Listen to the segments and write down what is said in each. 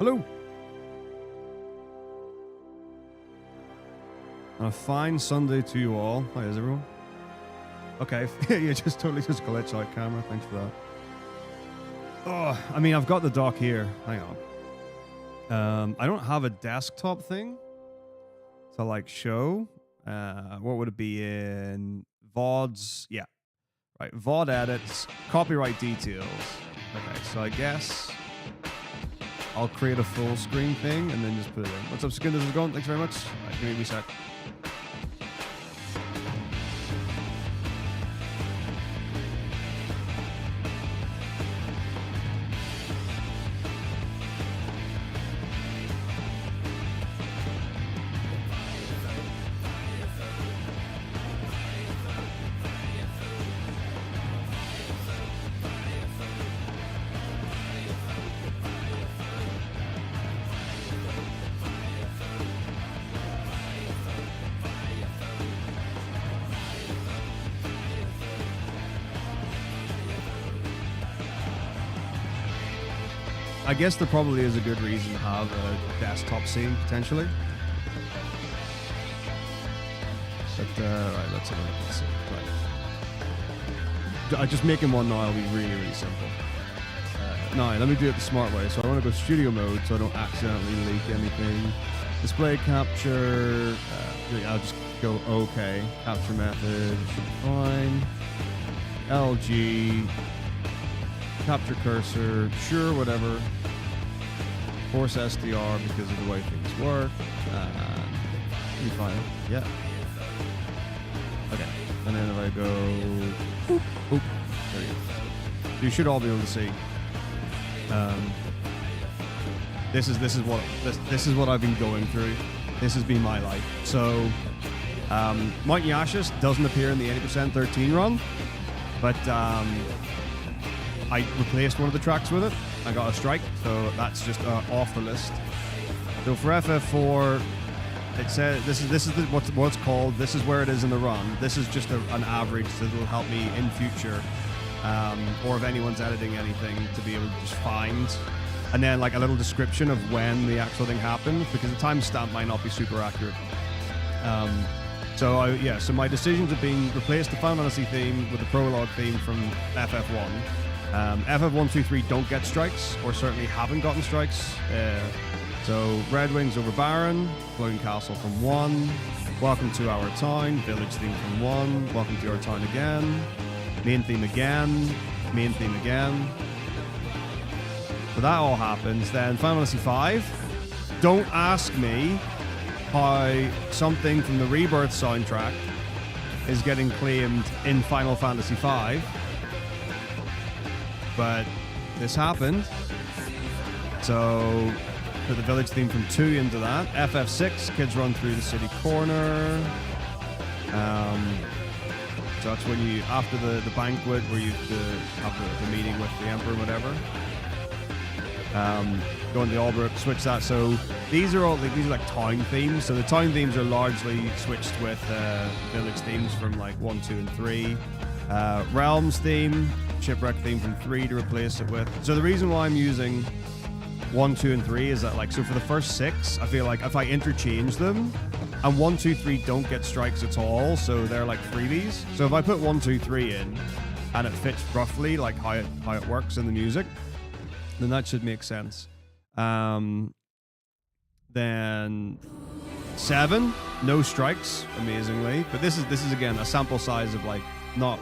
Hello. On a fine Sunday to you all. Hi, is everyone? Okay, you just totally just glitched out camera. Thanks for that. Oh, I mean, I've got the dock here. Hang on. I don't have a desktop thing to like show. What would it be in VODs? Yeah, right. VOD edits, copyright details. Okay, so I guess I'll create a full screen thing and then just put it in. What's up, Skin? This is going. Thanks very much. All right, give me a sec. I guess there probably is a good reason to have a desktop scene, potentially. But, right, let's have a look and see. Right. Just making one now will be really, really simple. Now, let me do it the smart way. So I want to go studio mode so I don't accidentally leak anything. Display capture, I'll just go OK. Capture method, fine. LG. Capture cursor, sure, whatever. Force SDR because of the way things work. Be fine. Yeah. Okay. And then if I go, boop, boop, there you go. You should all be able to see. This is what I've been going through. This has been my life. So, Mount Yashis doesn't appear in the 80% 13 run, but I replaced one of the tracks with it. I got a strike, so that's just off the list. So for FF4, it says this is what's called. This is where it is in the run. This is just an average that will help me in future, or if anyone's editing anything, to be able to just find, and then like a little description of when the actual thing happened, because the timestamp might not be super accurate. So my decisions have been replace the Final Fantasy theme with the prologue theme from FF1. FF123 don't get strikes, or certainly haven't gotten strikes. So Red Wings over Baron, Floating Castle from 1, Welcome to Our Town, Village theme from 1, Welcome to Our Town again, main theme again, main theme again. So that all happens. Then Final Fantasy V. Don't ask me how something from the Rebirth soundtrack is getting claimed in Final Fantasy V. But this happened. So put the village theme from 2 into that. FF6, kids run through the city corner. So that's when you, after the banquet where you have the meeting with the emperor, whatever. Go into the Albrook, switch that. So these are like town themes. So the town themes are largely switched with village themes from like 1, 2, and 3. Realms theme, Shipwreck theme from 3 to replace it with. So the reason why I'm using 1, 2, and 3 is that, like, so for the first 6, I feel like if I interchange them, and 1, 2, 3 don't get strikes at all, so they're like freebies. So if I put 1, 2, 3 in, and it fits roughly like how it works in the music, then that should make sense. Then 7, no strikes, amazingly, but this is again a sample size of like not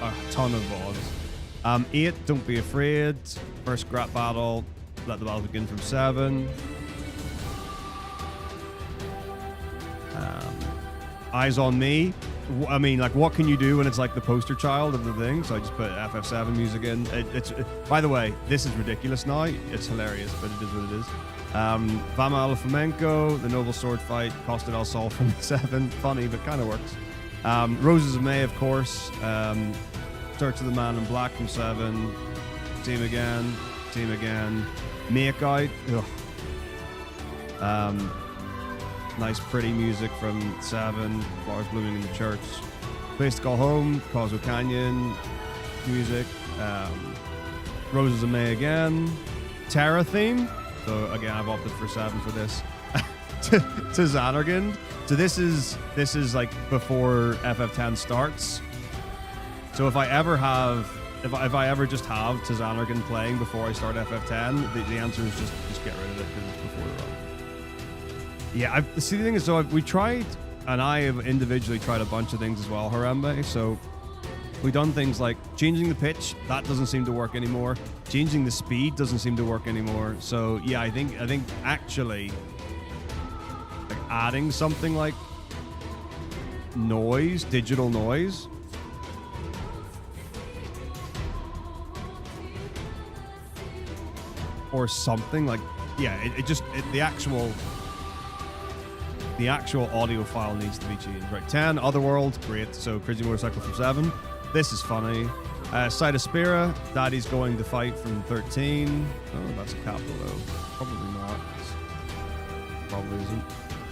a ton of VODs. 8, don't be afraid. First scrap battle, let the battle begin from 7. Eyes on Me. I mean, like, what can you do when it's like the poster child of the thing? So I just put FF7 music in. By the way, this is ridiculous now. It's hilarious, but it is what it is. Vama Ala Flamenco, the Noble Sword Fight, Costa del Sol from 7. Funny, but kind of works. Roses of May, of course. Search of the Man in Black from 7. Team again. Make Out. Nice pretty music from 7. Flowers Blooming in the Church. Place to Call Home. Causeway Canyon music. Roses of May again. Terra theme So again, I've opted for 7 for this. to Xanarkand. So this is like before FF10 starts. So if I ever just have Xanarkand playing before I start FF10, the answer is just get rid of it because it's before the run. Yeah, see the thing is, so we tried, and I have individually tried a bunch of things as well, Harambe. So we've done things like changing the pitch. That doesn't seem to work anymore. Changing the speed doesn't seem to work anymore. So yeah, I think actually like adding something like noise, digital noise, or something like, yeah, the actual audio file needs to be changed. Right, 10, Otherworld, great. So Crazy Motorcycle from 7. This is funny. Side of Spira, Daddy's going to fight from 13. Oh, that's a capital though. Probably not. Probably isn't.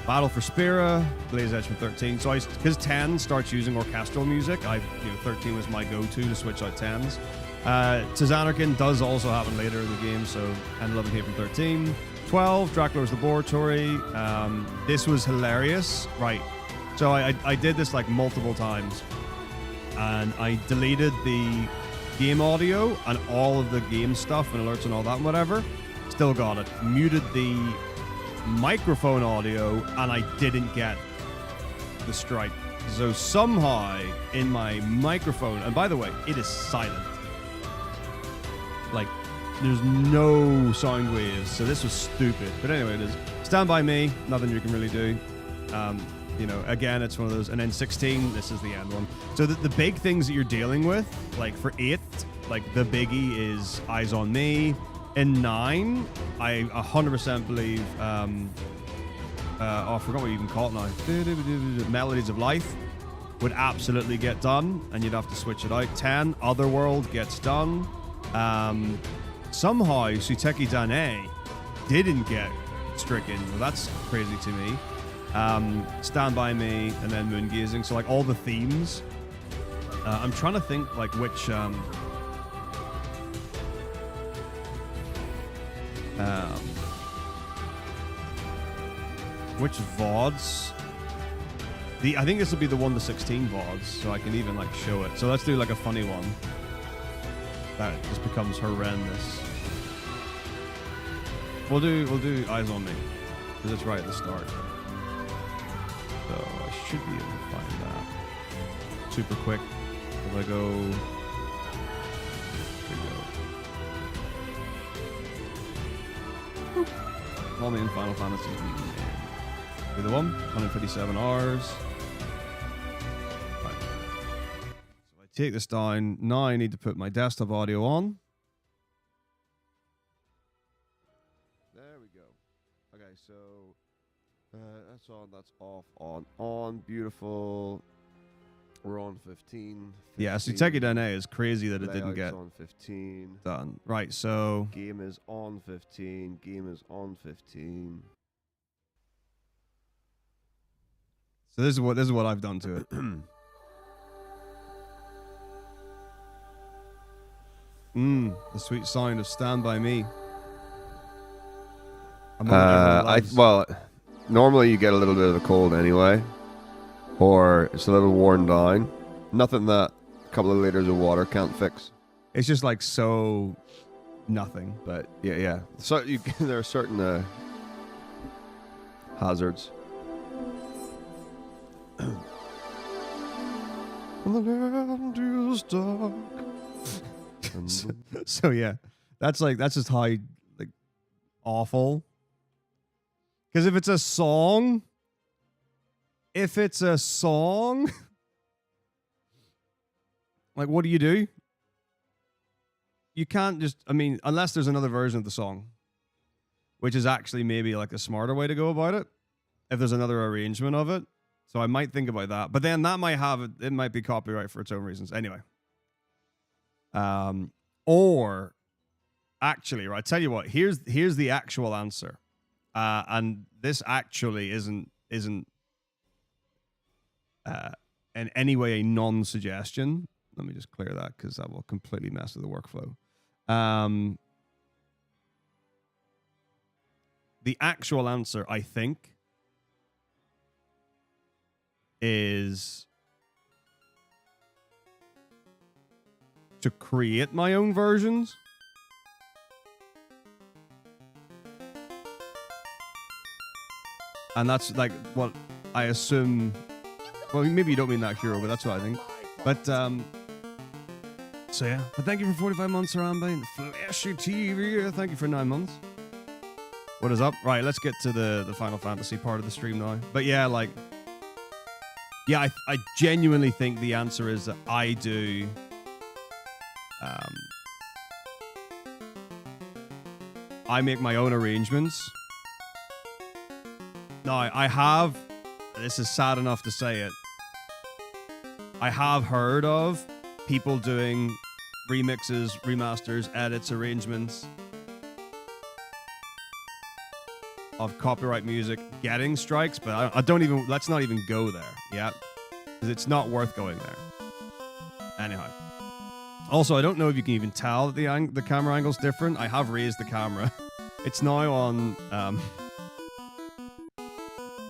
Battle for Spira, Blaze Edge from 13. So because 10 starts using orchestral music, 13 was my go-to to switch out 10s. Xanarkand does also happen later in the game, so 10, 11 came from 13. 12, Dracula's Laboratory. This was hilarious. Right. So I did this like multiple times. And I deleted the game audio and all of the game stuff and alerts and all that and whatever. Still got it. Muted the microphone audio and I didn't get the strike. So somehow in my microphone, and by the way, it is silent. Like, there's no sound waves, so this was stupid. But anyway, it is. Stand By Me, nothing you can really do. Again, it's one of those. And then 16, this is the end one. So the big things that you're dealing with, like for 8, like the biggie is Eyes on Me. In 9, I 100% believe, I forgot what you can call it now. Melodies of Life would absolutely get done, and you'd have to switch it out. 10, Otherworld gets done. Somehow Suteki Dane didn't get stricken. Well, that's crazy to me. Stand By Me, and then Moon Gazing. So like all the themes. I'm trying to think like which VODs. I think this will be the 1 to 16 VODs, so I can even like show it. So let's do like a funny one. That just becomes horrendous. We'll do Eyes on Me, because it's right at the start. So I should be able to find that super quick. If I go, here we go. Call me in Final Fantasy. Be the one. 157 hours. Take this down. Now I need to put my desktop audio on. There we go. Okay, so that's on, that's off, on. Beautiful. We're on 15. Yeah, so Suteki Dane is crazy that it didn't get on 15. Done. Right, so game is on 15. Game is on 15. So this is what I've done to it. The sweet sound of Stand By Me. Well, normally you get a little bit of a cold anyway, or it's a little worn down. Nothing that a couple of liters of water can't fix. It's just like so nothing. But yeah. So there are certain hazards. The land is dark. So yeah, that's just how like awful. Because if it's a song, like what do? You can't just, unless there's another version of the song, which is actually maybe like a smarter way to go about it. If there's another arrangement of it, so I might think about that. But then that might it might be copyright for its own reasons. Anyway. Or actually, right, tell you what, here's the actual answer. And this actually isn't in any way a non-suggestion. Let me just clear that because that will completely mess with the workflow. the actual answer, I think, is to create my own versions. And that's like what I assume. Well, maybe you don't mean that, Hero, but that's what I think. But, so yeah. But thank you for 45 months, Harambe. Flashy TV, thank you for 9 months. What is up? Right, let's get to the Final Fantasy part of the stream now. But yeah, like, yeah, I genuinely think the answer is that I do, I make my own arrangements. Now, I have, this is sad enough to say it, I have heard of people doing remixes, remasters, edits, arrangements of copyright music getting strikes, but I don't even, let's not even go there, yeah? Because it's not worth going there. Anyhow. Also, I don't know if you can even tell that the camera angle's different. I have raised the camera. It's now on,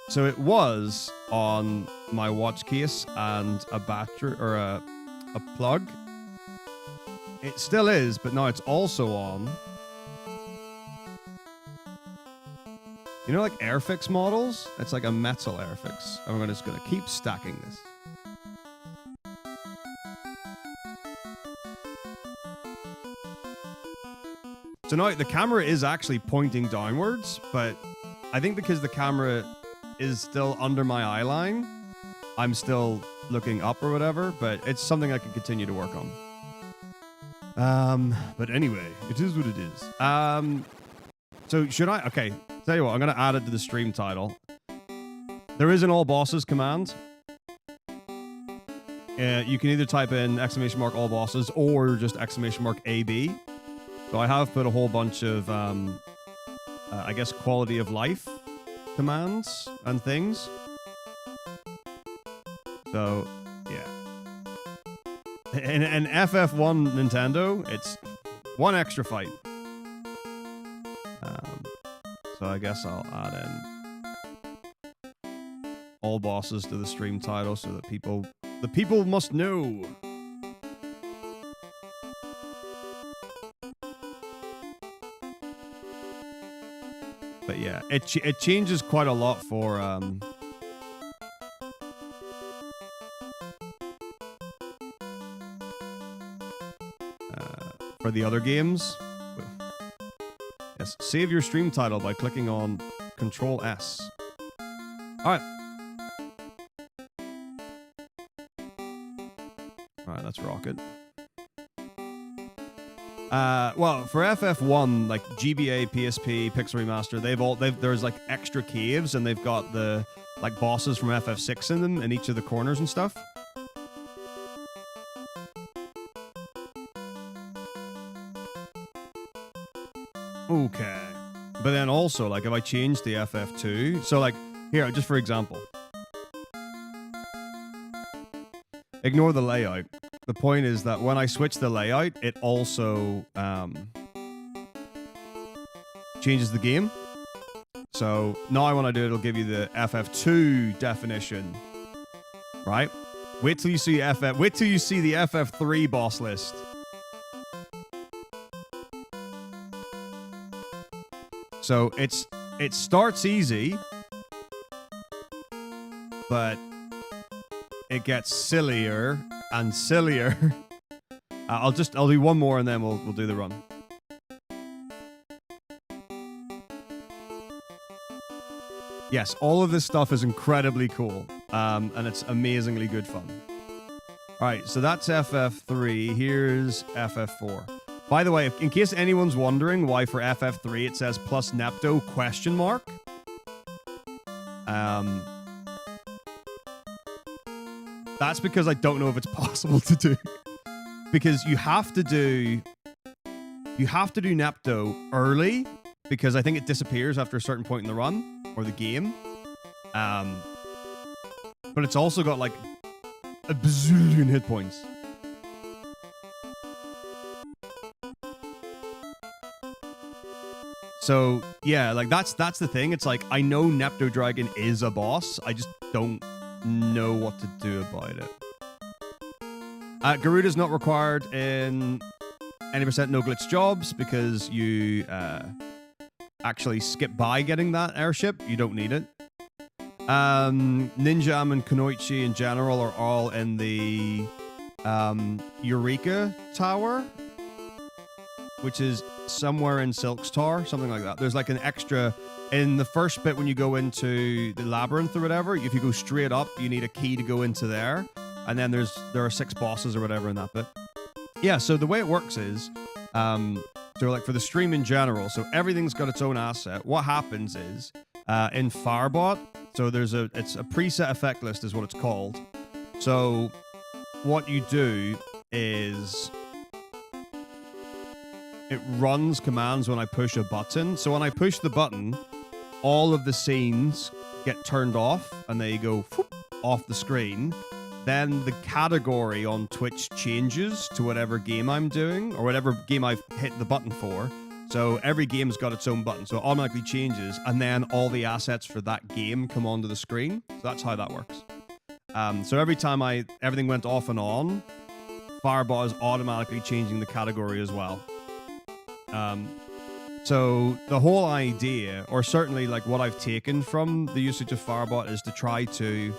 so it was on my watch case and a battery, or a plug. It still is, but now it's also on. You know, like Airfix models? It's like a metal Airfix. And we're just going to keep stacking this. So now the camera is actually pointing downwards, but I think because the camera is still under my eye line, I'm still looking up or whatever, but it's something I can continue to work on. But anyway, it is what it is. So should I? Okay, tell you what, I'm going to add it to the stream title. There is an all bosses command. You can either type in ! All bosses or just ! AB. So I have put a whole bunch of, I guess, quality of life commands and things. So, yeah. In FF1 Nintendo, it's one extra fight. So I guess I'll add in all bosses to the stream title so that the people must know. But yeah, it changes quite a lot for the other games. Yes, save your stream title by clicking on Control S. All right. All right, let's rock it. Well, for FF1, like GBA, PSP, Pixel Remaster, there's like extra caves, and they've got the like bosses from FF6 in them in each of the corners and stuff. Okay. But then also, like, if I change the FF2, so like here, just for example, ignore the layout. The point is that when I switch the layout, it also changes the game. So now when I do it, it'll give you the FF2 definition, right? Wait till you see the FF3 boss list. So it starts easy, but it gets sillier and sillier. I'll do one more and then we'll do the run. Yes, all of this stuff is incredibly cool, and it's amazingly good fun. All right, so that's FF3. Here's FF4. By the way, in case anyone's wondering why for FF3 it says plus Nepto ? That's because I don't know if it's possible to do. Because you have to do Nepto early, because I think it disappears after a certain point in the run or the game. But it's also got like a bazillion hit points. So yeah, like that's the thing. It's like I know Nepto Dragon is a boss. I just don't know what to do about it. Garuda's not required in any % no glitch jobs because you actually skip by getting that airship. You don't need it. Ninjam and Kunoichi in general are all in the Eureka Tower, which is somewhere in Silk's Tower, something like that. There's like an extra in the first bit when you go into the labyrinth or whatever. If you go straight up, you need a key to go into there, and then there are 6 bosses or whatever in that bit. Yeah, so the way it works is, so like for the stream in general, so everything's got its own asset. What happens is in Firebot, so it's a preset effect list is what it's called. So what you do is it runs commands when I push a button. So when I push the button, all of the scenes get turned off and they go whoop, off the screen. Then the category on Twitch changes to whatever game I'm doing or whatever game I've hit the button for. So every game's got its own button, so it automatically changes, and then all the assets for that game come onto the screen. So that's how that works. So every time everything went off and on, Firebot is automatically changing the category as well. So the whole idea, or certainly like what I've taken from the usage of Firebot, is to try to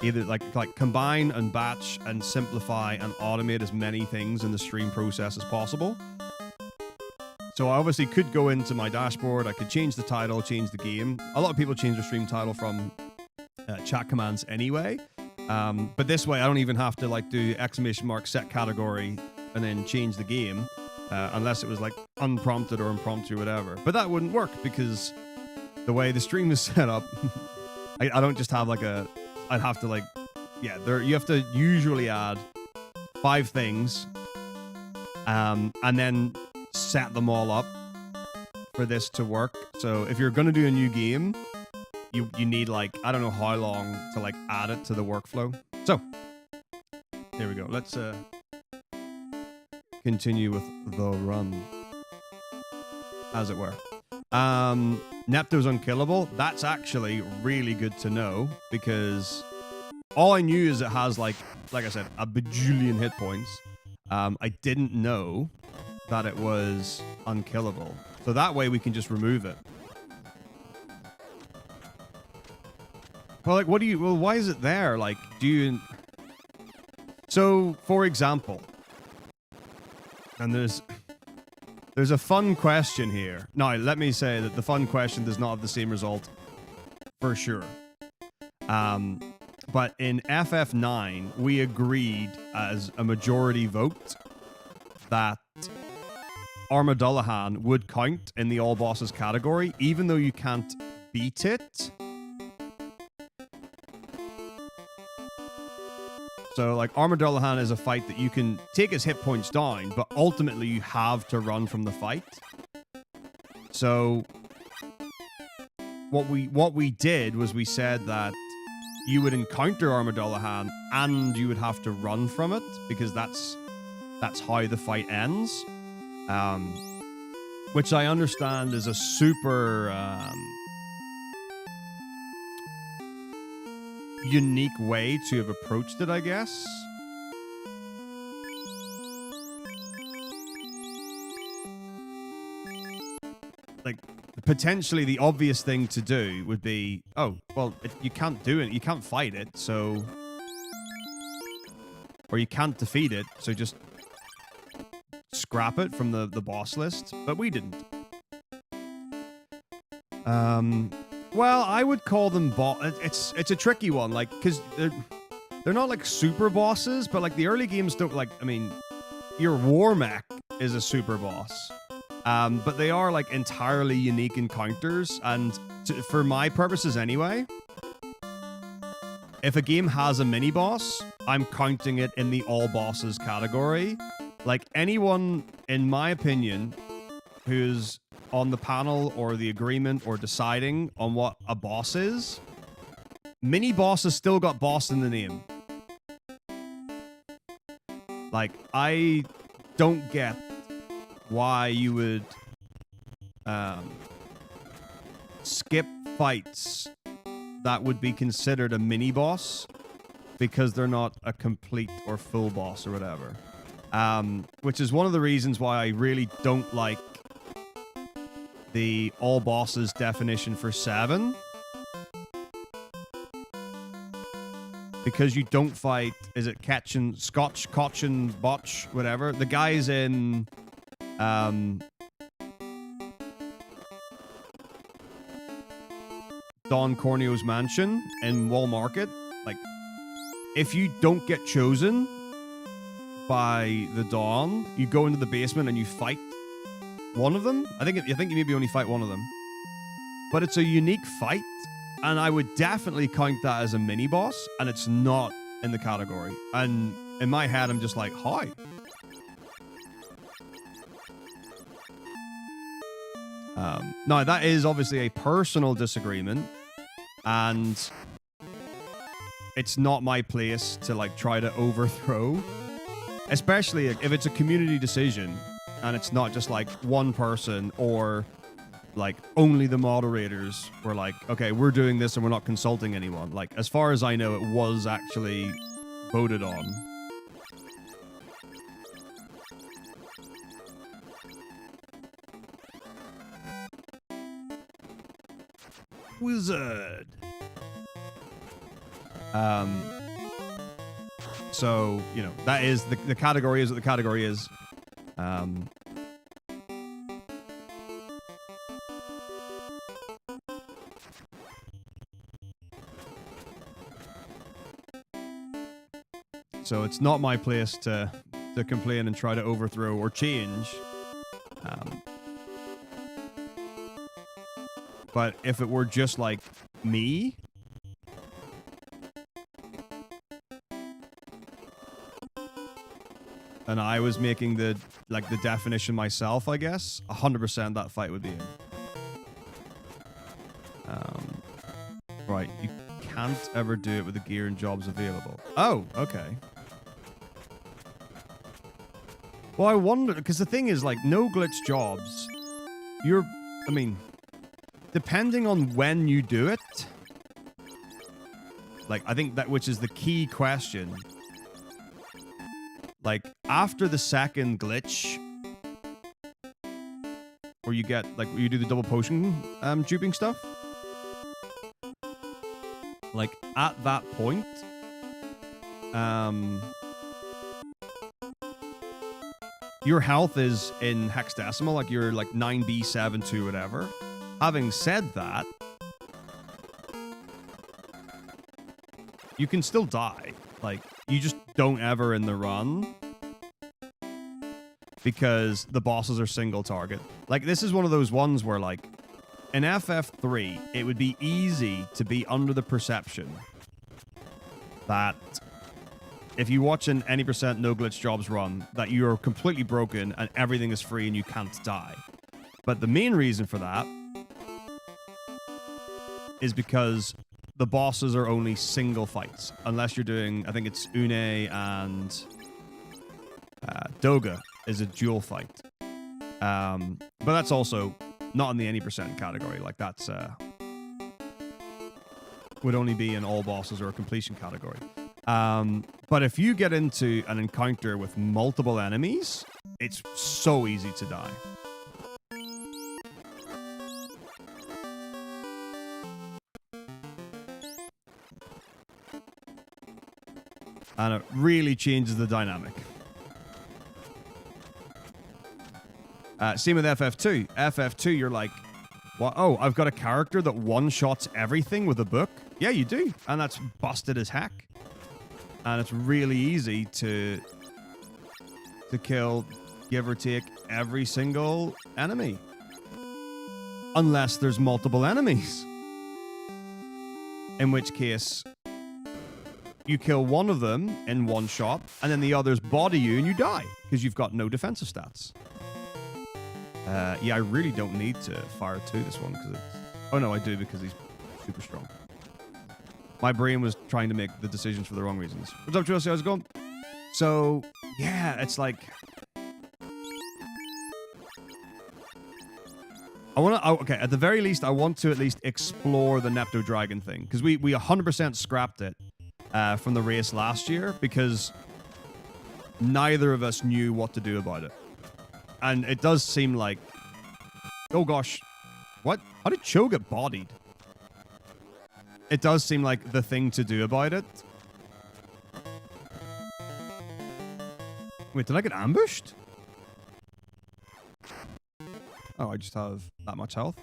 either like combine and batch and simplify and automate as many things in the stream process as possible. So I obviously could go into my dashboard, I could change the title, change the game. A lot of people change their stream title from chat commands anyway. But this way I don't even have to like do ! set category and then change the game. Unless it was like unprompted or impromptu or whatever. But that wouldn't work because the way the stream is set up, I don't just have like I'd have to like, yeah, you have to usually add 5 things and then set them all up for this to work. So if you're going to do a new game, you need like, I don't know how long to like add it to the workflow. So here we go. Let's continue with the run, as it were. Nepto's unkillable. That's actually really good to know because all I knew is it has like I said, a bajillion hit points. I didn't know that it was unkillable. So that way we can just remove it. Well, like, why is it there? Like, so, for example, and there's a fun question here. Now, let me say that the fun question does not have the same result, for sure. But in FF9, we agreed as a majority vote that Armadullahan would count in the all bosses category, even though you can't beat it. So, like, Armadullahan is a fight that you can take his hit points down, but ultimately you have to run from the fight. So, what we did was we said that you would encounter Armadullahan and you would have to run from it, because that's how the fight ends. Which I understand is a super unique way to have approached it, I guess. Like, potentially the obvious thing to do would be, oh, well, you can't do it, you can't fight it, so... Or you can't defeat it, so just scrap it from the boss list, but we didn't. Well, I would call them it's a tricky one, like, because they're not like super bosses, but like the early games don't, like, I mean, your war mech is a super boss, but they are like entirely unique encounters, and for my purposes anyway, if a game has a mini boss, I'm counting it in the all bosses category. Like, anyone, in my opinion, who's on the panel or the agreement or deciding on what a boss is, mini boss has still got boss in the name. Like, I don't get why you would skip fights that would be considered a mini boss because they're not a complete or full boss or whatever. Which is one of the reasons why I really don't like the all bosses definition for 7. Because you don't fight, is it Scotch and Botch, whatever. The guys in Don Corneo's mansion in Wall Market, like, if you don't get chosen by the Dawn, you go into the basement and you fight one of them. I think you maybe only fight one of them. But it's a unique fight, and I would definitely count that as a mini boss, and it's not in the category. And in my head, I'm just like, hi. Now, that is obviously a personal disagreement, and it's not my place to, like, try to overthrow, especially if it's a community decision and it's not just like one person or like only the moderators were like, okay, we're doing this and we're not consulting anyone. Like, as far as I know, it was actually voted on. Wizard. So, you know, that is the category is what the category is. So it's not my place to complain and try to overthrow or change. But if it were just like me, and I was making the definition myself, I guess 100% that fight would be in. Right, you can't ever do it with the gear and jobs available. Oh, okay. Well, I wonder, because the thing is, like, no glitch jobs, I mean, depending on when you do it, like, I think that, which is the key question. Like, after the second glitch, where you get, like, where you do the double potion duping stuff, like, at that point, your health is in hexadecimal, like, you're, like, 9B72, whatever. Having said that, you can still die. Like, you just don't ever in the run, because the bosses are single target. Like, this is one of those ones where, like, in FF3, it would be easy to be under the perception that if you watch an any percent no glitch jobs run, that you're completely broken and everything is free and you can't die. But the main reason for that is because the bosses are only single fights, unless you're doing, I think it's Une and Doga is a dual fight. But that's also not in the any percent category. Like, that's would only be in all bosses or a completion category. But if you get into an encounter with multiple enemies, it's so easy to die. And it really changes the dynamic. Same with FF2. FF2, you're like, what? Oh, I've got a character that one-shots everything with a book? Yeah, you do. And that's busted as heck. And it's really easy to kill, give or take, every single enemy. Unless there's multiple enemies. In which case, you kill one of them in one shot, and then the others body you and you die, because you've got no defensive stats. Yeah, I really don't need to fire 2 this one, because it's... Oh no, I do, because he's super strong. My brain was trying to make the decisions for the wrong reasons. What's up, Chelsea? How's it going? So, yeah, it's like... I want to. Okay, at the very least, I want to at least explore the Nepto Dragon thing because we 100% scrapped it from the race last year because neither of us knew what to do about it, and it does seem like. Oh gosh, what? How did Cho get bodied? It does seem like the thing to do about it. Wait, did I get ambushed? Oh, I just have that much health.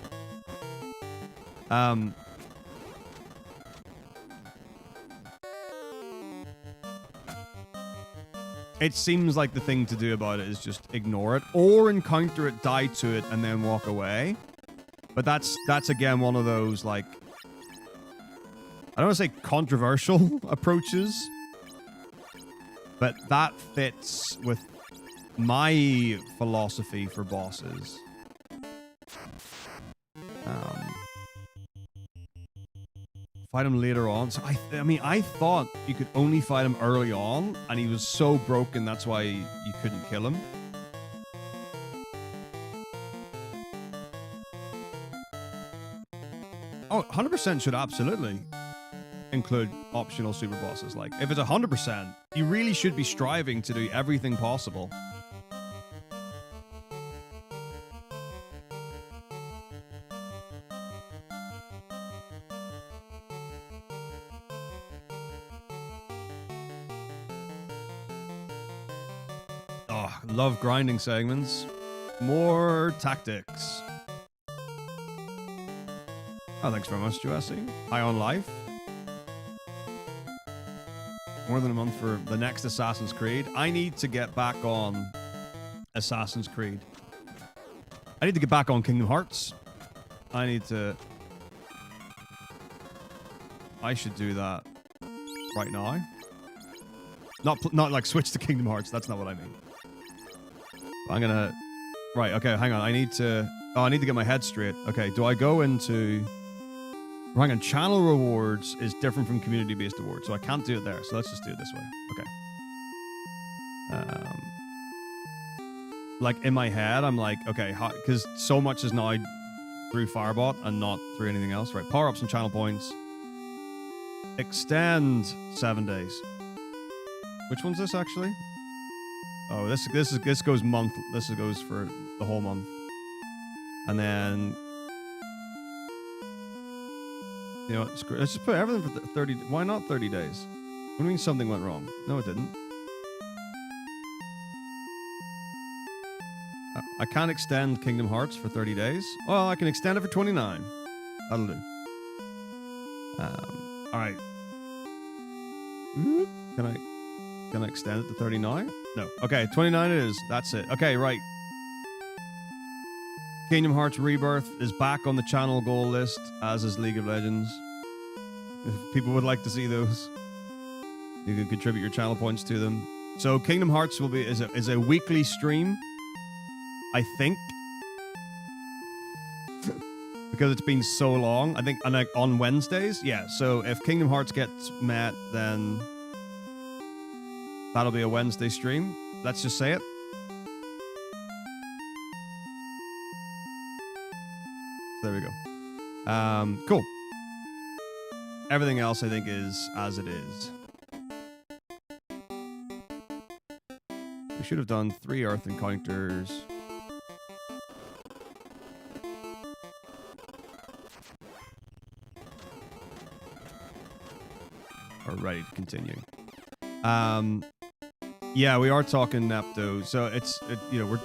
It seems like the thing to do about it is just ignore it or encounter it, die to it, and then walk away. But that's again one of those like I don't want to say controversial approaches, but that fits with my philosophy for bosses. Fight him later on. So I mean, I thought you could only fight him early on, and he was so broken that's why you couldn't kill him. Oh, 100% should absolutely include optional super bosses. Like, if it's 100%, you really should be striving to do everything possible. Oh, love grinding segments. More tactics. Oh, thanks very much, Jesse. High on life. More than a month for the next Assassin's Creed. I need to get back on Assassin's Creed. I need to get back on Kingdom Hearts. I should do that right now. Not like switch to Kingdom Hearts. That's not what I mean. I'm gonna... Right, okay, hang on. I need to get my head straight. Okay, do I go into... Hang on, channel rewards is different from community-based awards, so I can't do it there. So let's just do it this way. Okay. Like, in my head, I'm like, okay, because so much is now through Firebot and not through anything else. Right, power-ups and channel points. Extend 7 days. Which one's this, actually? Oh, this goes month. This goes for the whole month. And then... You know, let's just put everything for 30... Why not 30 days? What do you mean something went wrong? No, it didn't. I can't extend Kingdom Hearts for 30 days. Well, I can extend it for 29. That'll do. Alright. Can I extend it to 39? No. Okay, 29 it is. That's it. Okay, right. Kingdom Hearts Rebirth is back on the channel goal list, as is League of Legends. If people would like to see those, you can contribute your channel points to them. So Kingdom Hearts is a weekly stream, I think, because it's been so long. I think on Wednesdays, yeah. So if Kingdom Hearts gets met, then that'll be a Wednesday stream. Let's just say it. There we go. Cool. Everything else, I think, is as it is. We should have done 3 Earth encounters. Are ready to continue. Yeah, we are talking Nepto. So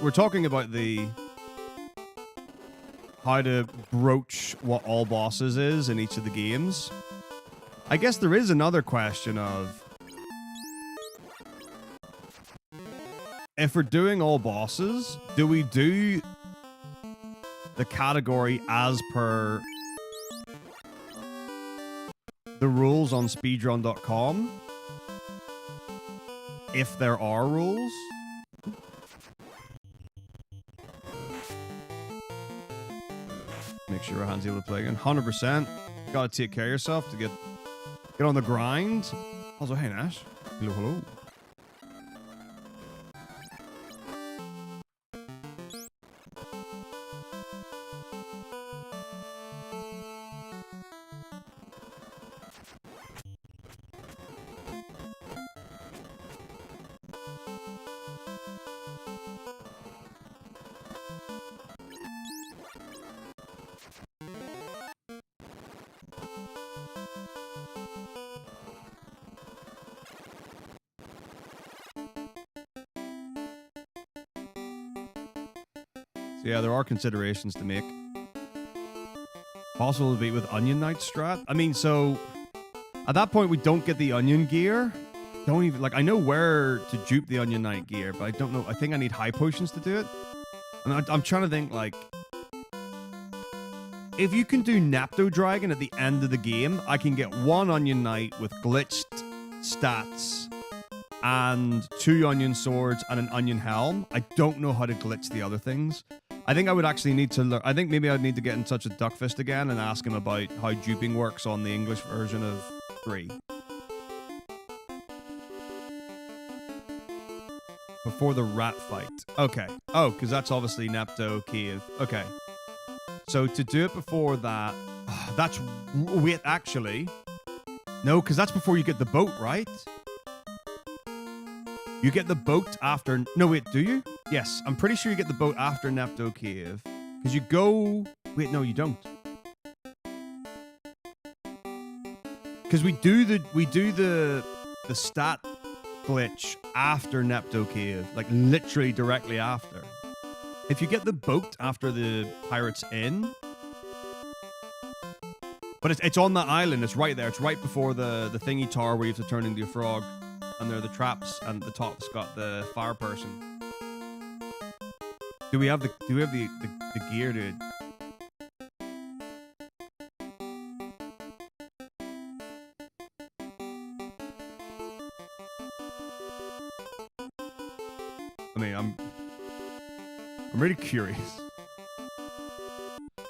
we're talking about how to broach what all bosses is in each of the games. I guess there is another question of if we're doing all bosses, do we do the category as per the rules on speedrun.com? If there are rules? Make sure Rohan's able to play again. 100%. Gotta take care of yourself to get on the grind. Also, hey Nash. Hello, hello. So yeah, there are considerations to make. Possible to beat with Onion Knight strat. I mean, so at that point we don't get the Onion gear. Don't even like. I know where to dupe the Onion Knight gear, but I don't know. I think I need high potions to do it. And I'm trying to think like, if you can do Napto Dragon at the end of the game, I can get 1 Onion Knight with glitched stats and 2 Onion Swords and an Onion Helm. I don't know how to glitch the other things. I think I would actually need to learn. I think maybe I'd need to get in touch with Duckfist again and ask him about how duping works on the English version of 3. Before the rat fight. Okay. Oh, because that's obviously Napto Cave. Okay. So to do it before that, that's... Wait, actually. No, because that's before you get the boat, right? You get the boat after... No, wait, do you? Yes, I'm pretty sure you get the boat after Napto Cave. Because you go... Wait, no, you don't. Because we do the stat glitch after Napto Cave. Like, literally directly after. If you get the boat after the Pirates Inn... But it's on that island. It's right there. It's right before the thingy tower where you have to turn into a frog. And there are the traps, and the top's got the fire person. Do we have the gear, dude? I mean, I'm really curious.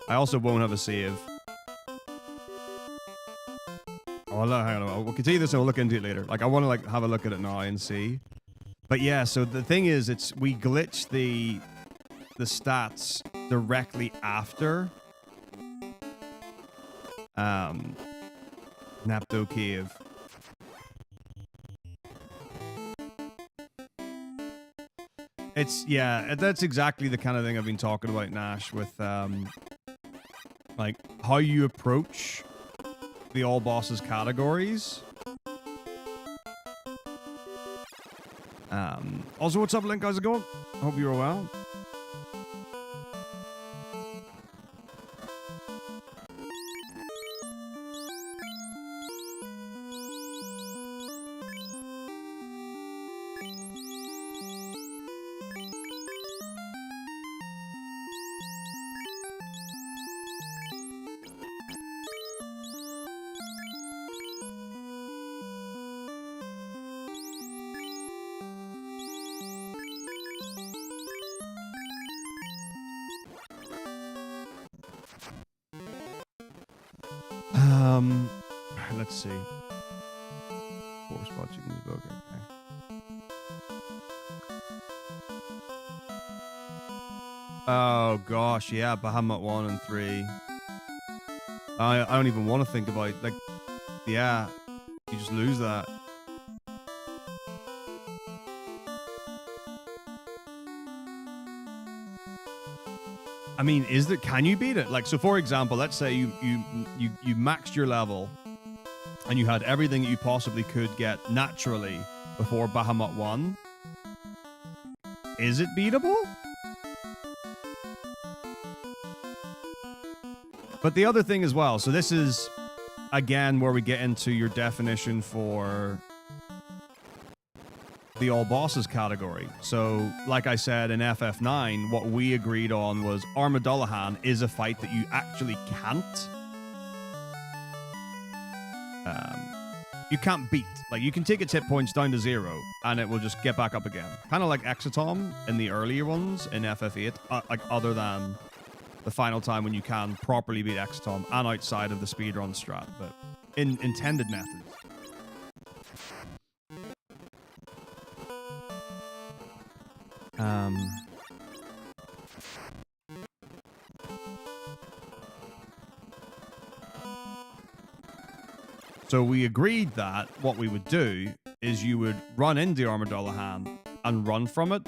I also won't have a save. Oh, hang on. We'll continue this and we'll look into it later. Like, I want to like have a look at it now and see. But yeah, so the thing is, we glitch the stats directly after Napto Cave. Yeah, that's exactly the kind of thing I've been talking about, Nash, with like how you approach the all bosses categories. Also, what's up, Link? How's it going? Hope you're well. Let's see. 4 spots you can use book. Okay. Oh gosh, yeah, Bahamut 1 and 3. I don't even want to think about like, yeah, you just lose that. I mean, can you beat it? Like, so for example, let's say you maxed your level and you had everything that you possibly could get naturally before Bahamut 1. Is it beatable? But the other thing as well, so this is, again, where we get into your definition for the all bosses category. So, like I said in FF9, what we agreed on was Armadullahan is a fight that you actually can't beat. Like, you can take its hit points down to 0 and it will just get back up again. Kind of like Exotom in the earlier ones in FF8, like other than the final time when you can properly beat Exotom and outside of the speedrun strat, but in intended methods. So we agreed that what we would do is you would run into Armadullahan and run from it,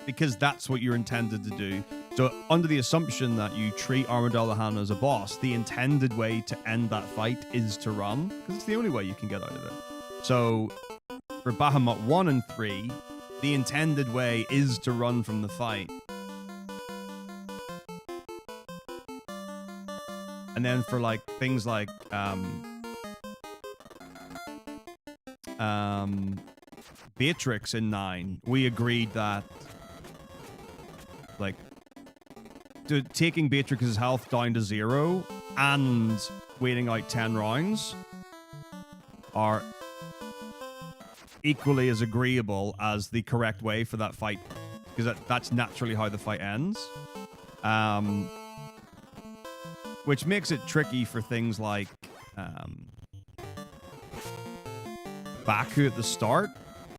because that's what you're intended to do. So under the assumption that you treat Armadullahan as a boss, the intended way to end that fight is to run, because it's the only way you can get out of it. So for Bahamut 1 and 3, the intended way is to run from the fight. And then for like things like Beatrix in 9, we agreed that like taking Beatrix's health down to 0 and waiting out 10 rounds are equally as agreeable as the correct way for that fight, because that's naturally how the fight ends. Which makes it tricky for things like Baku at the start,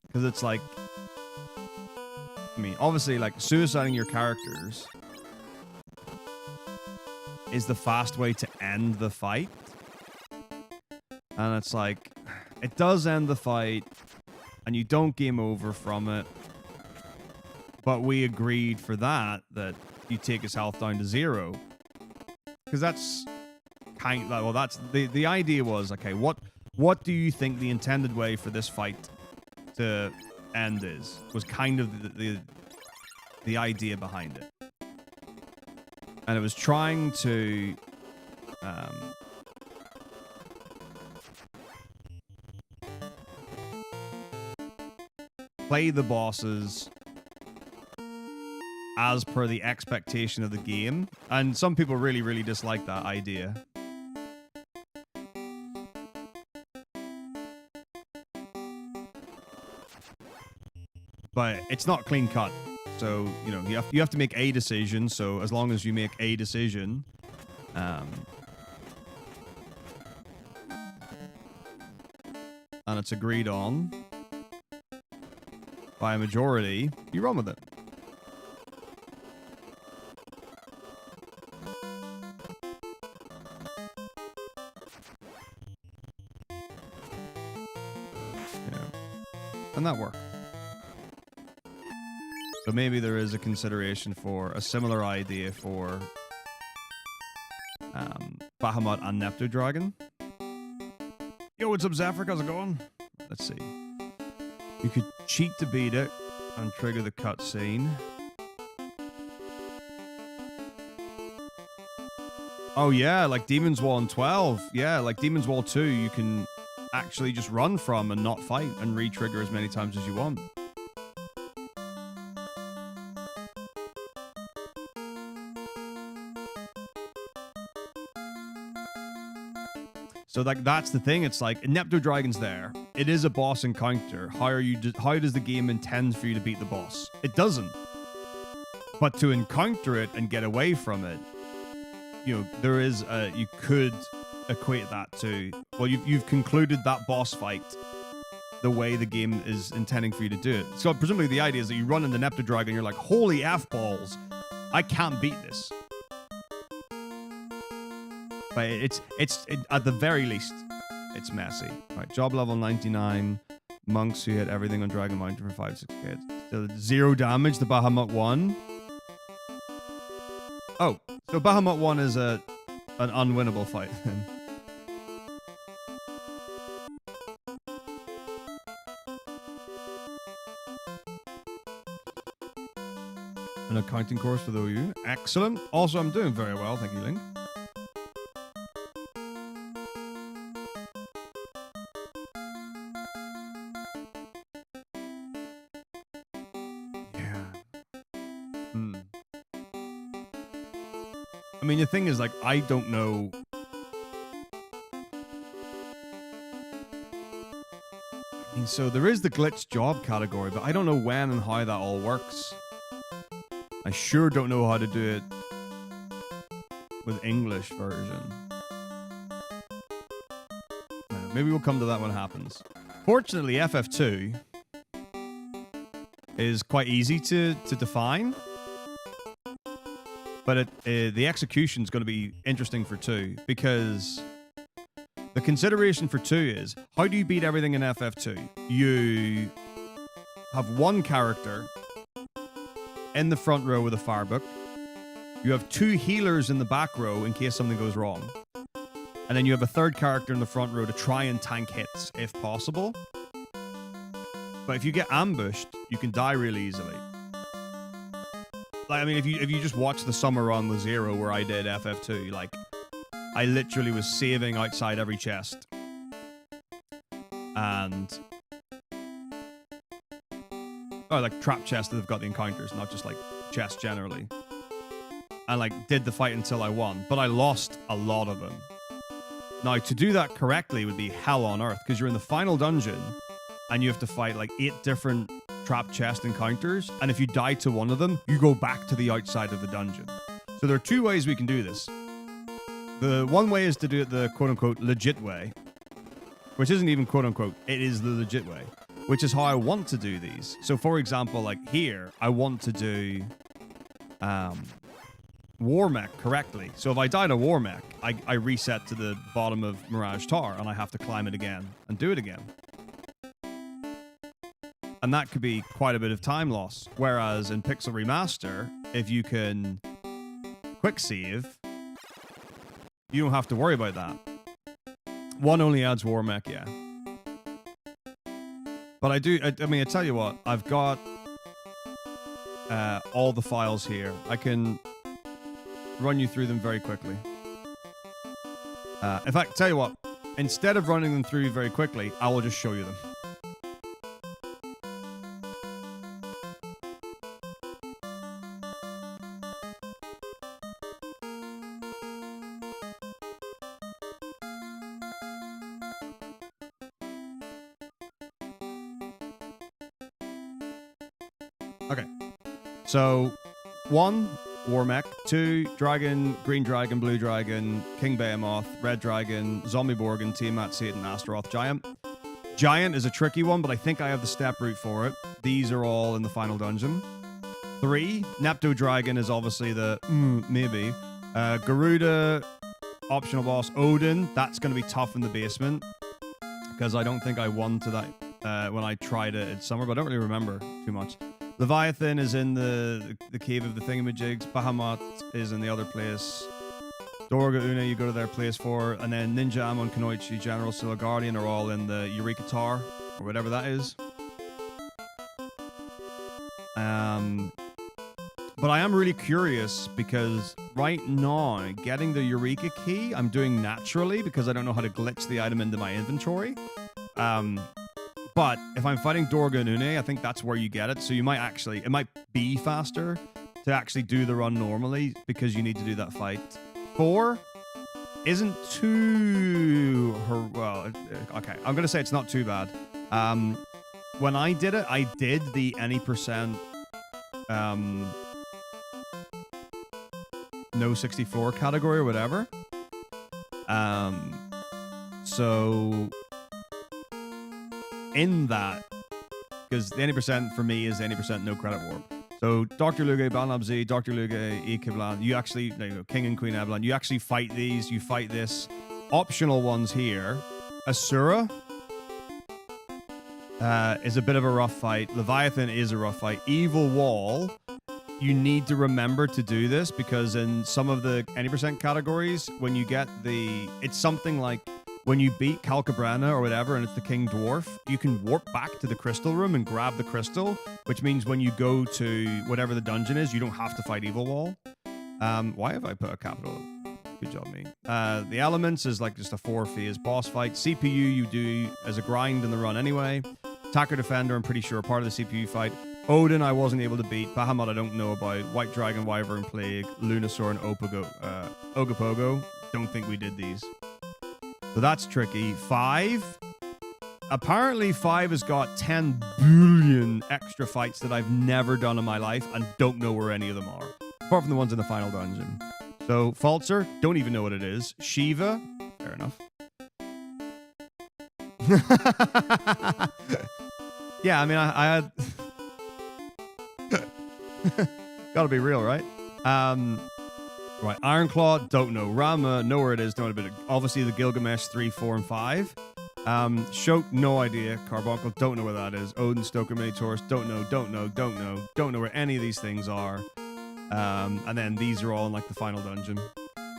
because it's like, I mean, obviously, like, suiciding your characters is the fast way to end the fight. And it's like, it does end the fight, and you don't game over from it. But we agreed for that you take his health down to 0. Because that's kind of, well, that's the idea was, okay, what do you think the intended way for this fight to end is? Was kind of the idea behind it. And it was trying to play the bosses as per the expectation of the game. And some people really, really dislike that idea. But it's not clean cut. So, you know, you have to make a decision. So as long as you make a decision, and it's agreed on by a majority, you run with it. And that worked. So maybe there is a consideration for a similar idea for Bahamut and Neptune Dragon. Yo, what's up, Zephyr? How's it going? Let's see. You could cheat to beat it and trigger the cutscene. Oh yeah, like Demon's Wall in 12. Yeah, like Demon's Wall 2, you can actually just run from and not fight and re-trigger as many times as you want. So like that's the thing. It's like Neptune Dragon's there. It is a boss encounter. How does the game intend for you to beat the boss? It doesn't. But to encounter it and get away from it, you know, there is you could equate that to, well, you've concluded that boss fight the way the game is intending for you to do it. So presumably the idea is that you run into Neptune Dragon and you're like, holy F-balls, I can't beat this. But it's at the very least, it's messy. Right, job level 99, monks who hit everything on Dragon Mountain for 5-6 kids. So 0 damage, the Bahamut 1. Oh, so Bahamut 1 is an unwinnable fight then. An accounting course for the OU. Excellent. Also, I'm doing very well. Thank you, Link. Yeah. I mean, the thing is, like, I don't know. I mean, so there is the glitch job category, but I don't know when and how that all works. I sure don't know how to do it with English version. Maybe we'll come to that when it happens. Fortunately, FF2 is quite easy to define. But the execution is going to be interesting for 2, because the consideration for 2 is, how do you beat everything in FF2? You have one character in the front row with a firebook. You have 2 healers in the back row in case something goes wrong. And then you have a third character in the front row to try and tank hits, if possible. But if you get ambushed, you can die really easily. Like, I mean, if you just watch the summer run with 0 where I did FF2, like, I literally was saving outside every chest. And... oh, like trap chests that have got the encounters, not just like chests generally. And like did the fight until I won. But I lost a lot of them. Now, to do that correctly would be hell on earth, because you're in the final dungeon and you have to fight like 8 different trap chest encounters, and if you die to one of them, you go back to the outside of the dungeon. So there are 2 ways we can do this. The one way is to do it the quote-unquote legit way, which isn't even quote-unquote, it is the legit way, which is how I want to do these. So for example, like here, I want to do War Mech correctly. So if I die to War Mech, I reset to the bottom of Mirage Tower, and I have to climb it again and do it again. And that could be quite a bit of time loss. Whereas in Pixel Remaster, if you can quick save, you don't have to worry about that. One only adds War Mech, yeah. But I mean, I tell you what, I've got all the files here. I can run you through them very quickly. In fact, tell you what, instead of running them through very quickly, I will just show you them. Okay, so 1, War Mech, 2, Dragon, Green Dragon, Blue Dragon, King Behemoth, Red Dragon, Zombie Borgin, Tiamat, Satan, Astaroth, Giant. Giant is a tricky one, but I think I have the step route for it. These are all in the final dungeon. 3, Nepto Dragon is obviously the maybe. Garuda, optional boss. Odin, that's going to be tough in the basement, because I don't think I won to that when I tried it in summer, but I don't really remember too much. Leviathan is in the cave of the thingamajigs. Bahamut is in the other place. Dorga Una, you go to their place for. And then Ninja, Amon, Kunoichi, General, Silla Guardian are all in the Eureka Tower, or whatever that is. But I am really curious, because right now, getting the Eureka Key, I'm doing naturally, because I don't know how to glitch the item into my inventory. But if I'm fighting Dorga and Une, I think that's where you get it. So you might actually, it might be faster to actually do the run normally, because you need to do that fight. 4 isn't too, well, okay, I'm going to say it's not too bad. When I did it, I did the any percent, no 64 category or whatever. So in that, because the 80% for me is 80% no credit warp. So Dr. Luge, Banlab Z, Dr. Luge, E. Kiblan, you actually, there you go, King and Queen Evelyn, you actually fight these, you fight this. Optional ones here. Asura is a bit of a rough fight. Leviathan is a rough fight. Evil Wall, you need to remember to do this, because in some of the 80% categories, when you get the, it's something like, when you beat Calcabrana or whatever, and it's the King Dwarf, you can warp back to the crystal room and grab the crystal, which means when you go to whatever the dungeon is, you don't have to fight Evil Wall. Why have I put a capital? Good job, me. The Elements is like just a 4 phase boss fight. CPU you do as a grind in the run anyway. Attacker Defender, I'm pretty sure, part of the CPU fight. Odin, I wasn't able to beat. Bahamut, I don't know about. White Dragon, Wyvern, Plague, Lunasaur, and Ogopogo. Don't think we did these. So that's tricky. 5. Apparently 5 has got 10 billion extra fights that I've never done in my life and don't know where any of them are, apart from the ones in the final dungeon. So Falzer, don't even know what it is. Shiva, fair enough. Yeah, I mean, I had... Gotta be real, right? Right, Ironclaw, don't know. Rama, know where it is, don't know about it. Obviously, the Gilgamesh 3, 4, and 5. Shoke, no idea. Carbuncle, don't know where that is. Odin, Stoker, Minotaurus, don't know where any of these things are. And then these are all in like the final dungeon.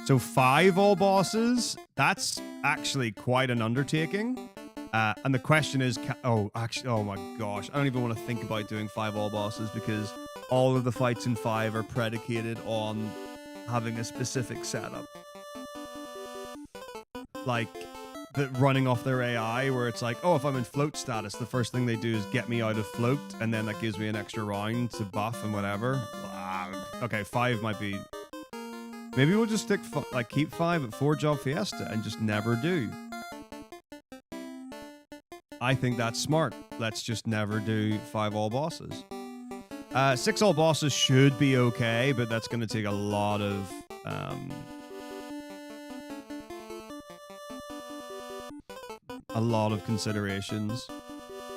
So 5 all bosses, that's actually quite an undertaking. And the question is, oh my gosh, I don't even want to think about doing 5 all bosses, because all of the fights in 5 are predicated on having a specific setup. like running off their AI, where it's like, oh, if I'm in float status, the first thing they do is get me out of float, and then that gives me an extra round to buff and whatever. Okay, 5 might be. Maybe we'll just stick keep 5 at 4 Job Fiesta and just never do. I think that's smart. Let's just never do 5 all bosses. 6 all bosses should be okay, but that's going to take a lot of considerations.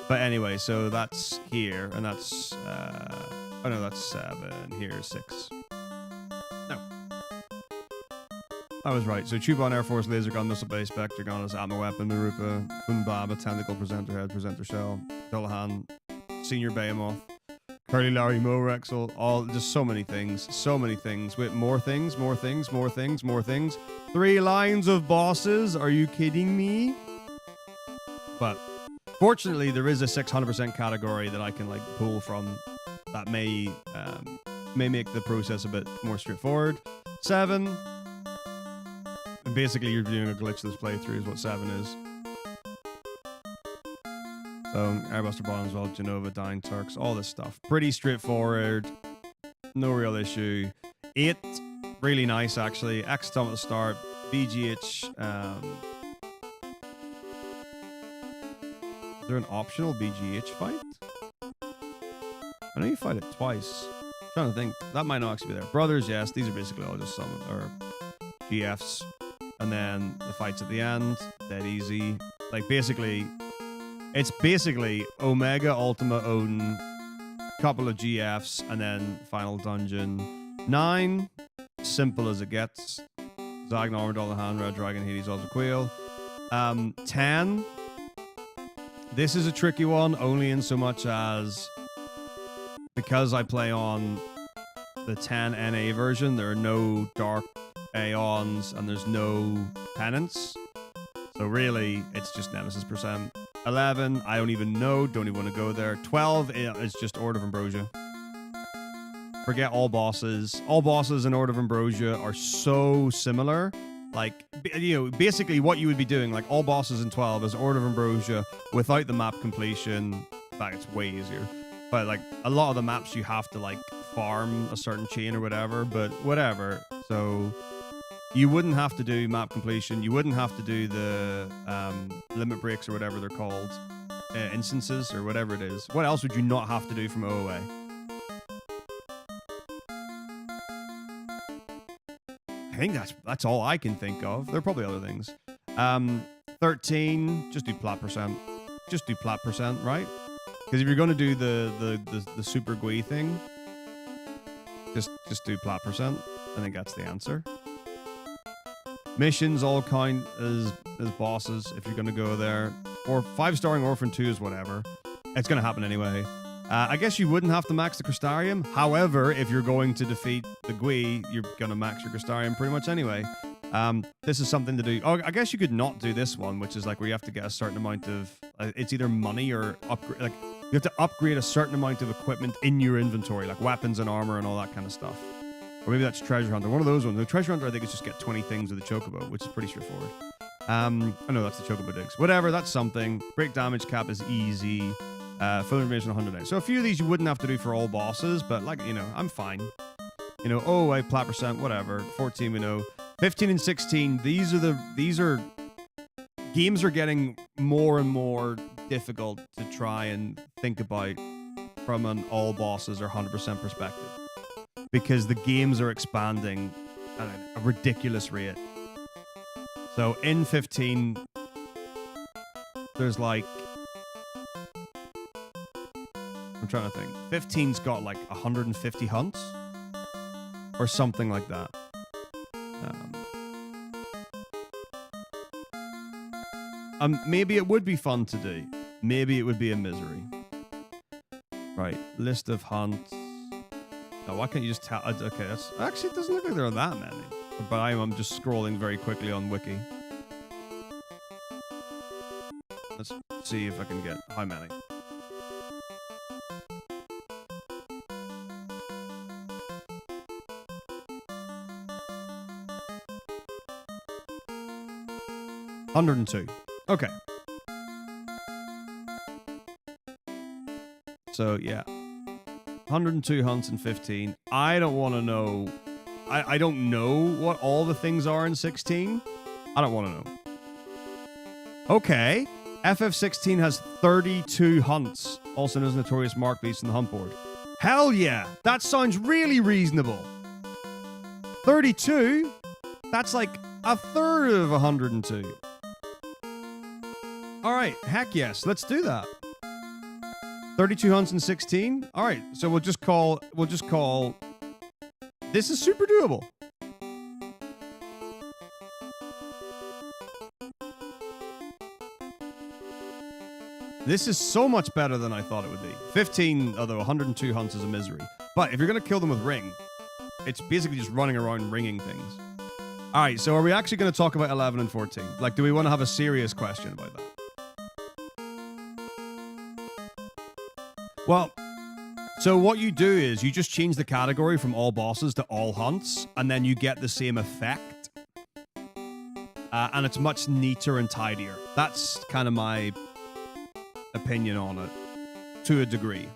But anyway, so that's here, and that's oh no, that's 7. Here's 6. No, I was right. So Chubon, Air Force, Laser Gun, Missile Base, Spectre Gun, Atma Weapon, Narupa, Funbaba, Tentacle, Presenter Head, Presenter Shell, Dullahan, Senior Behemoth, Curly Larry, Mo Rexel, all just so many things. Wait, more things. 3 lines of bosses. Are you kidding me? But fortunately, there is a 600% category that I can like pull from that may make the process a bit more straightforward. 7. And basically, you're doing a glitchless playthrough is what 7 is. So, Airbuster Bottom as well, Genova, Dying Turks, all this stuff. Pretty straightforward. No real issue. 8, really nice actually. XTOM at the start. BGH. Is there an optional BGH fight? I know you fight it twice. I'm trying to think. That might not actually be there. Brothers, yes. These are basically all just summon or GFs. And then the fights at the end. Dead easy. Like basically, it's basically Omega, Ultima, Odin, couple of GFs, and then final dungeon. 9, simple as it gets. Zagn, Armador, Hand, Red Dragon, Hades, Quail. 10. This is a tricky one, only in so much as because I play on the 10 NA version, there are no Dark Aeons and there's no penance. So really, it's just Nemesis %. 11, I don't even know, don't even want to go there. 12 is just Order of Ambrosia. Forget all bosses. All bosses in Order of Ambrosia are so similar. Like, you know, basically what you would be doing, like all bosses in 12 is Order of Ambrosia without the map completion. In fact, it's way easier. But like a lot of the maps you have to like farm a certain chain or whatever, but whatever. So you wouldn't have to do map completion. You wouldn't have to do the limit breaks or whatever they're called. Instances or whatever it is. What else would you not have to do from OOA? I think that's all I can think of. There are probably other things. 13, just do plat %. Just do plat %, right? Because if you're going to do the super GUI thing, just do plat %. I think that's the answer. Missions all count as bosses if you're going to go there. Or 5-starring Orphan 2 is whatever. It's going to happen anyway. I guess you wouldn't have to max the Crystarium. However, if you're going to defeat the GUI, you're going to max your Crystarium pretty much anyway. This is something to do. Oh, I guess you could not do this one, which is like where you have to get a certain amount of... it's either money or upgrade. Like you have to upgrade a certain amount of equipment in your inventory, like weapons and armor and all that kind of stuff. Or maybe that's Treasure Hunter. One of those ones. The Treasure Hunter, I think, is just get 20 things with the Chocobo, which is pretty straightforward. Oh no, that's the Chocobo Digs. Whatever, that's something. Break damage cap is easy. Full information 100 days. So a few of these you wouldn't have to do for all bosses, but like, you know, I'm fine. You know, oh, I plat %, whatever. 14 we know. 15 and 16, these are games are getting more and more difficult to try and think about from an all bosses or 100% perspective. Because the games are expanding at a ridiculous rate. So in 15, there's like... I'm trying to think. 15's got like 150 hunts? Or something like that. Maybe it would be fun to do. Maybe it would be a misery. Right, list of hunts. Now, why can't you just tell? Okay, that's actually, it doesn't look like there are that many. But I'm just scrolling very quickly on Wiki. Let's see if I can get how many. 102. Okay. So, yeah. 102 hunts in 15. I don't want to know... I don't know what all the things are in 16. I don't want to know. Okay. FF16 has 32 hunts, also known as Notorious Mark Beast on the hunt board. Hell yeah! That sounds really reasonable. 32? That's like a third of 102. Alright, heck yes, let's do that. 32 hunts in 16? Alright, so we'll just call... This is super doable. This is so much better than I thought it would be. 15, although 102 hunts is a misery. But if you're going to kill them with ring, it's basically just running around ringing things. All right, so are we actually going to talk about 11 and 14? Like, do we want to have a serious question about that? Well, so what you do is you just change the category from all bosses to all hunts, and then you get the same effect. And it's much neater and tidier. That's kind of my opinion on it, to a degree.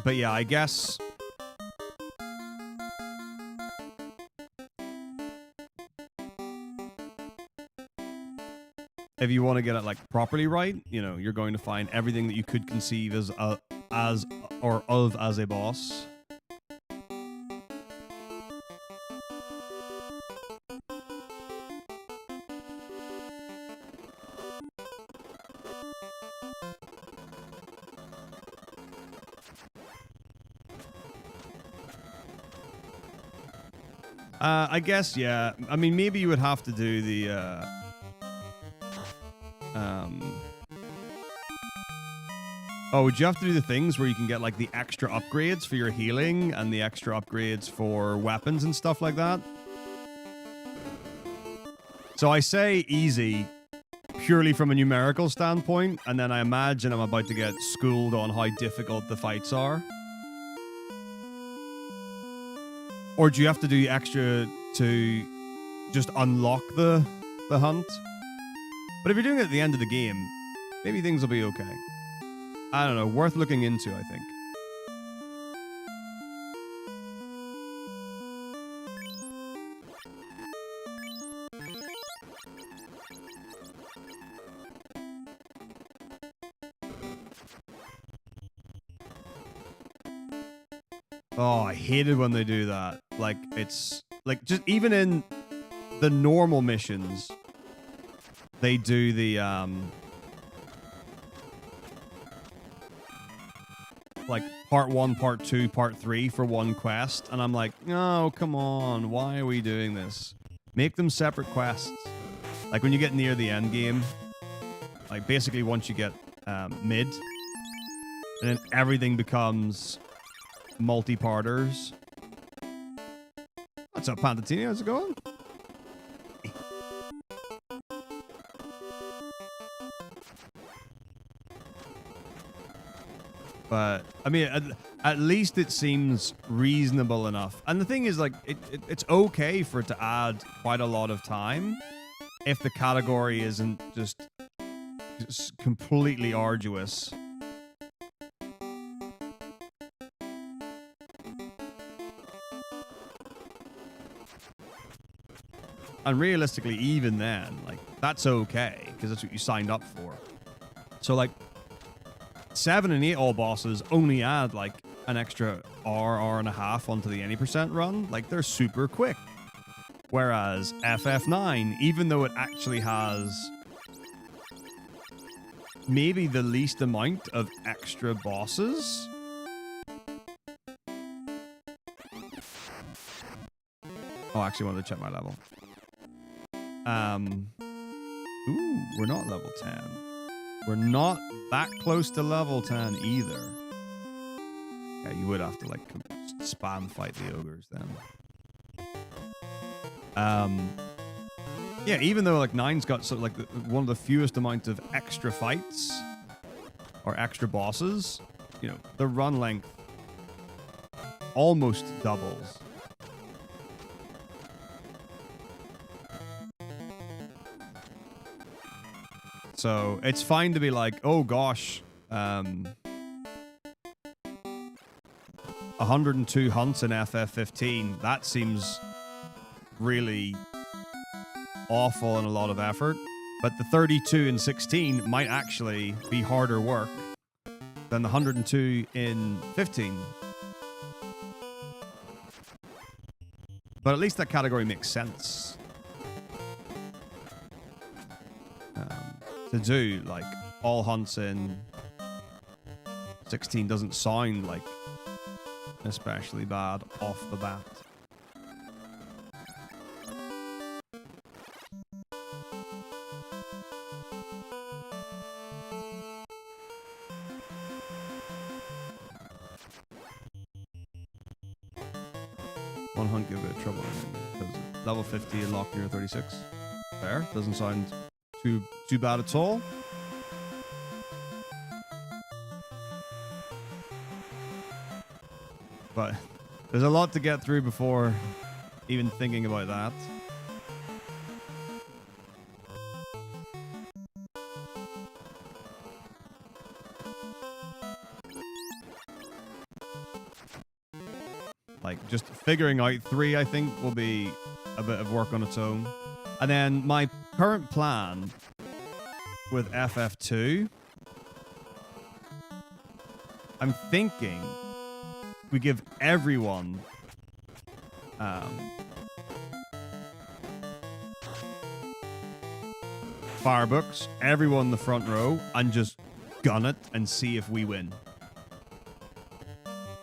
But yeah, I guess... if you want to get it like properly right, you know, you're going to find everything that you could conceive as a boss. I guess, yeah. I mean, maybe you would have to do the, oh, would you have to do the things where you can get, like, the extra upgrades for your healing and the extra upgrades for weapons and stuff like that? So I say easy purely from a numerical standpoint, and then I imagine I'm about to get schooled on how difficult the fights are. Or do you have to do extra to just unlock the hunt? But if you're doing it at the end of the game, maybe things will be okay. I don't know, worth looking into, I think. Oh, I hate it when they do that. Like, it's... like, just even in the normal missions, they do the, like, part 1, part 2, part 3 for one quest. And I'm like, no, come on. Why are we doing this? Make them separate quests. Like, when you get near the end game, like, basically once you get mid, and then everything becomes multi-parters. What's up, Pantatini? How's it going? But, I mean, at least it seems reasonable enough. And the thing is, like, it's okay for it to add quite a lot of time if the category isn't just completely arduous. And realistically, even then, like, that's okay, because that's what you signed up for. So, like, 7 and 8 all bosses only add, like, an extra hour and a half onto the any % run. Like, they're super quick. Whereas FF9, even though it actually has maybe the least amount of extra bosses... Oh, I actually wanted to check my level. Ooh, we're not level 10. We're not that close to level 10 either. Yeah, you would have to, like, spam fight the ogres then. Yeah, even though like 9's got sort of like one of the fewest amount of extra fights or extra bosses, you know, the run length almost doubles. So it's fine to be like, oh gosh, 102 hunts in FF15. That seems really awful and a lot of effort. But the 32 in 16 might actually be harder work than the 102 in 15. But at least that category makes sense. To do, like, all hunts in 16 doesn't sound like especially bad off the bat. One hunt give a bit of trouble, because level 50 and locked near 36. Fair, doesn't sound too bad at all. But there's a lot to get through before even thinking about that. Like, just figuring out 3, I think, will be a bit of work on its own. And then my current plan with FF2, I'm thinking we give everyone firebooks, everyone in the front row, and just gun it and see if we win.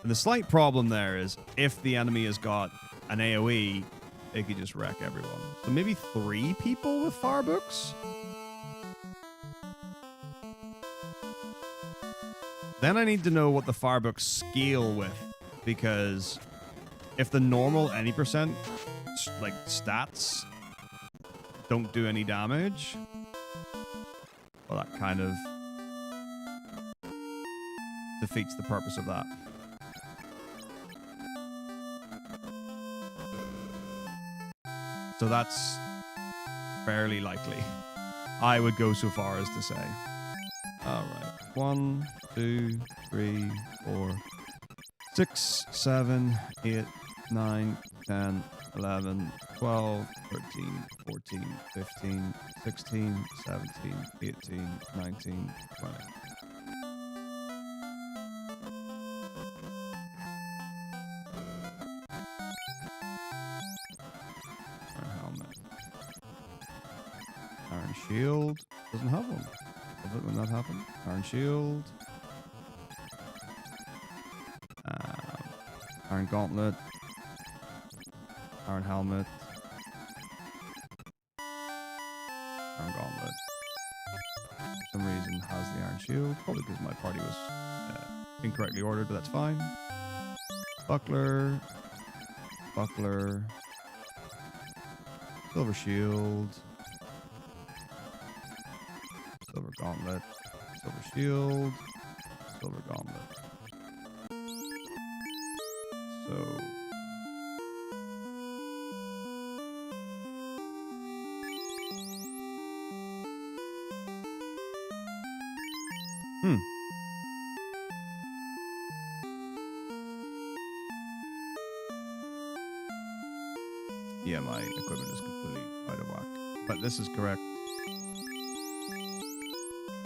And the slight problem there is if the enemy has got an AoE, they could just wreck everyone. So maybe 3 people with firebooks? Then I need to know what the firebooks scale with, because if the normal any percent like stats don't do any damage, well, that kind of defeats the purpose of that. So that's fairly likely. I would go so far as to say. Alright. 1, 2, 3, 4, 6, 7, 8, 9, 10, 11, 12, 13, 14, 15, 16, 17, 18, 19, 20. Iron Shield doesn't have one. Love it when that happened. Iron Shield. Iron Gauntlet. Iron Helmet. Iron Gauntlet. For some reason has the Iron Shield. Probably because my party was incorrectly ordered, but that's fine. Buckler. Buckler. Silver Shield. Silver Gauntlet, Silver Shield, Silver Gauntlet. So... Yeah, my equipment is completely out of whack. But this is correct.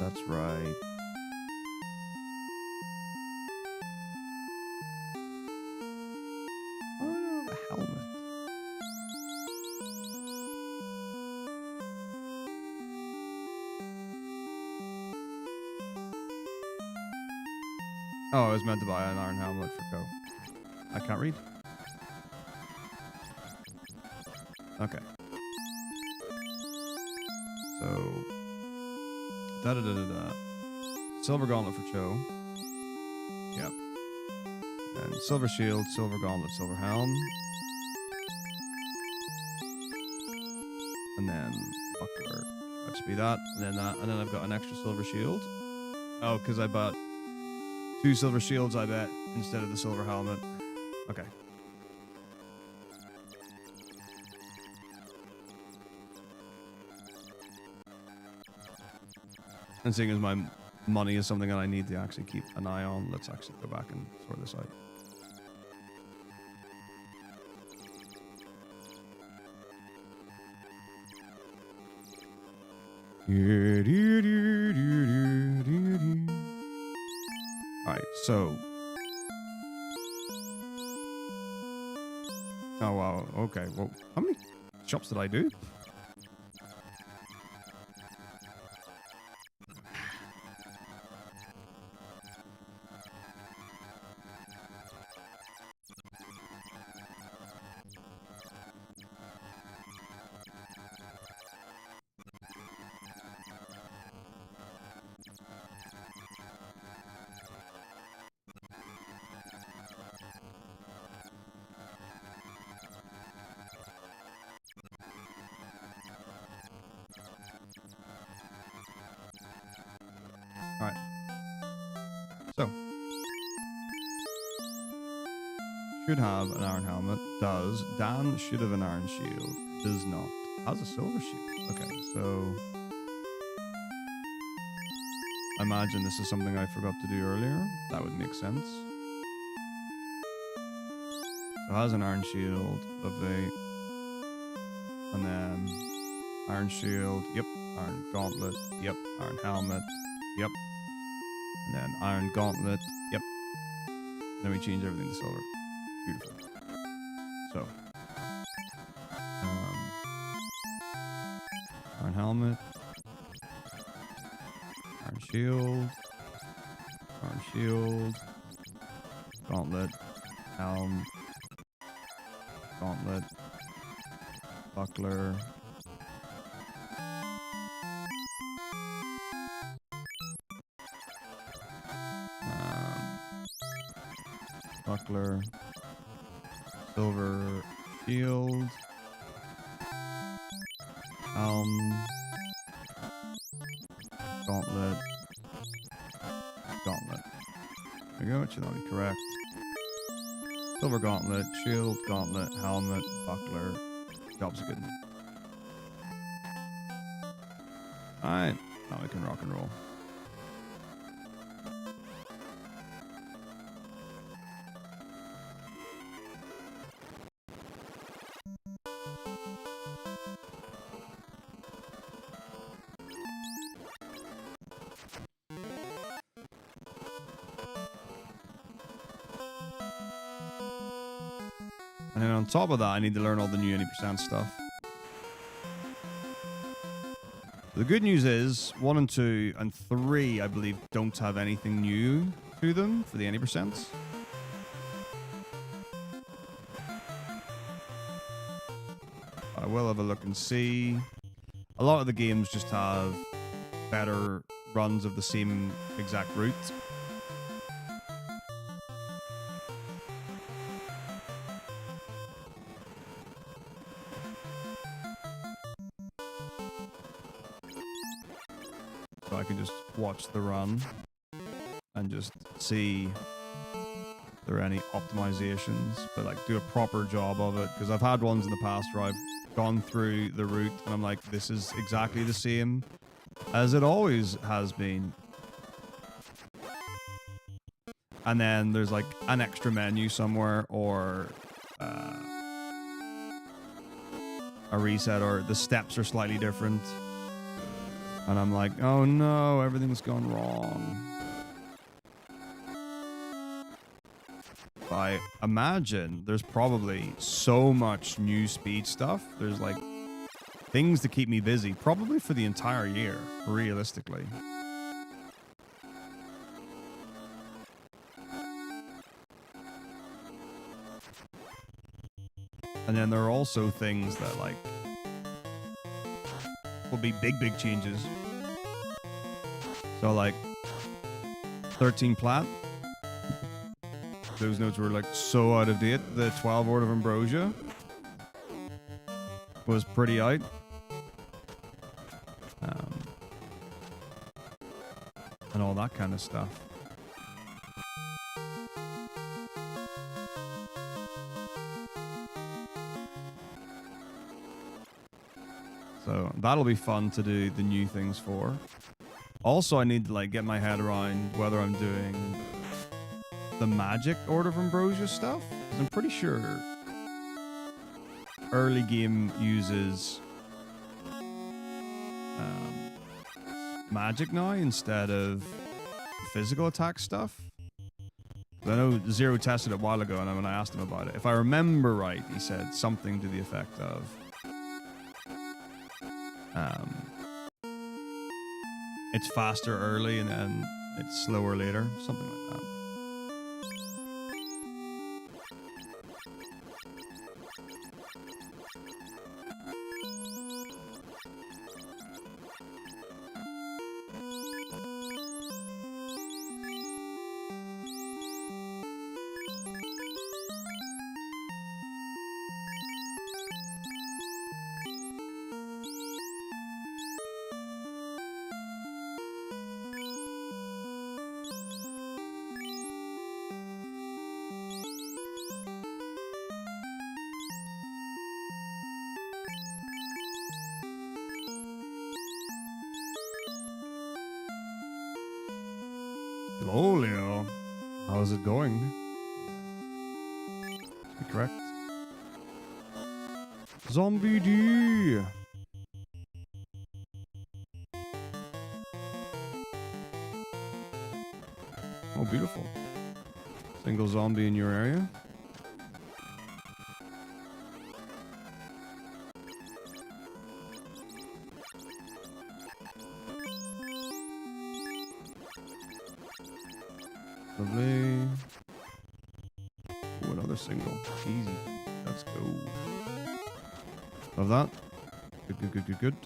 That's right. Oh, the helmet. Oh, I was meant to buy an iron helmet for Co. I can't read. Okay. So... Silver Gauntlet for Cho. Yep. And Silver Shield, Silver Gauntlet, Silver Helm. And then buckler. That should be that. And then that. And then I've got an extra silver shield. Oh, because I bought 2 silver shields, I bet, instead of the silver helmet. Okay. And seeing as my money is something that I need to actually keep an eye on, let's actually go back and sort this out. Alright, so. Oh, wow. Okay. Well, how many shops did I do? Alright. So. Should have an iron helmet. Does. Dan should have an iron shield. Does not. Has a silver shield. Okay, so. I imagine this is something I forgot to do earlier. That would make sense. So has an iron shield. Lovely. And then iron shield. Yep. Iron gauntlet. Yep. Iron helmet. Yep. And then iron gauntlet. Yep. And then we change everything to silver. Beautiful. So. Iron helmet. Iron shield. Iron shield. Gauntlet. Helm. Gauntlet. Buckler. Buckler, silver shield, helm, gauntlet, gauntlet. There we go, it should all be correct. Silver gauntlet, shield, gauntlet, helmet, buckler. Job's a good one. Alright, now we can rock and roll. And then on top of that, I need to learn all the new 80% stuff. The good news is, 1 and 2 and 3, I believe, don't have anything new to them for the 80%. I will have a look and see. A lot of the games just have better runs of the same exact route. So I can just watch the run and just see if there are any optimizations, but like do a proper job of it. Because I've had ones in the past where I've gone through the route and I'm like, this is exactly the same as it always has been. And then there's like an extra menu somewhere or a reset, or the steps are slightly different. And I'm like, oh no, everything's gone wrong. I imagine there's probably so much new speed stuff. There's like things to keep me busy, probably for the entire year, realistically. And then there are also things that like will be big changes. So like 13 plat. Those notes were like so out of date. The 12 Word of Ambrosia was pretty out. that kind of stuff. So that'll be fun to do the new things for. Also, I need to like get my head around whether I'm doing the magic Order of Ambrosia stuff. 'Cause I'm pretty sure early game uses magic now instead of physical attack stuff. I know Zero tested it a while ago, and when I asked him about it, if I remember right, he said something to the effect of it's faster early and then it's slower later, something like that. Hello, Leo. How's it going? To be correct. Zombie D. Oh, beautiful. Single zombie in your area. Lovely. Ooh, another single. Easy. Let's go. Love that. Good, good, good, good, good.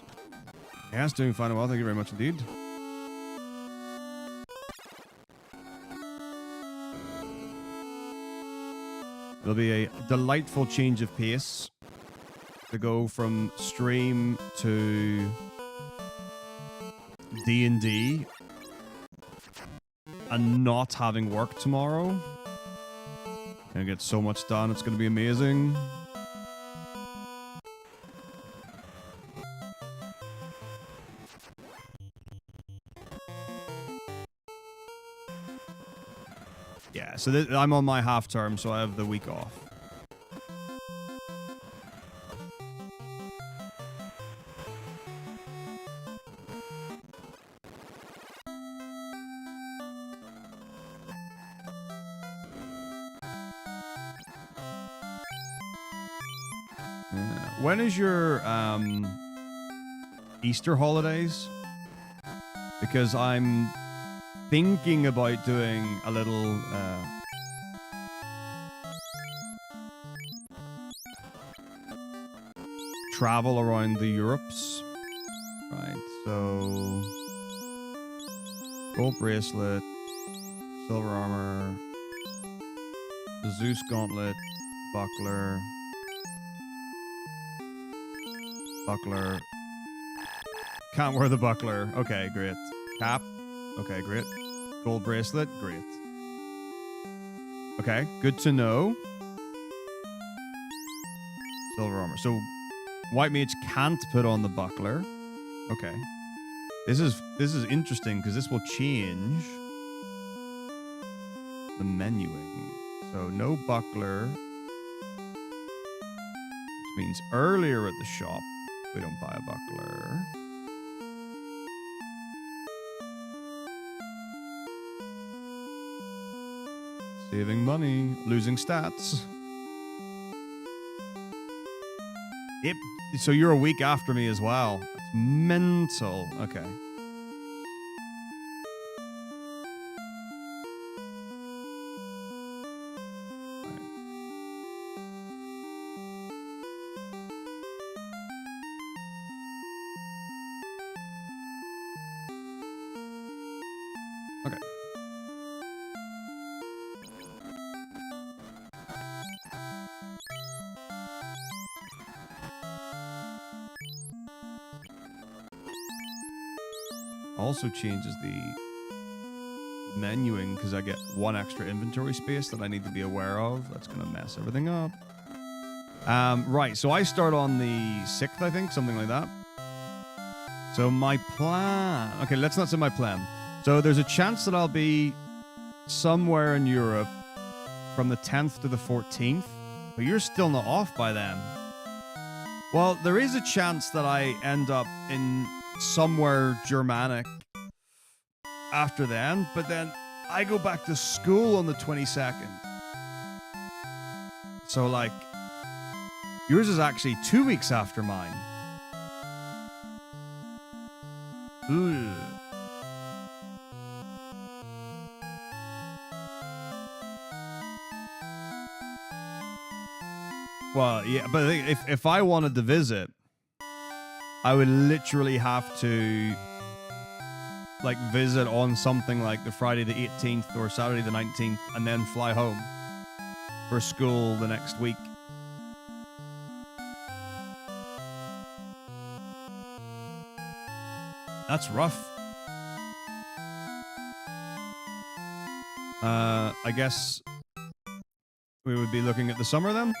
Yeah, it's doing fine well. Thank you very much indeed. It'll be a delightful change of pace to go from stream to D&D and not having work tomorrow. Gonna get so much done. It's gonna be amazing. Yeah, so I'm on my half term, so I have the week off. When is your Easter holidays? Because I'm thinking about doing a little travel around the Europes. Right, so gold bracelet, silver armor, the Zeus gauntlet, buckler. Buckler. Can't wear the buckler. Okay, great. Cap. Okay, great. Gold bracelet. Great. Okay, good to know. Silver armor. So, white mage can't put on the buckler. Okay. This is interesting because this will change the menuing. So, no buckler. Which means earlier at the shop. We don't buy a buckler. Saving money, losing stats. Yep. So you're a week after me as well. That's mental. Okay. Also changes the menuing because I get 1 extra inventory space that I need to be aware of. That's going to mess everything up. Right, so I start on the 6th, I think, something like that. So my plan... Okay, let's not say my plan. So there's a chance that I'll be somewhere in Europe from the 10th to the 14th, but you're still not off by then. Well, there is a chance that I end up in somewhere Germanic after then, but then I go back to school on the 22nd. So, like, yours is actually 2 weeks after mine. Ooh. Well, yeah, but if I wanted to visit, I would literally have to, like, visit on something like the Friday the 18th or Saturday the 19th and then fly home for school the next week. That's rough. I guess we would be looking at the summer then.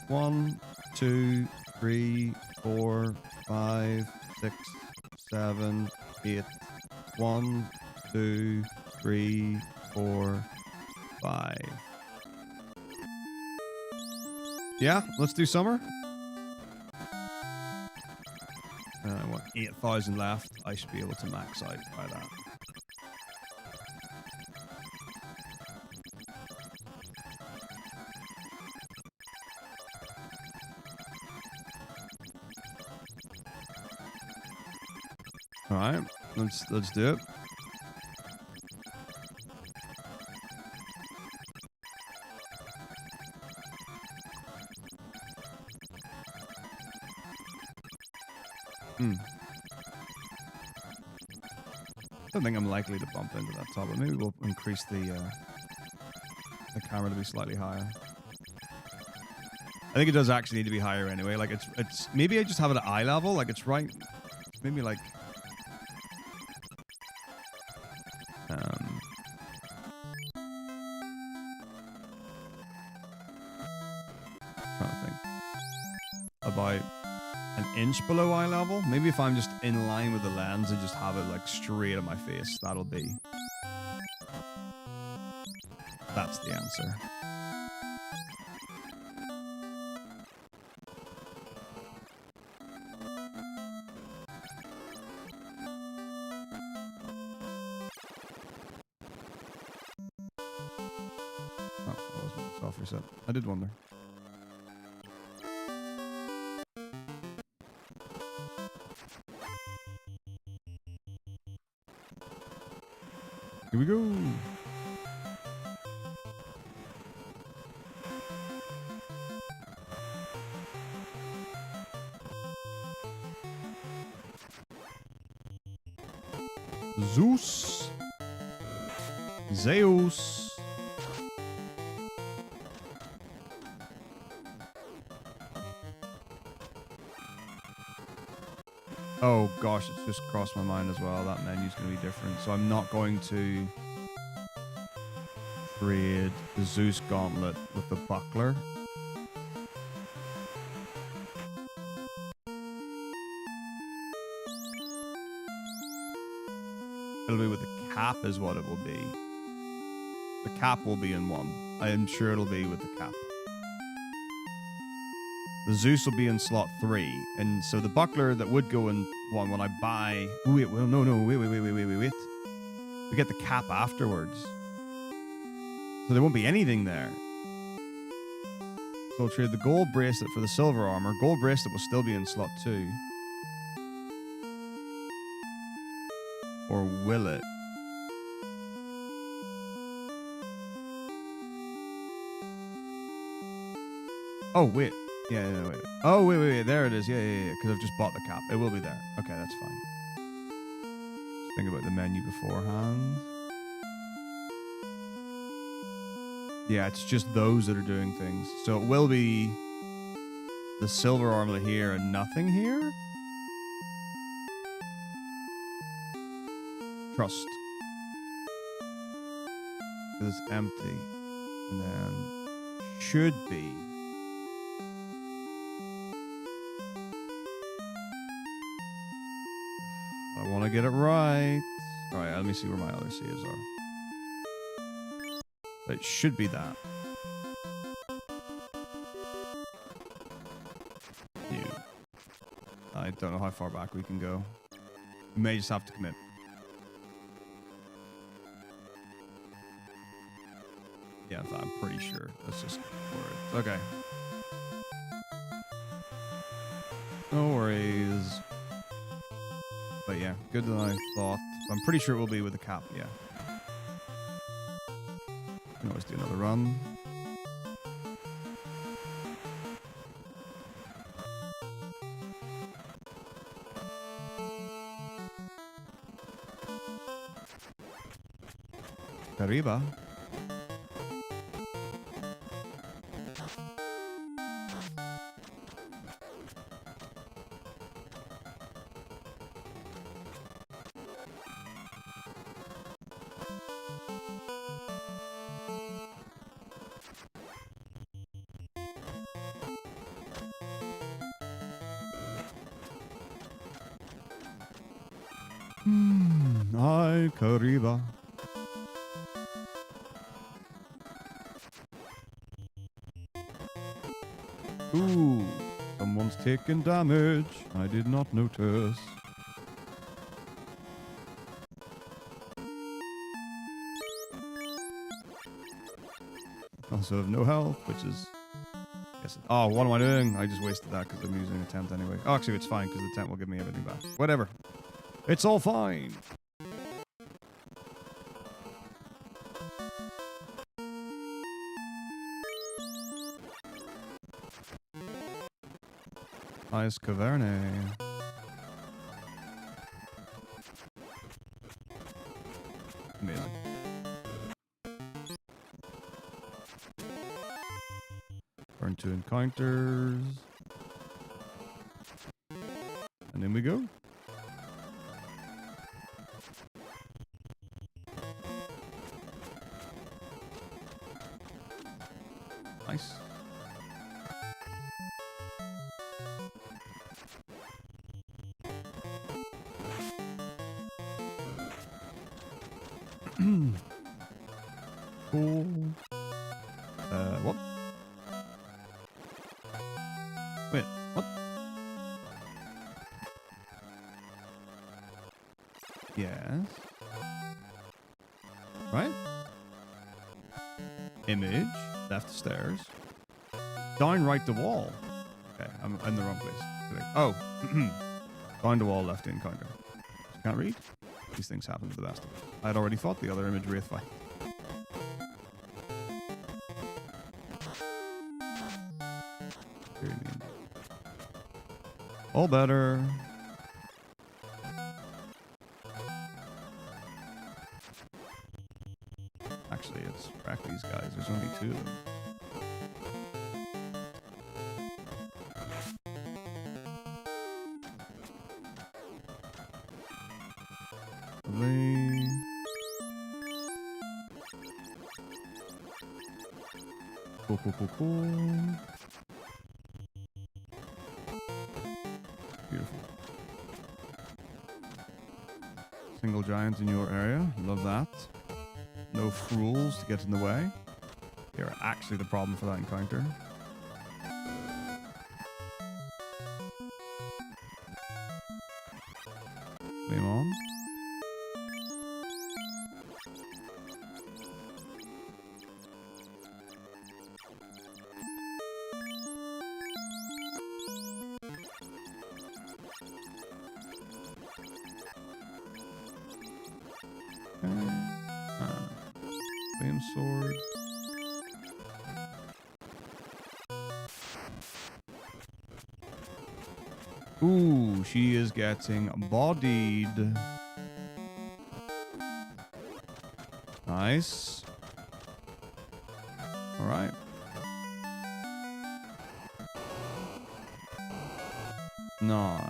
1, 2, 3, 4, 5, 6, 7, 8. 1, 2, 3, 4, 5. Yeah, let's do summer. What, 8,000 left. I should be able to max out by that. All right, let's do it. I don't think I'm likely to bump into that top, but maybe we'll increase the camera to be slightly higher. I think it does actually need to be higher anyway. Like it's maybe I just have it at eye level. Like it's right. Maybe like. Trying to think. About an inch below eye level. Maybe if I'm just in line with the lens and just have it like straight at my face, that'll be. That's the answer. Oh, that was my soft reset. I did wonder. Here we go. Zeus. Zeus. Oh gosh, it's just crossed my mind as well. That menu's going to be different. So I'm not going to trade the Zeus gauntlet with the buckler. It'll be with the cap is what it will be. The cap will be in one. I am sure it'll be with the cap. The Zeus will be in slot 3, and so the buckler that would go in 1 when I buy. Wait, well, no, wait. We get the cap afterwards, so there won't be anything there. So I'll trade the gold bracelet for the silver armor. Gold bracelet will still be in slot 2, or will it? Oh wait. Yeah, wait. Oh, wait. There it is. Yeah. Because I've just bought the cap. It will be there. Okay, that's fine. Just think about the menu beforehand. Yeah, it's just those that are doing things. So it will be the silver armor here and nothing here. Trust. Because it's empty. And then should be. I want to get it right. Alright, let me see where my other saves are. It should be that. I don't know how far back we can go. We may just have to commit. Yeah, I'm pretty sure. Let's just go for it. Okay. No worries. But yeah, good than I thought. I'm pretty sure it will be with the cap, yeah. We can always do another run. Arriba. Ay, Cariba. Ooh, someone's taken damage. I did not notice. Also have no health, which is... Oh, what am I doing? I just wasted that because I'm using a tent anyway. Oh, actually, it's fine because the tent will give me everything back. Whatever. It's all fine. Nice caverne. Amazing. Burn 2 encounters. And then we go. Nice. Cool. What? Wait, what? Yes. Right? Image. Left stairs. Down right the wall. Okay, I'm in the wrong place. Oh. Down the wall, left encounter. Can't read? These things happen to the best of us. I'd already fought the other image wraith fight. All better. Actually, it's crack these guys. There's only 2 of them. Lovely. Cool, cool, cool, cool. Beautiful. Single giant in your area. Love that. No fools to get in the way. You're actually the problem for that encounter. Flame on. Flame sword. Ooh, she is getting bodied. Nice. All right. Nice.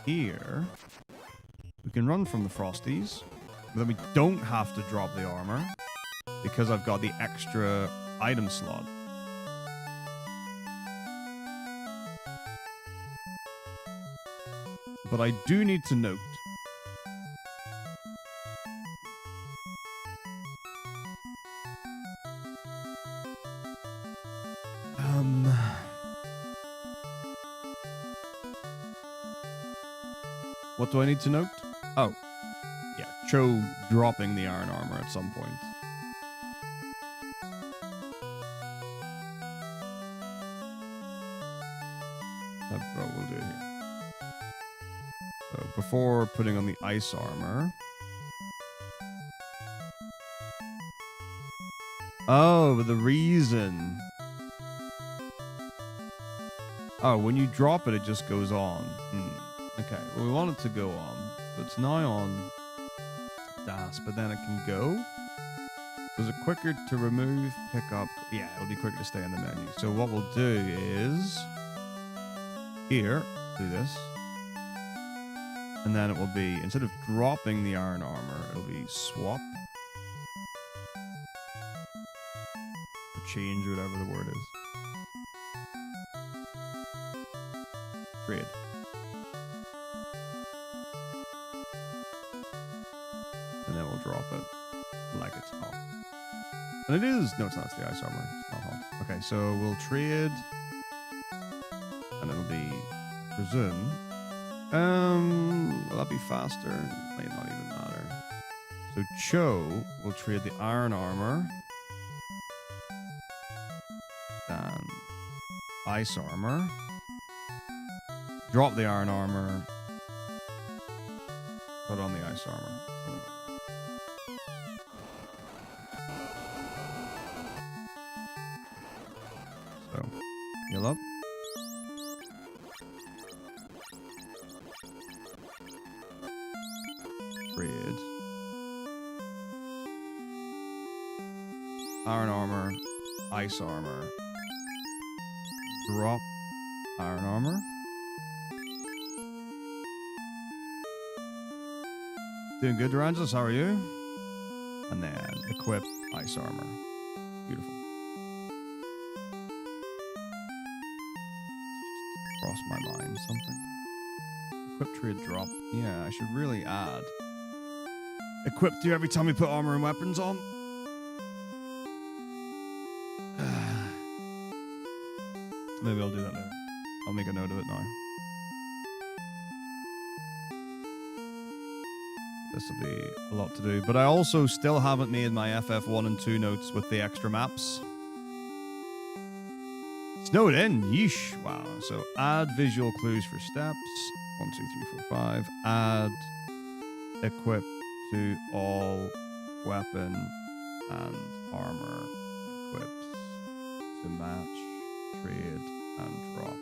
Here, we can run from the Frosties, but then we don't have to drop the armor because I've got the extra item slot. But I do need to note what do I need to note? Oh, yeah, Cho dropping the iron armor at some point. That's what we'll do here. So before putting on the ice armor. Oh, but the reason. Oh, when you drop it, it just goes on. Okay, well, we want it to go on. So it's now on DAS, but then it can go. So is it quicker to remove, pick up? Yeah, it'll be quicker to stay in the menu. So what we'll do is here, do this. And then it will be, instead of dropping the iron armor, it'll be swap. Or change, or whatever the word is. Trade. And then we'll drop it like it's hot. And it is, no, it's not, it's the ice armor. It's not hot. Okay, so we'll trade. And it'll be, I presume. Will that be faster? Might not even matter. So Cho will trade the iron armor. And ice armor. Drop the iron armor. Put on the ice armor. So, heal up. Trade. Iron armor. Ice armor. Drop iron armor. Doing good, Durangelis. How are you? And then equip ice armor. Beautiful. Cross my mind something. Equip trade drop. Yeah, I should really add. Equip to every time we put armor and weapons on. Maybe I'll do that later. I'll make a note of it now. This will be a lot to do. But I also still haven't made my FF1 and 2 notes with the extra maps. Snowed in. Yeesh. Wow. So add visual clues for steps. 1, 2, 3, 4, 5. Add equip to all weapon and armor equips to match, trade, and drop.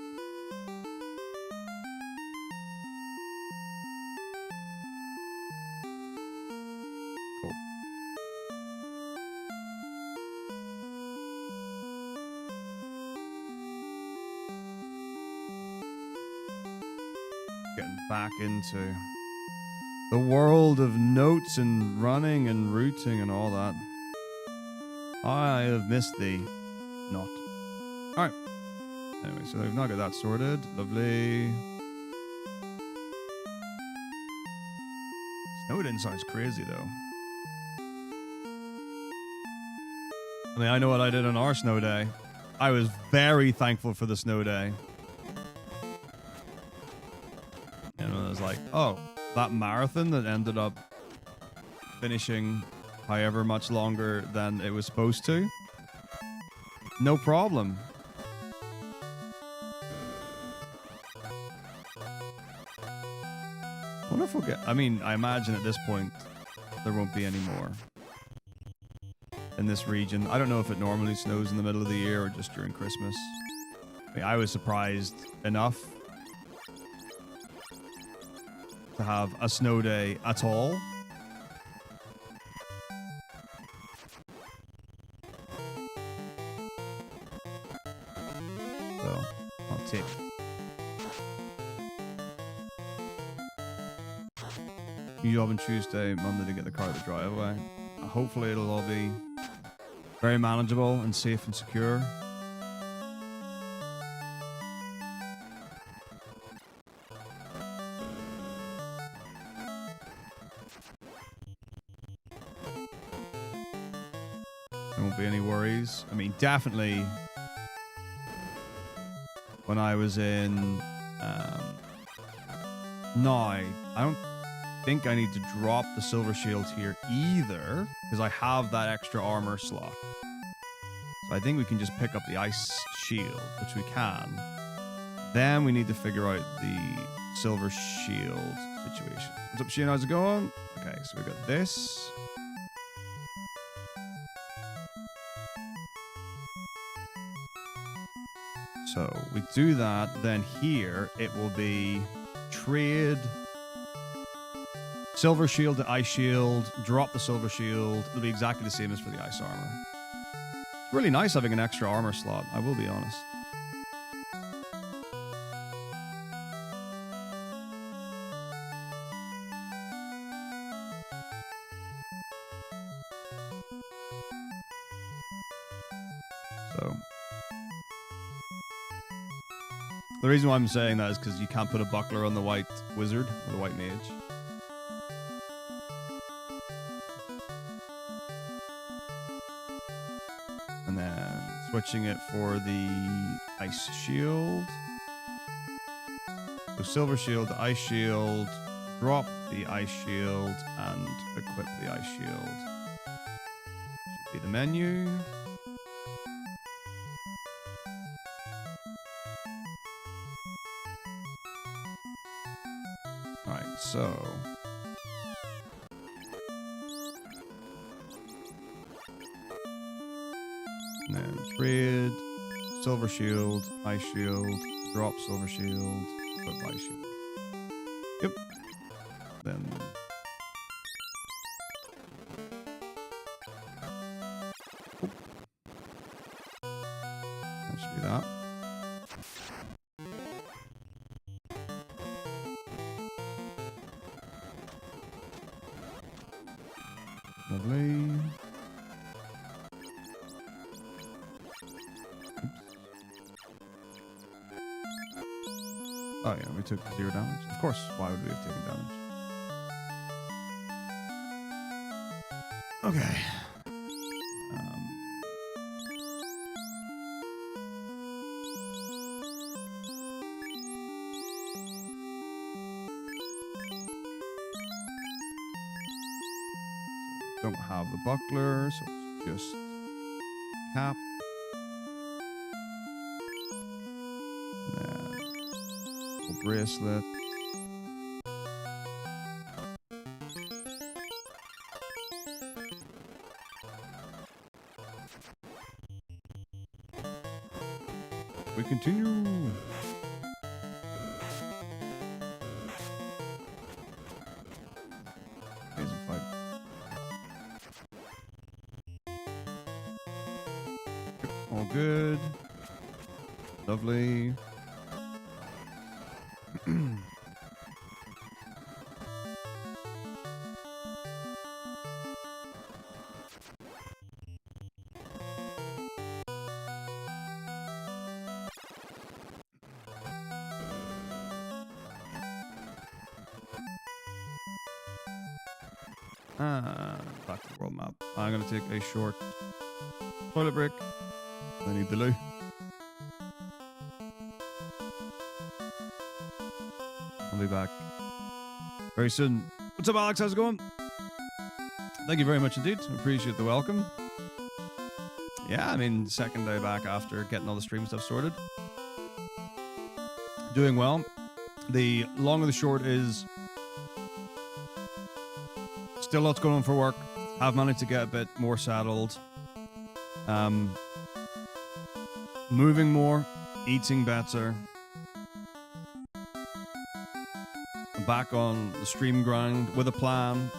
Cool. Getting back into the world of notes and running and routing and all that. I have missed thee. Not. Alright. Anyway, so we've now got that sorted. Lovely. Snowden sounds crazy, though. I mean, I know what I did on our snow day. I was very thankful for the snow day. And I was like, oh, that marathon that ended up finishing however much longer than it was supposed to. No problem. I wonder if we'll get... I mean, I imagine at this point there won't be any more in this region. I don't know if it normally snows in the middle of the year or just during Christmas. I mean, I was surprised enough to have a snow day at all. So, I'll take it. New job on Tuesday, Monday to get the car to the driveway. Hopefully it'll all be very manageable and safe and secure. There won't be any worries. I mean, definitely when I was in... no, I don't think I need to drop the silver shield here either, because I have that extra armor slot. So I think we can just pick up the ice shield, which we can. Then we need to figure out the silver shield situation. What's up, Shane? How's it going? Okay, so we got this. So we do that, then here it will be trade silver shield to ice shield, drop the silver shield. It'll be exactly the same as for the ice armor. It's really nice having an extra armor slot, I will be honest. So the reason why I'm saying that is because you can't put a buckler on the white wizard or the white mage. And then switching it for the ice shield. So silver shield to ice shield, drop the ice shield, and equip the ice shield. Should be the menu. Alright, so... and then trade, silver shield, ice shield, drop silver shield, equip ice shield. Yep. Then... oop. That should be that. Lovely. Oh yeah, we took 0 damage. Of course, why would we have taken damage? Okay. Don't have the buckler, so it's just cap. And then bracelet. We continue. Amazing fight. All good. Lovely. Back to the world map. I'm going to take a short toilet break. I need the loo. I'll be back very soon. What's up, Alex? How's it going? Thank you very much indeed. Appreciate the welcome. Yeah, I mean, second day back after getting all the stream stuff sorted. Doing well. The long and the short is still lots going on for work. Have managed to get a bit more settled. Moving more, eating better. I'm back on the stream grind with a plan,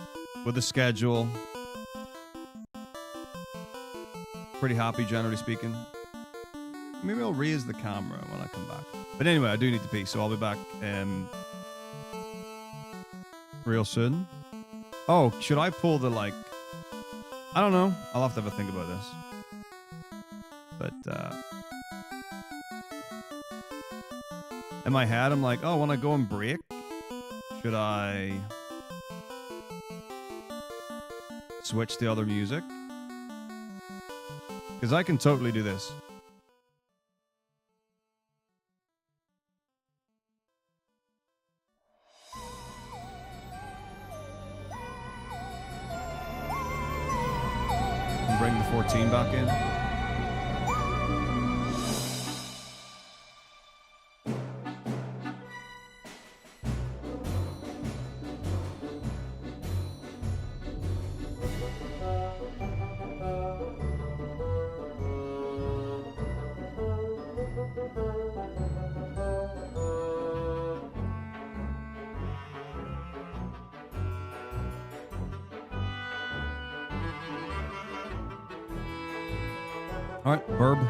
with a schedule. Pretty happy, generally speaking. Maybe I'll raise the camera when I come back. But anyway, I do need to pee, so I'll be back real soon. Oh, should I pull the, like... I don't know. I'll have to have a think about this. But, in my head, I'm like, oh, when I go and break, should I switch to other music? Because I can totally do this. And bring the 14 back in. All right, Burb.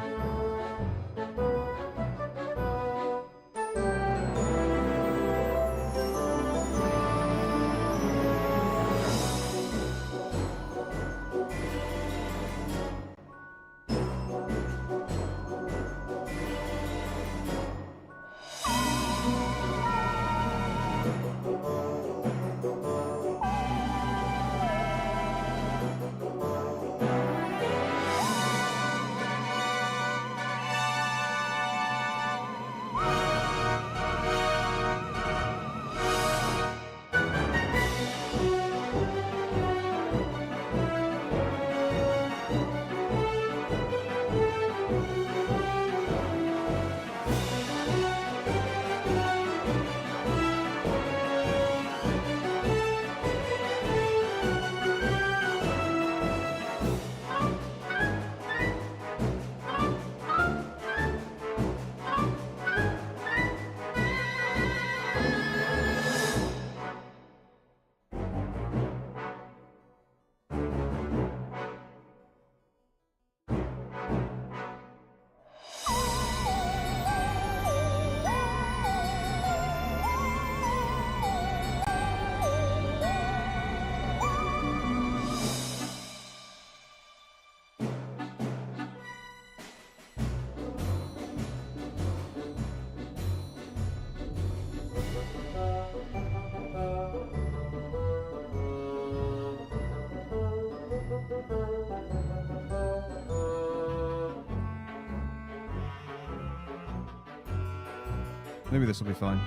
Maybe this will be fine.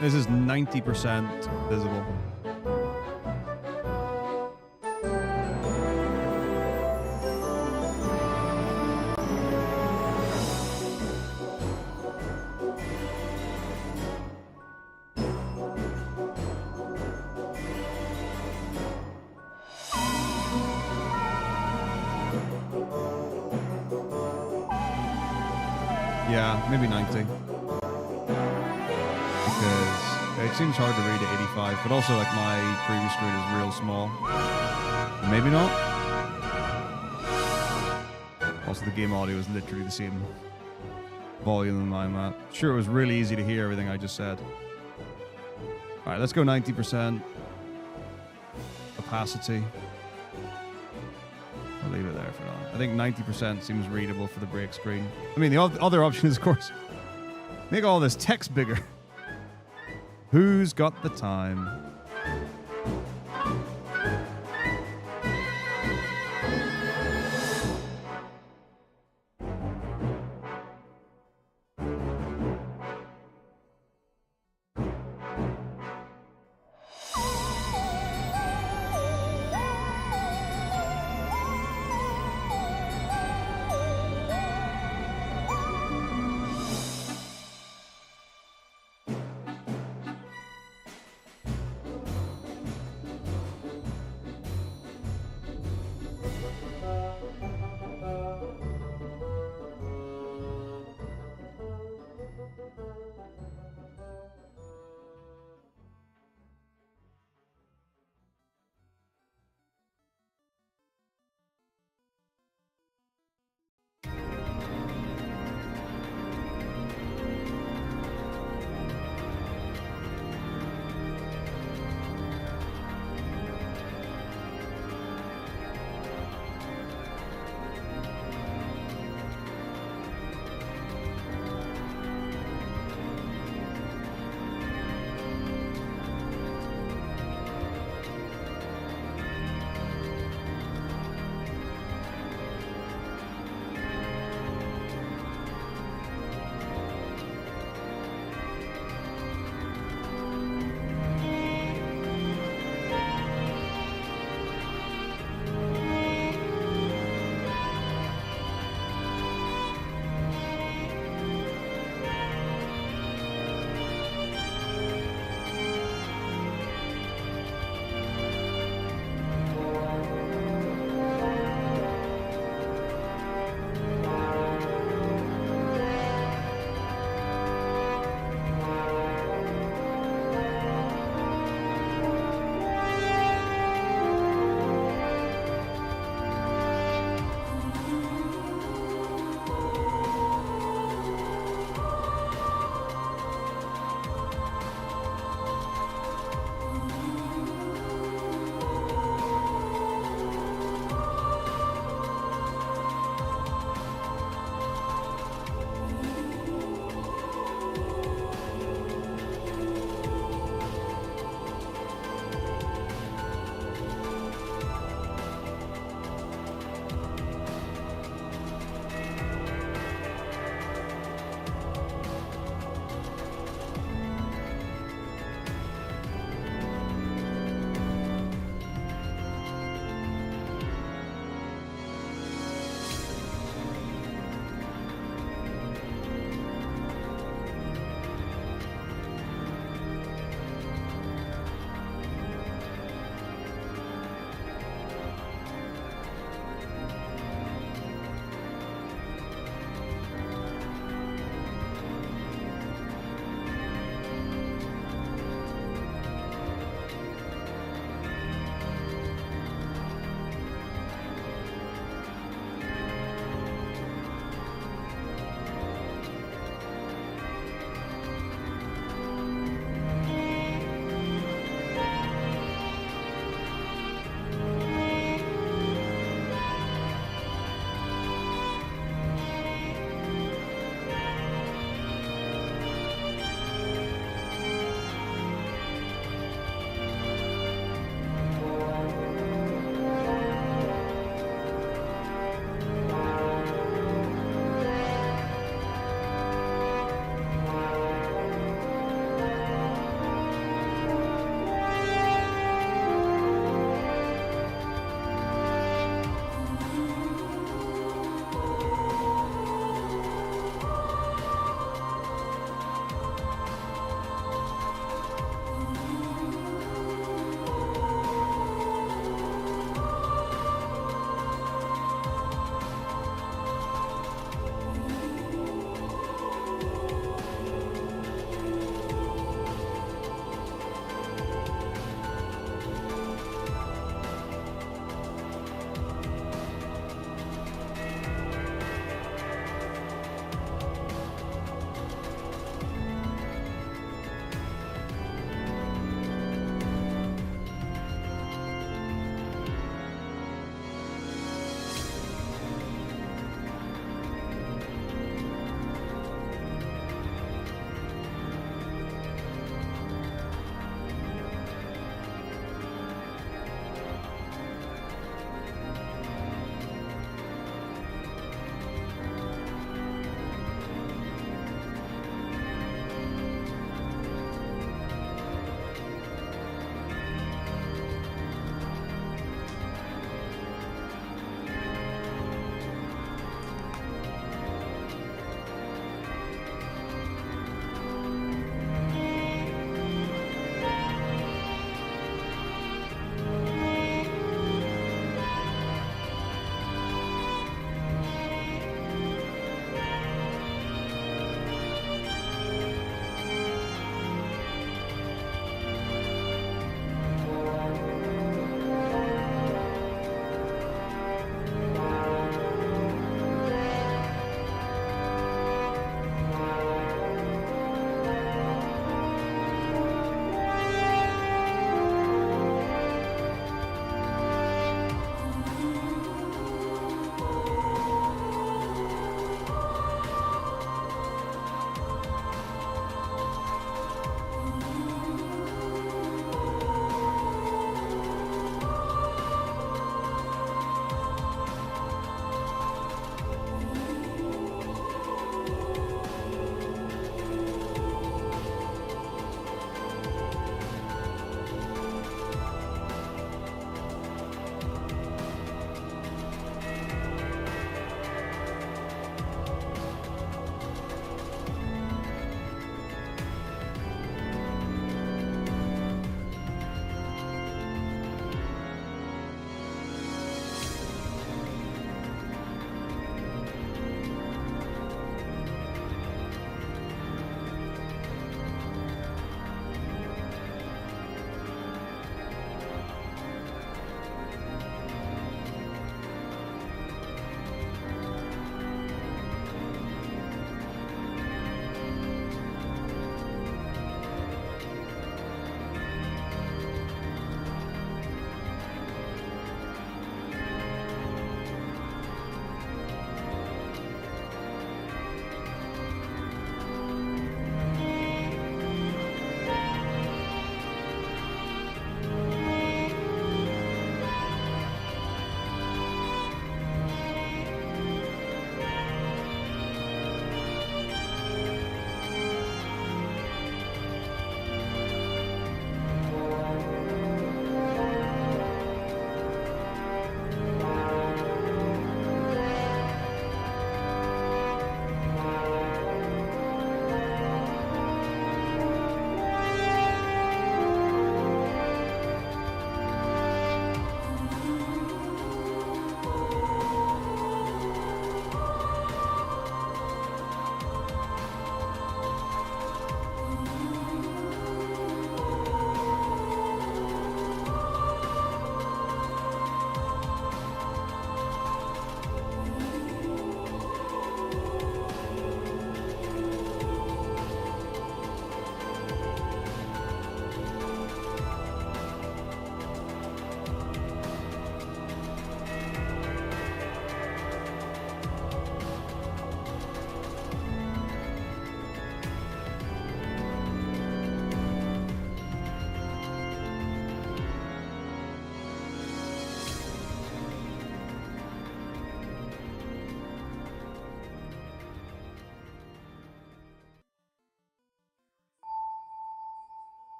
This is 90% visible. Yeah, maybe 90. Because it seems hard to read at 85, but also like my preview screen is real small. Maybe not. Also, the game audio is literally the same volume that I'm at. Sure, it was really easy to hear everything I just said. Alright, let's go 90% opacity. I'll leave it there for now. I think 90% seems readable for the break screen. I mean, the other option is, of course, make all this text bigger. Who's got the time?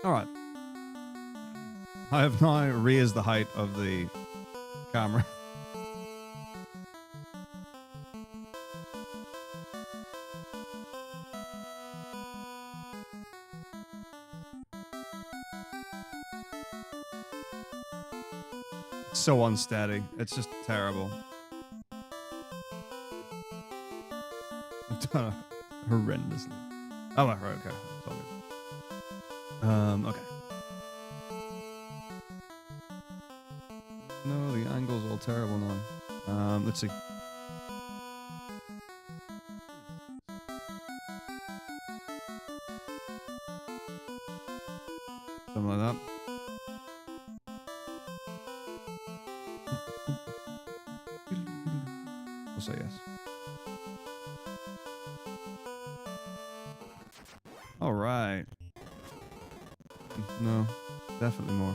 All right. I have now raised the height of the camera. It's so unsteady. It's just terrible. I've done it horrendously. Oh, right, okay. It's all good. Okay. No, the angle's all terrible now. Let's see. Something like that. I'll say yes. All right. No, definitely more.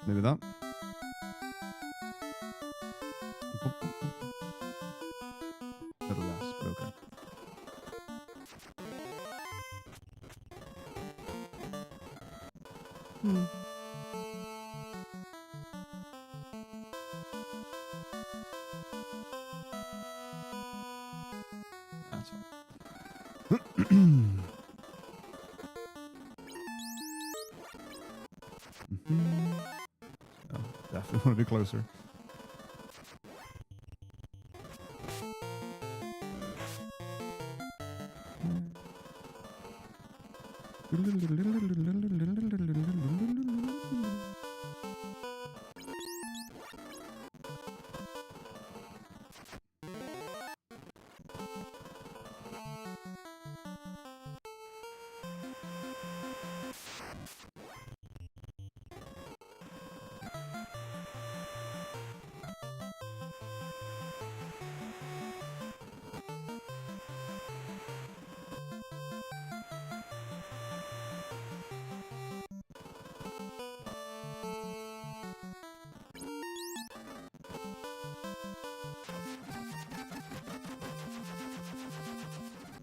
Maybe that. A little less, but okay. That's fine. Oh, definitely want to be closer.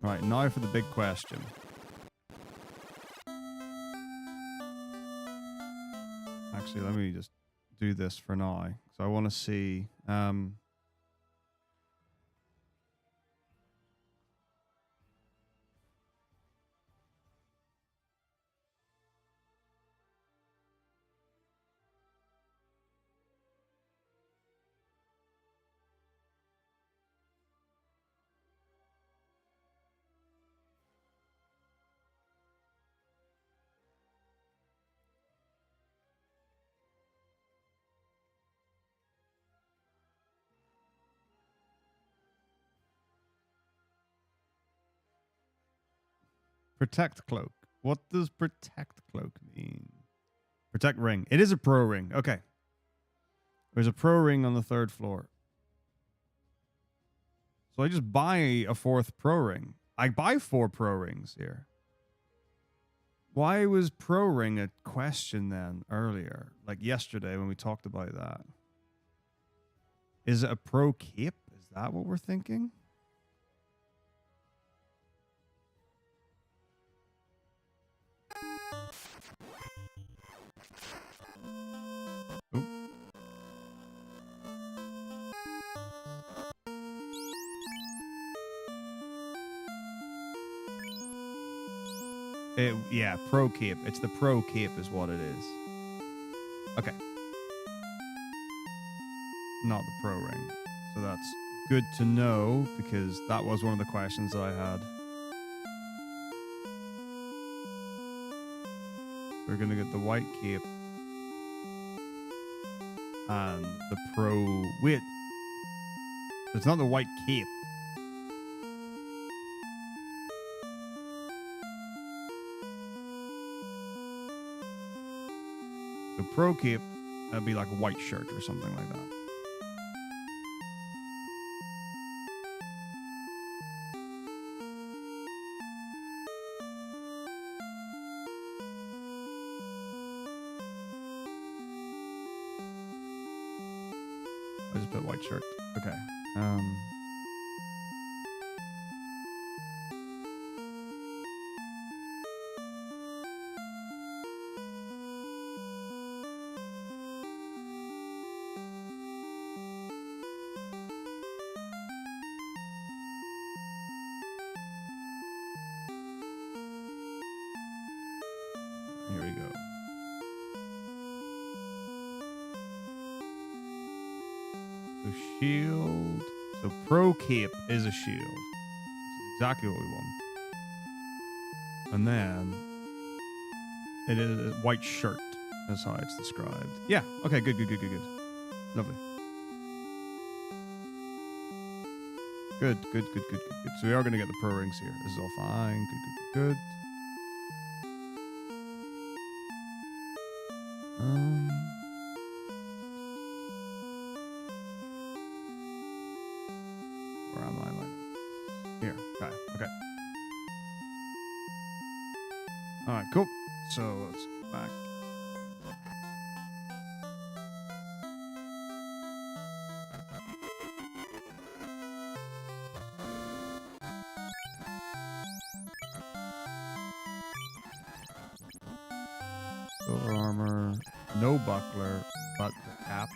Right, now for the big question. Actually, let me just do this for now. So I want to see... Protect cloak. What does protect cloak mean? Protect ring. It is a pro ring. Okay. There's a pro ring on the 3rd floor. So I just buy a 4th pro ring. I buy 4 pro rings here. Why was pro ring a question then earlier? Like yesterday when we talked about that. Is it a pro cape? Is that what we're thinking? Yeah, pro cape. It's the pro cape is what it is. Okay. Not the pro ring. So that's good to know because that was one of the questions that I had. We're going to get the white cape and the pro... Wait. It's not the white cape. The pro cape, that'd be like a white shirt or something like that. I just put white shirt. Okay. Here we go. So shield. So pro cape is a shield. Which is exactly what we want. And then it is a white shirt. That's how it's described. Yeah. Okay. Good. Lovely. Good. So we are going to get the pro rings here. This is all fine. Good. Where am I? Here. Okay. All right. Cool. So let's go back. Silver armor, no buckler, but the cap.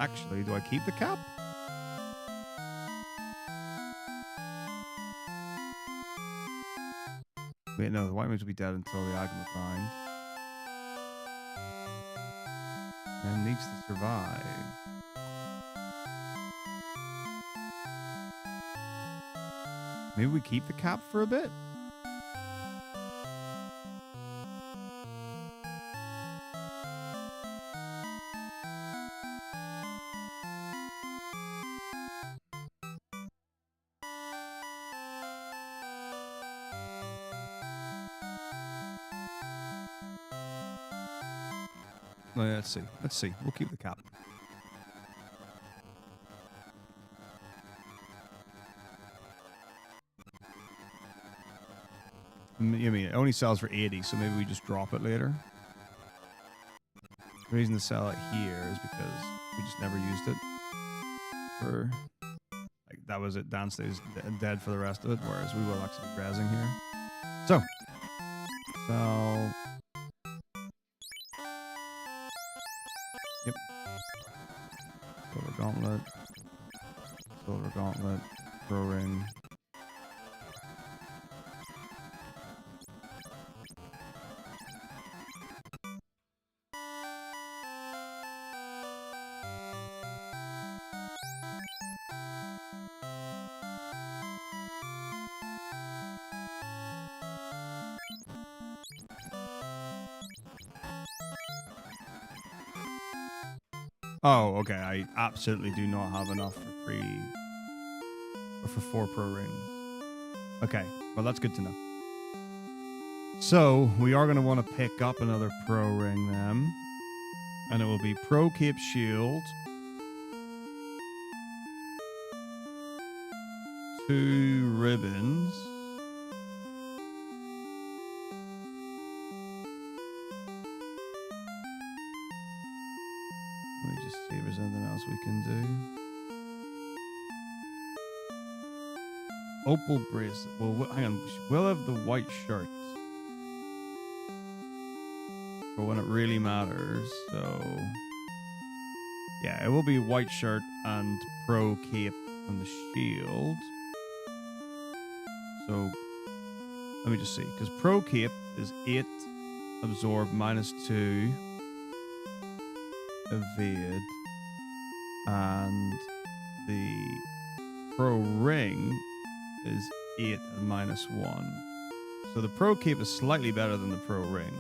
Actually, do I keep the cap? Wait, no, the white mage will be dead until the Agama grind. And needs to survive. Maybe we keep the cap for a bit? Let's see. We'll keep the cap. I mean, it only sells for 80, so maybe we just drop it later. The reason to sell it here is because we just never used it. For like that was it. Dan stays dead for the rest of it, whereas we will actually be rezzing here. So. Yep. Silver gauntlet, pro ring. Oh, okay. I absolutely do not have enough for 4 pro rings. Okay, well that's good to know. So we are going to want to pick up another pro ring then, and it will be pro cape shield, 2 ribbons. Let me just see if there's anything else we can do. Opal bracelet. Well, hang on. We'll have the white shirt for when it really matters. So, yeah, it will be white shirt and pro cape on the shield. So, let me just see. Because pro cape is 8 absorb minus 2 evade, and the pro ring is 8 and minus 1. So the pro cape is slightly better than the pro ring.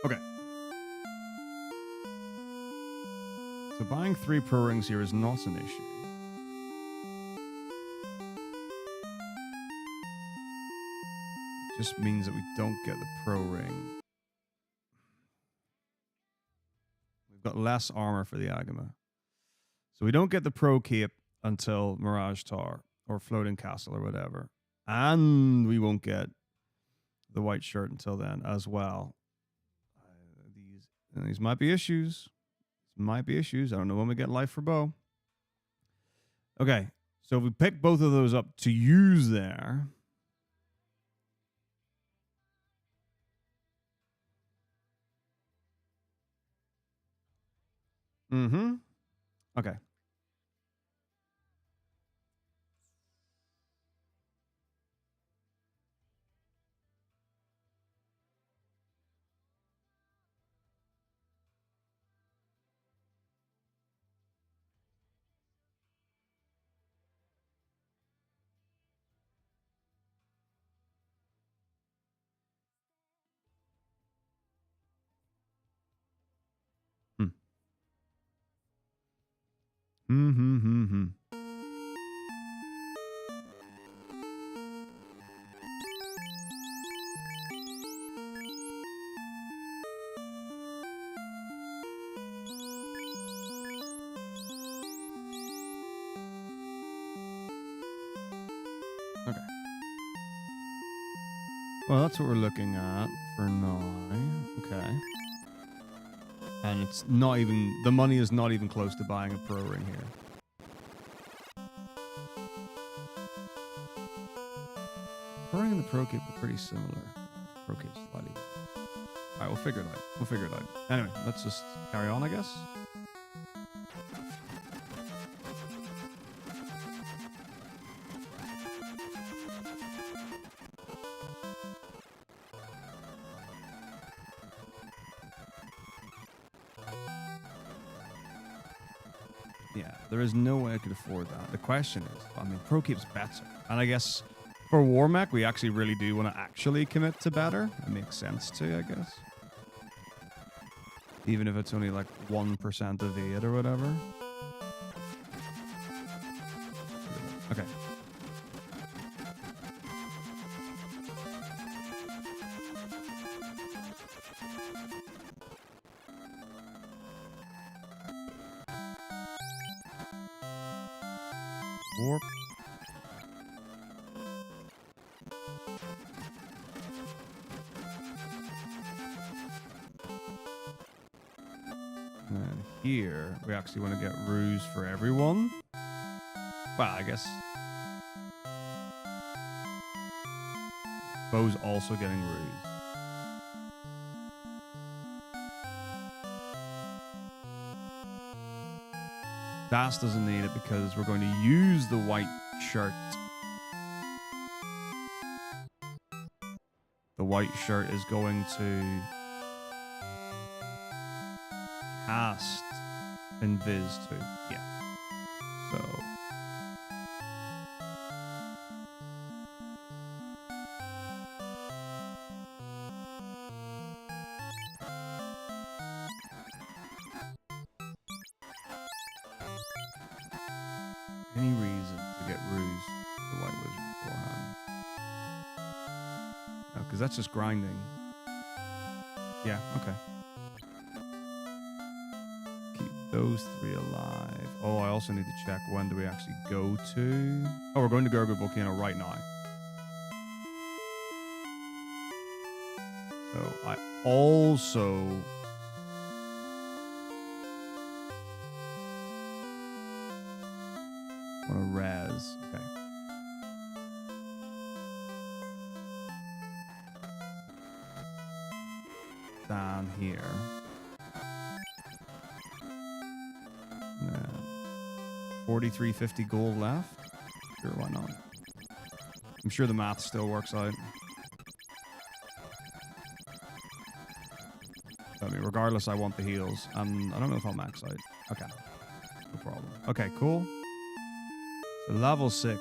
Okay. So buying 3 pro rings here is not an issue. just means that we don't get the pro ring. We've got less armor for the Agama. So we don't get the pro cape until Mirage Tower or Floating Castle or whatever. And we won't get the white shirt until then as well. These might be issues. I don't know when we get life for bow. Okay, so if we pick both of those up to use there. Okay. Okay. Well, that's what we're looking at for now. Okay. And it's not even, the money is not even close to buying a pro ring here. Pro ring and the pro cape are pretty similar. Pro cape's slightly better. Alright, we'll figure it out. Anyway, let's just carry on, I guess. Yeah, there is no way I could afford that. The question is, I mean, pro cape's better. And I guess for War Mech, we actually really do want to actually commit to better. It makes sense to, I guess. Even if it's only like 1% of 8 or whatever. Okay. Warp. And here, we actually want to get ruse for everyone. Well, I guess Bo's also getting ruse. Das doesn't need it because we're going to use the white shirt. The white shirt is going to cast Invis too. Yeah. So. Any reason to get ruse the white wizard beforehand? No, because that's just grinding. Yeah, okay. Those 3 alive. Oh, I also need to check when do we actually go to... Oh, we're going to Gurgu Volcano right now. So I also... want to res. Okay. Down here. 43.50 gold left. Sure, why not? I'm sure the math still works out. I mean, regardless, I want the heals. I don't know if I'll max out. Okay. No problem. Okay, cool. So level 6.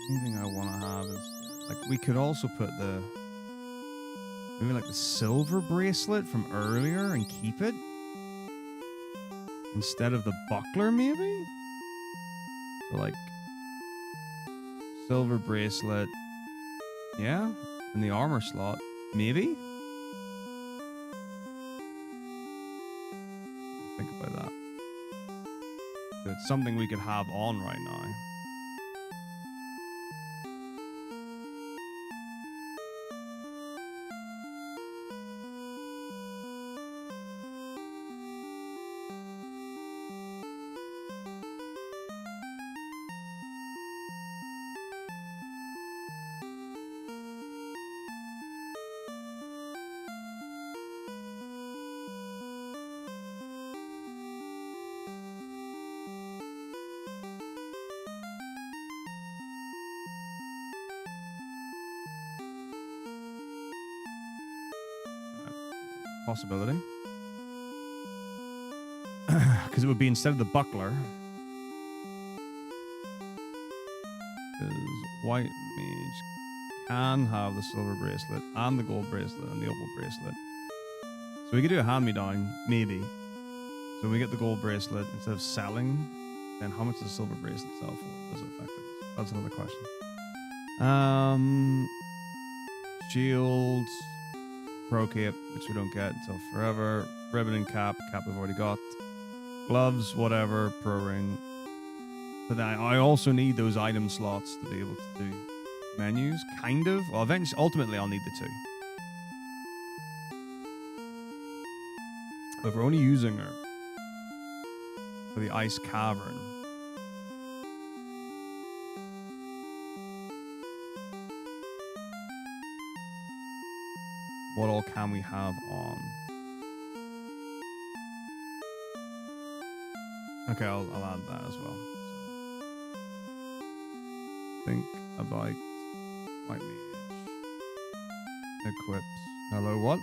Anything I want to have is like we could also put the Maybe like the silver bracelet from earlier and keep it instead of the buckler, maybe? So like silver bracelet, yeah, in the armor slot, maybe? Think about that. So it's something we could have on right now. Possibility. Because it would be instead of the buckler. Because white mage can have the silver bracelet and the gold bracelet and the opal bracelet. So we could do a hand-me-down, maybe. So we get the gold bracelet instead of selling, then how much does the silver bracelet sell for? Does it affect it? That's another question. Shield, pro cape, which we don't get until forever. Ribbon and cap we've already got. Gloves, whatever, pro ring. But then I also need those item slots to be able to do menus, kind of. Well, eventually, ultimately, I'll need the two. But if we're only using her for the ice cavern, what all can we have on? Okay, I'll add that as well. So, think about white mage. Equips. Hello, what?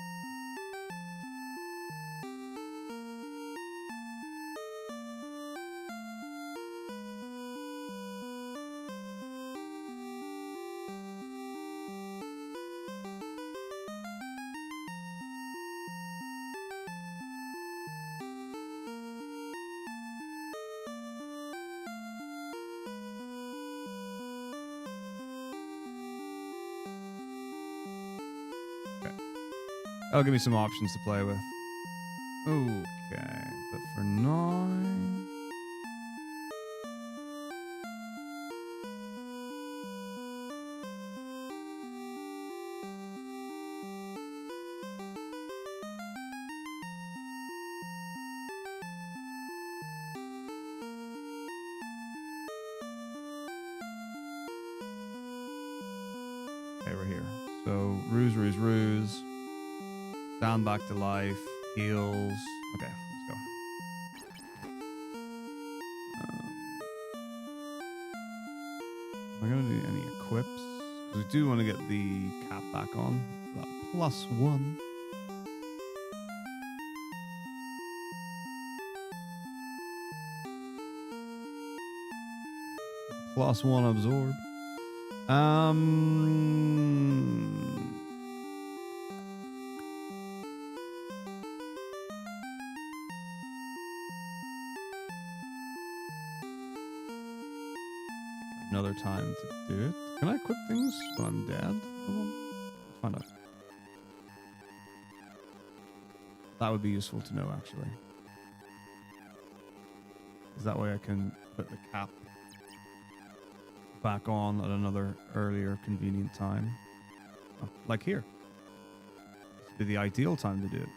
That'll give me some options to play with. Okay, but for now... Okay, we're here. So, ruse. Down back to life, heals. Okay, let's go. Am I gonna do any equips? Because we do want to get the cap back on. That +1. +1 absorb. Another time to do it. Can I equip things when I'm dead? Let's find out. That would be useful to know, actually. Because that way I can put the cap back on at another earlier convenient time. Oh, like here. This would be the ideal time to do it.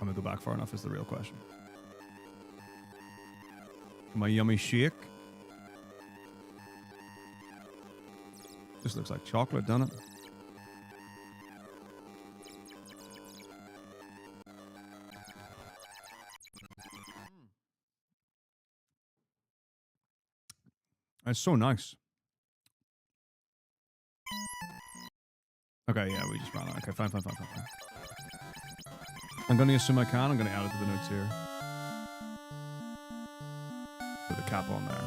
I'm gonna go back far enough is the real question. My yummy shake. Just looks like chocolate, doesn't it? It's so nice. Okay, yeah, we just ran out. Okay, fine. I'm going to assume I can. I'm going to add it to the notes here. Put the cap on there.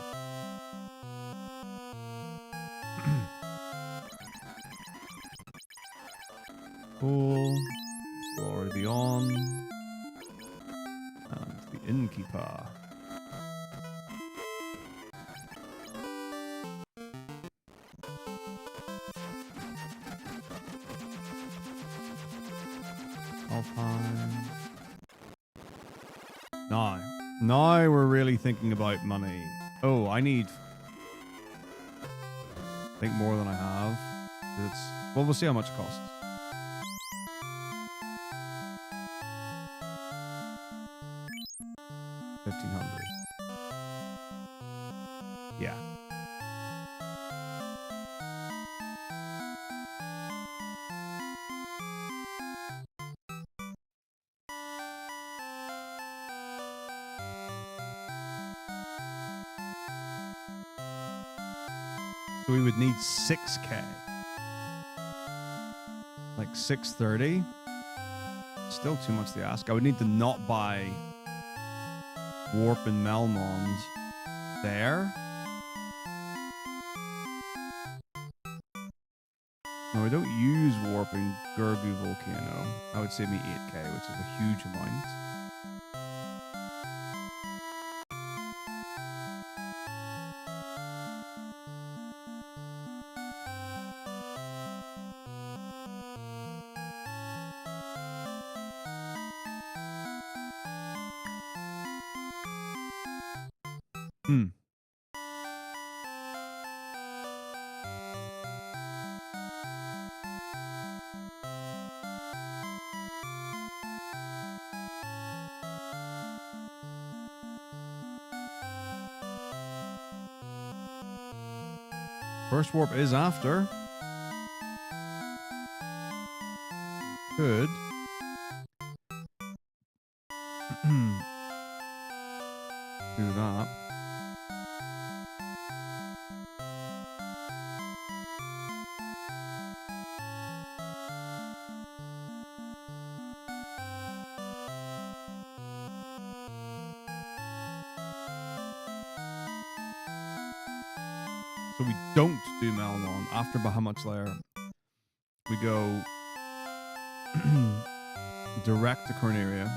Cool. Glory be on. And the innkeeper. Alpine. Now we're really thinking about money. Oh, I need... I think more than I have. Well, we'll see how much it costs. $1,500. Yeah. So we would need 6K. Like 630. Still too much to ask. I would need to not buy Warp and Melmond there. No, I don't use Warp and Gurgu Volcano. That would save me 8K, which is a huge amount. First warp is after. Could. Do that. So we don't do Melmon after Bahamut's Lair. We go direct to Corneria.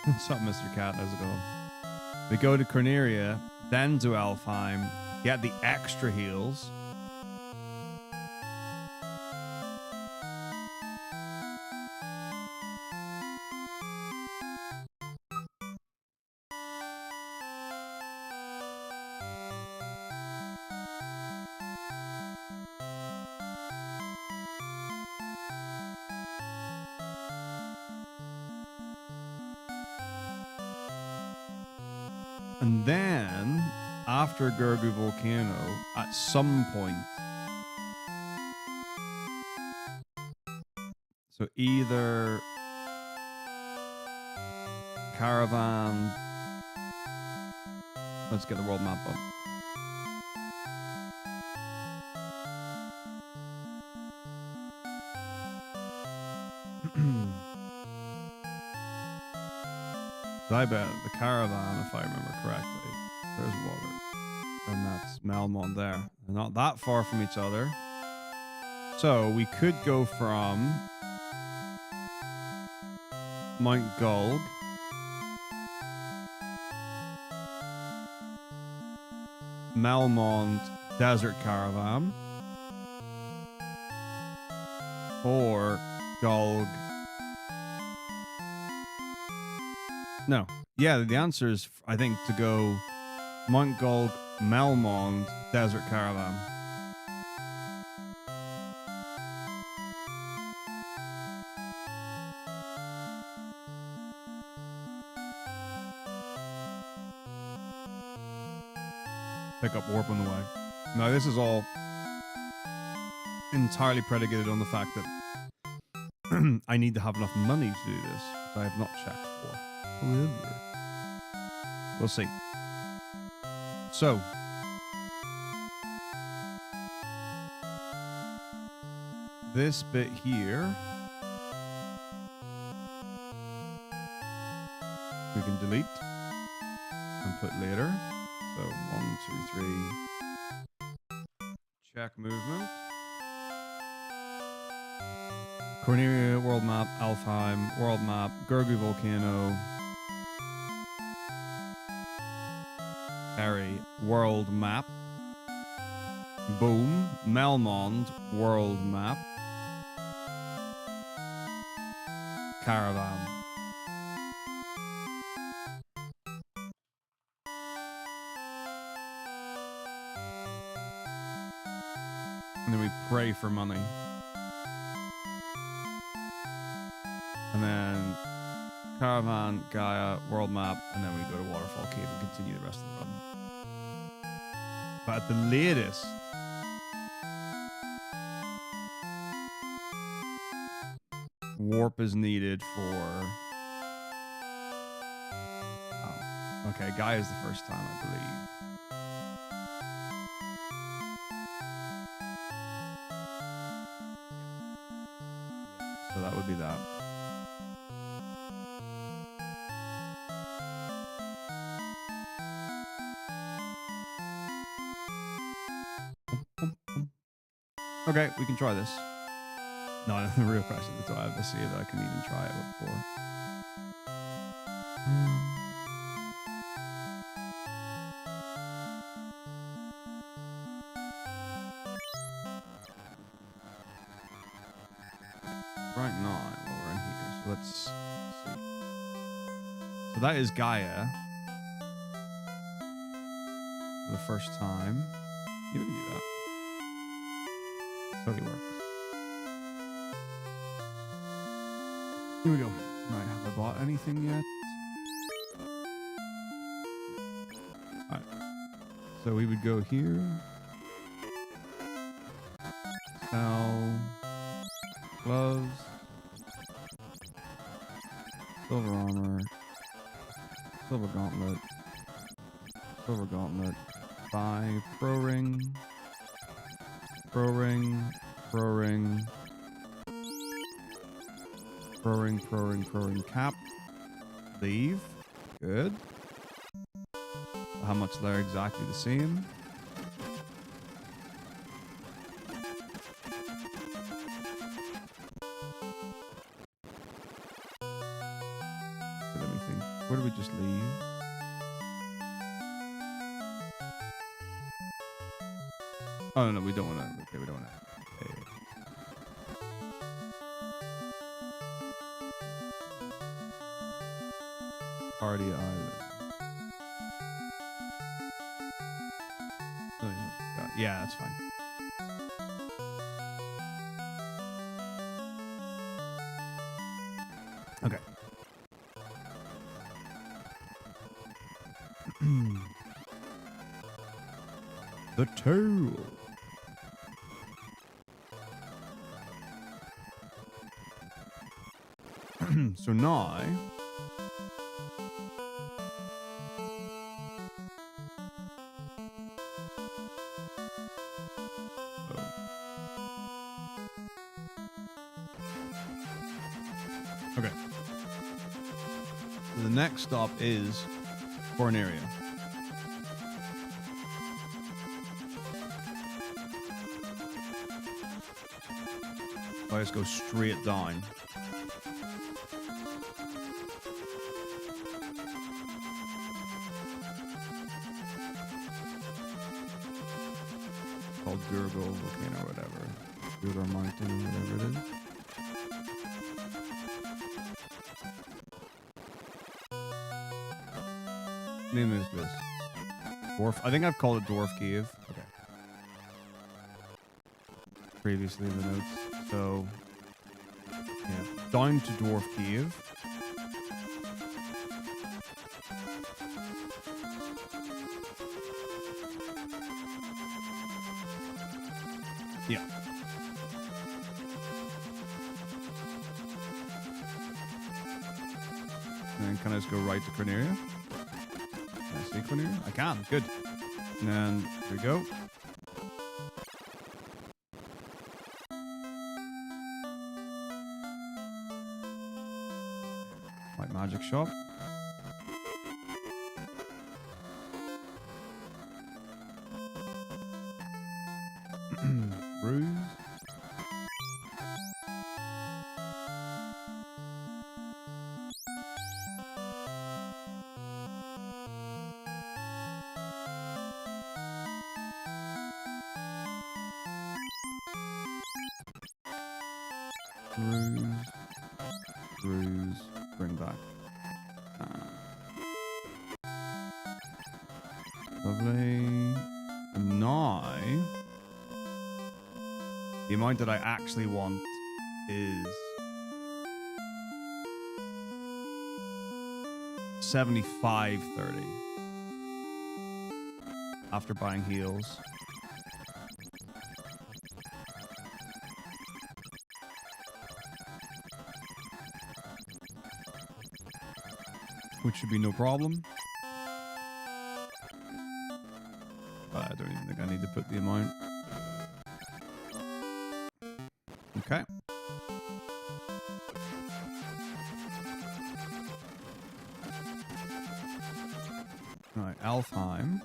What's up, Mr. Cat? How's it going? We go to Corneria, then to Alfheim, get the extra heals. And then, after Gurgu Volcano, at some point, so either Caravan, let's get the world map up. So I bet the Caravan, if I remember correctly, there's water. And that's Malmon there. They're not that far from each other. So we could go from Mount Gulg, Malmond Desert Caravan, or Gulg. No. Yeah, the answer is, I think, to go Mount Gulg, Melmond, Desert Caravan. pick up warp on the way. Now, this is all entirely predicated on the fact that I need to have enough money to do this, which I have not checked for. However, we'll see. So, this bit here, we can delete and put later. So 1, 2, 3. Check movement. Cornelia world map, Alfheim world map, Gurgu volcano, Harry world map, boom, Melmond world map, caravan. And then we pray for money. And then caravan, Gaia, world map, and then we go to Waterfall Cave and continue the rest of the run. But at the latest, warp is needed for... Oh, okay, Gaia is the first time, I believe. So that would be that. Okay, we can try this. No, the real question is, do I have to see if I can even try it before? Right now, while we're in here, so let's see. So that is Gaia. For the first time. Yeah, we can do that. Totally works. Here we go. Right, have I bought anything yet? Alright. So we would go here. Sell. Gloves. Silver armor. Silver gauntlet. Silver gauntlet. Buy pro ring. Pro ring. Pro ring. Pro ring, pro ring, pro ring cap. Leave. Good. How much they're exactly the same. Let me think. Where do we just leave? Oh, no, we don't want to. Okay, we don't want to. Okay. Party Island. Oh, yeah, that's fine. Okay. The tool. So now, okay. So the next stop is Cornelia. Let's go straight down. Called Gurgle Volcano or whatever. Gurgle Mountain, whatever it is. Name is this. Dwarf. I think I've called it Dwarf Cave. Okay. Previously in the notes. So Yeah. Down to Dwarf Cave. Yeah. And then can I just go right to Corneria? Can I see Corneria? I can. Good. And then here we go. White magic shop. Bruise. Bruise, bring back. Lovely. And now, the amount that I actually want is 75.30 after buying heals. Which should be no problem. But I don't even think I need to put the amount. Okay. Alright, Alfheim.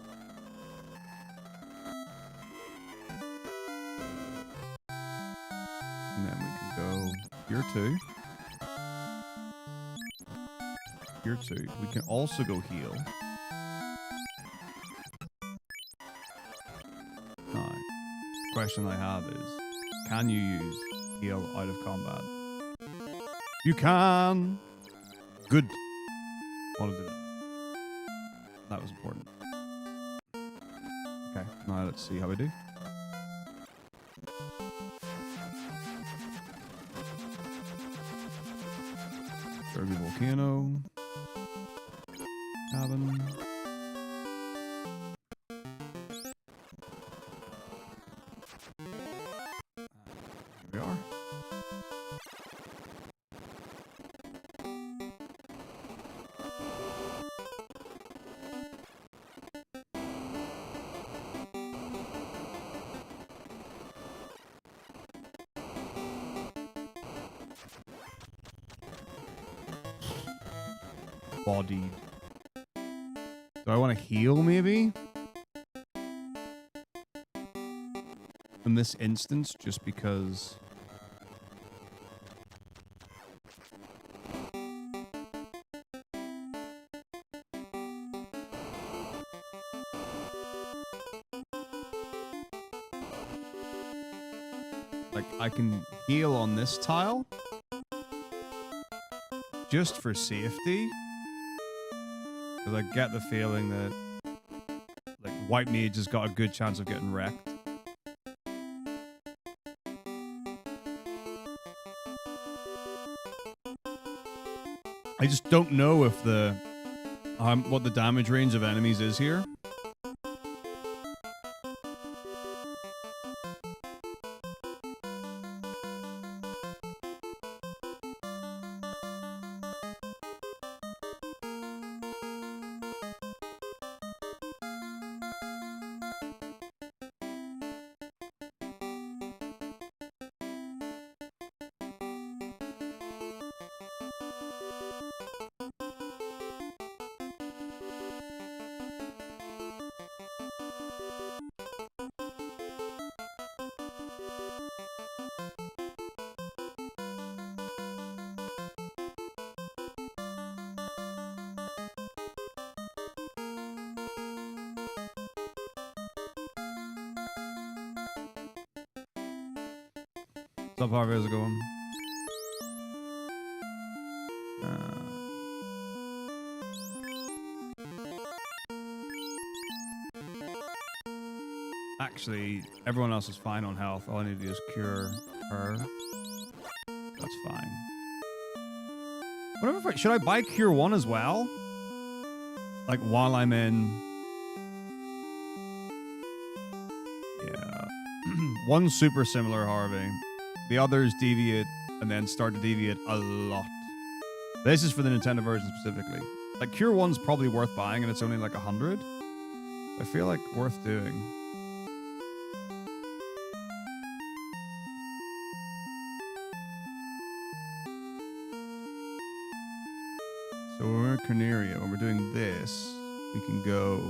And then we can go here too. Here too. We can also go heal. Now, question I have is, can you use heal out of combat? You can! Good. Wanted to do that. That was important. Okay, now let's see how we do. Derby Volcano. Cabin. Here we are. Bodied. Do I want to heal, maybe? In this instance, just because... like, I can heal on this tile. Just for safety. Because I get the feeling that, like, White Mage has got a good chance of getting wrecked. I just don't know if the what the damage range of enemies is here. What's up, Harvey? How's it going? Actually, everyone else is fine on health. All I need to do is cure her. That's fine. Whatever. Should I buy Cure 1 as well? Like while I'm in. Yeah. One's super similar, Harvey. The others deviate and then start to deviate a lot. This is for the Nintendo version specifically. Like Cure 1's probably worth buying and it's only like 100. I feel like worth doing. So when we're in Corneria, when we're doing this, we can go.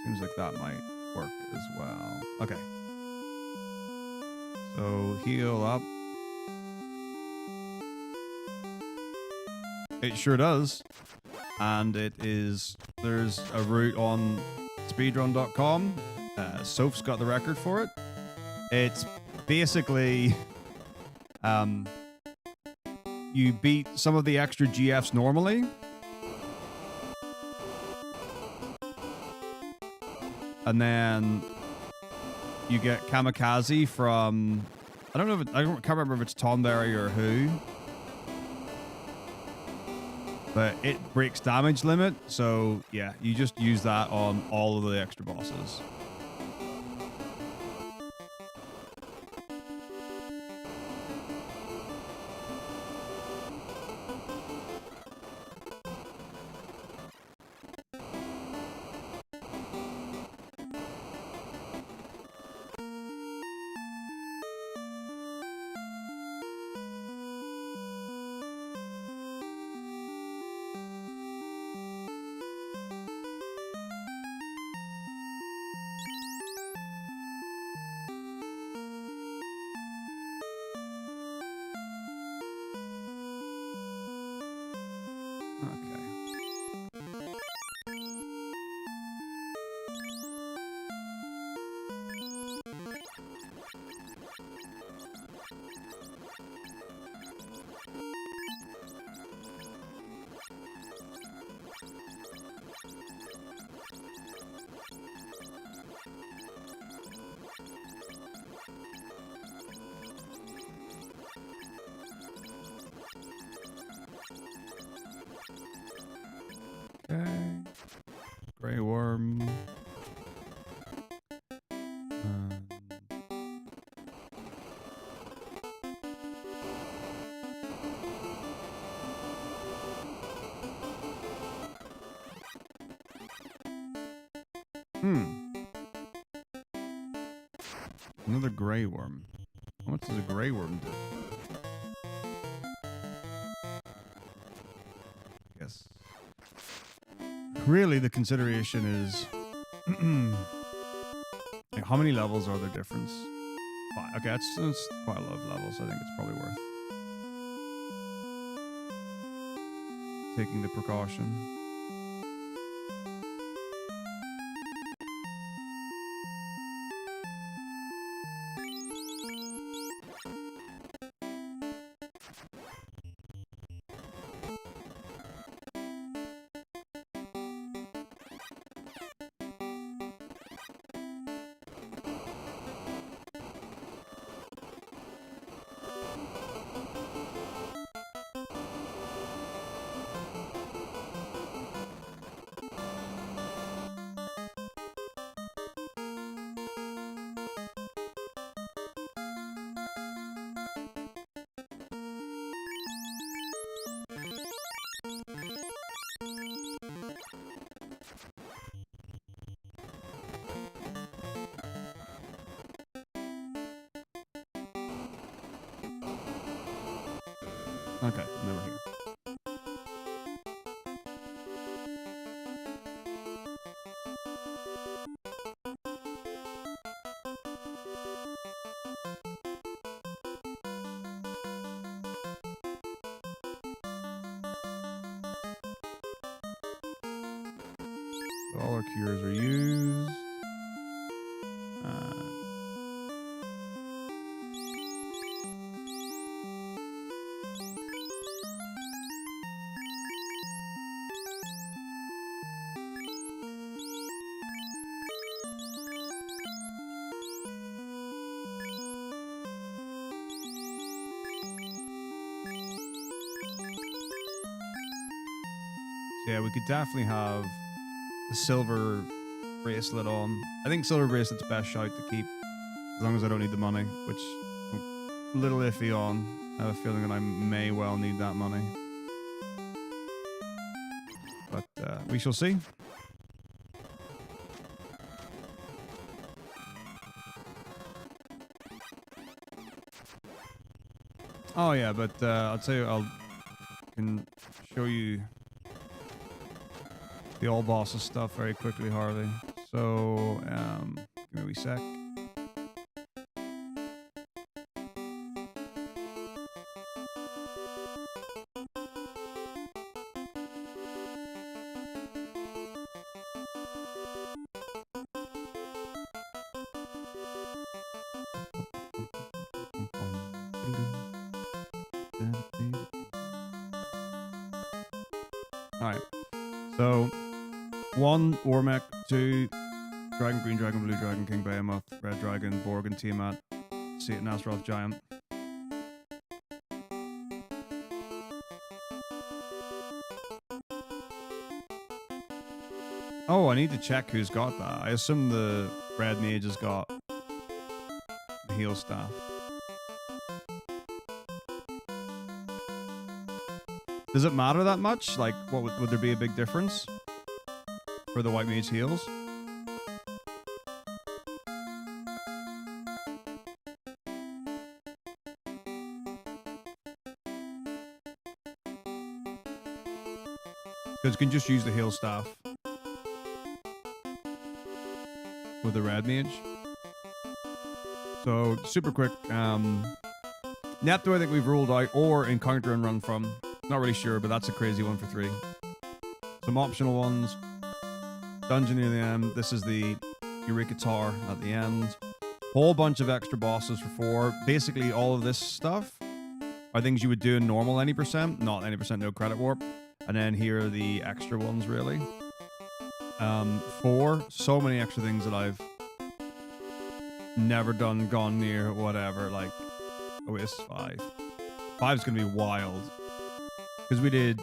Seems like that might work as well. Okay. So heal up. It sure does. And it is, there's a route on speedrun.com. Soph's got the record for it. It's basically, you beat some of the extra GFs normally. And then you get Kamikaze from, I don't know if I can't remember if it's Tonberry or who. But it breaks damage limit, so yeah, you just use that on all of the extra bosses. Okay. Grey worm. Another grey worm. How much does a grey worm do? Yes. Really, the consideration is like how many levels are there difference? 5. Okay, that's quite a lot of levels. I think it's probably worth taking the precaution. Okay, now we're here. So all our cures are used. So yeah, we could definitely have the silver bracelet on. I think silver bracelet's best shout to keep, as long as I don't need the money, which I'm a little iffy on. I have a feeling that I may well need that money. But we shall see. Oh yeah, but I'll tell you, I can show you the all bosses stuff very quickly, Harvey. So, give me a wee sec. Alright, so 1, Ormec, 2, Dragon Green, Dragon Blue, Dragon King, Behemoth, Red Dragon, Borg, Tiamat, Satan, Astaroth, Giant. Oh, I need to check who's got that. I assume the Red Mage has got the heal staff. Does it matter that much? Like, what would there be a big difference for the White Mage heals? Because you can just use the heal staff with the Red Mage. So, super quick. Nepto, I think we've ruled out, or Encounter and Run From. Not really sure, but that's a crazy one for 3. Some optional ones. Dungeon near the end. This is the Eureka Tower at the end. Whole bunch of extra bosses for 4. Basically, all of this stuff are things you would do in normal any percent, not any percent no credit warp. And then here are the extra ones, really. 4, so many extra things that I've never done, gone near, whatever. Like, oh, it's 5. 5's gonna be wild. Because we did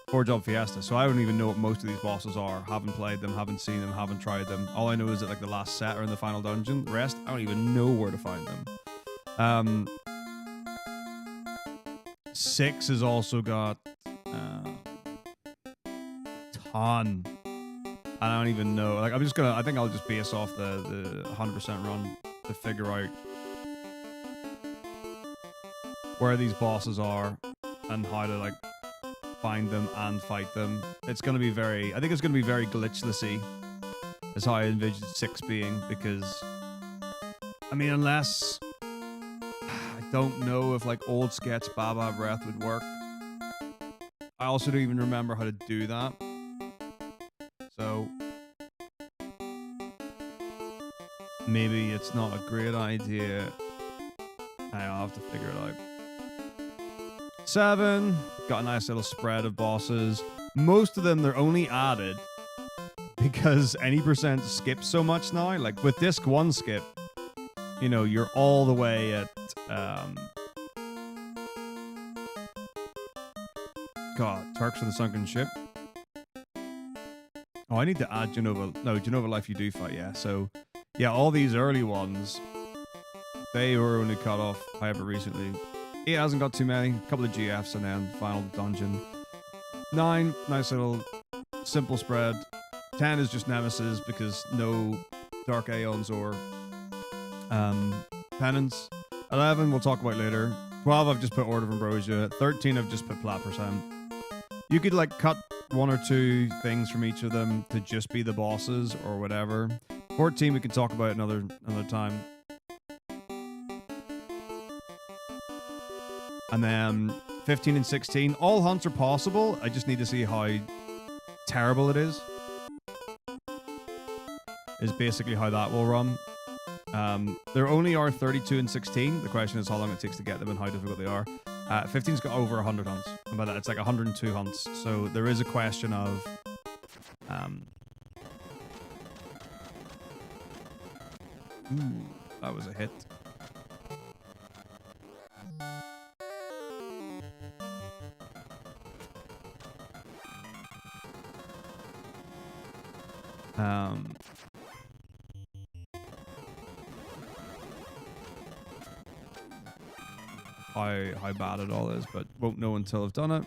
4 Job Fiesta, so I don't even know what most of these bosses are. Haven't played them, haven't seen them, haven't tried them. All I know is that like the last set or in the final dungeon. The rest, I don't even know where to find them. 6 has also got ton. I don't even know. Like I think I'll just base off the 100% run to figure out where these bosses are and how to like find them and fight them. It's gonna be I think it's gonna be very glitchlessy, is how I envision 6 being, because I mean, unless I don't know if like old sketch Baba Breath would work. I also don't even remember how to do that. So maybe it's not a great idea. I'll have to figure it out. 7, got a nice little spread of bosses. Most of them, they're only added because any percent skips so much now. Like with Disc 1 skip, you know, you're all the way at, God, Turks of the Sunken Ship. Oh, I need to add Genova. No, Genova Life you do fight, yeah. So, yeah, all these early ones, they were only cut off, however, recently. 8 hasn't got too many. A couple of GFs and then final dungeon. 9, nice little simple spread. 10 is just Nemesis because no Dark Aeons or Penance. 11 we'll talk about later. 12 I've just put Order of Ambrosia. 13 I've just put Plat Percent. You could like cut 1 or 2 things from each of them to just be the bosses or whatever. 14 we can talk about another time. And then 15 and 16, all hunts are possible. I just need to see how terrible it is. Is basically how that will run. There only are 32 and 16. The question is how long it takes to get them and how difficult they are. 15's got over 100 hunts. And by that, it's like 102 hunts. So there is a question of... Ooh, that was a hit. How bad it all is, but won't know until I've done it.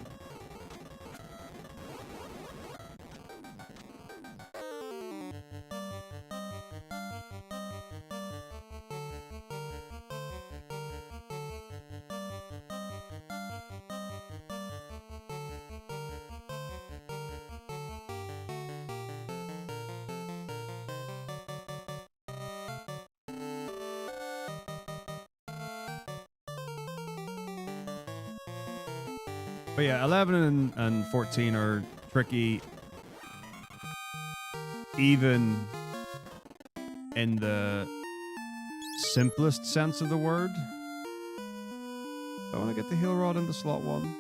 But yeah, 11 and 14 are tricky, even in the simplest sense of the word. I want to get the heal rod into slot 1.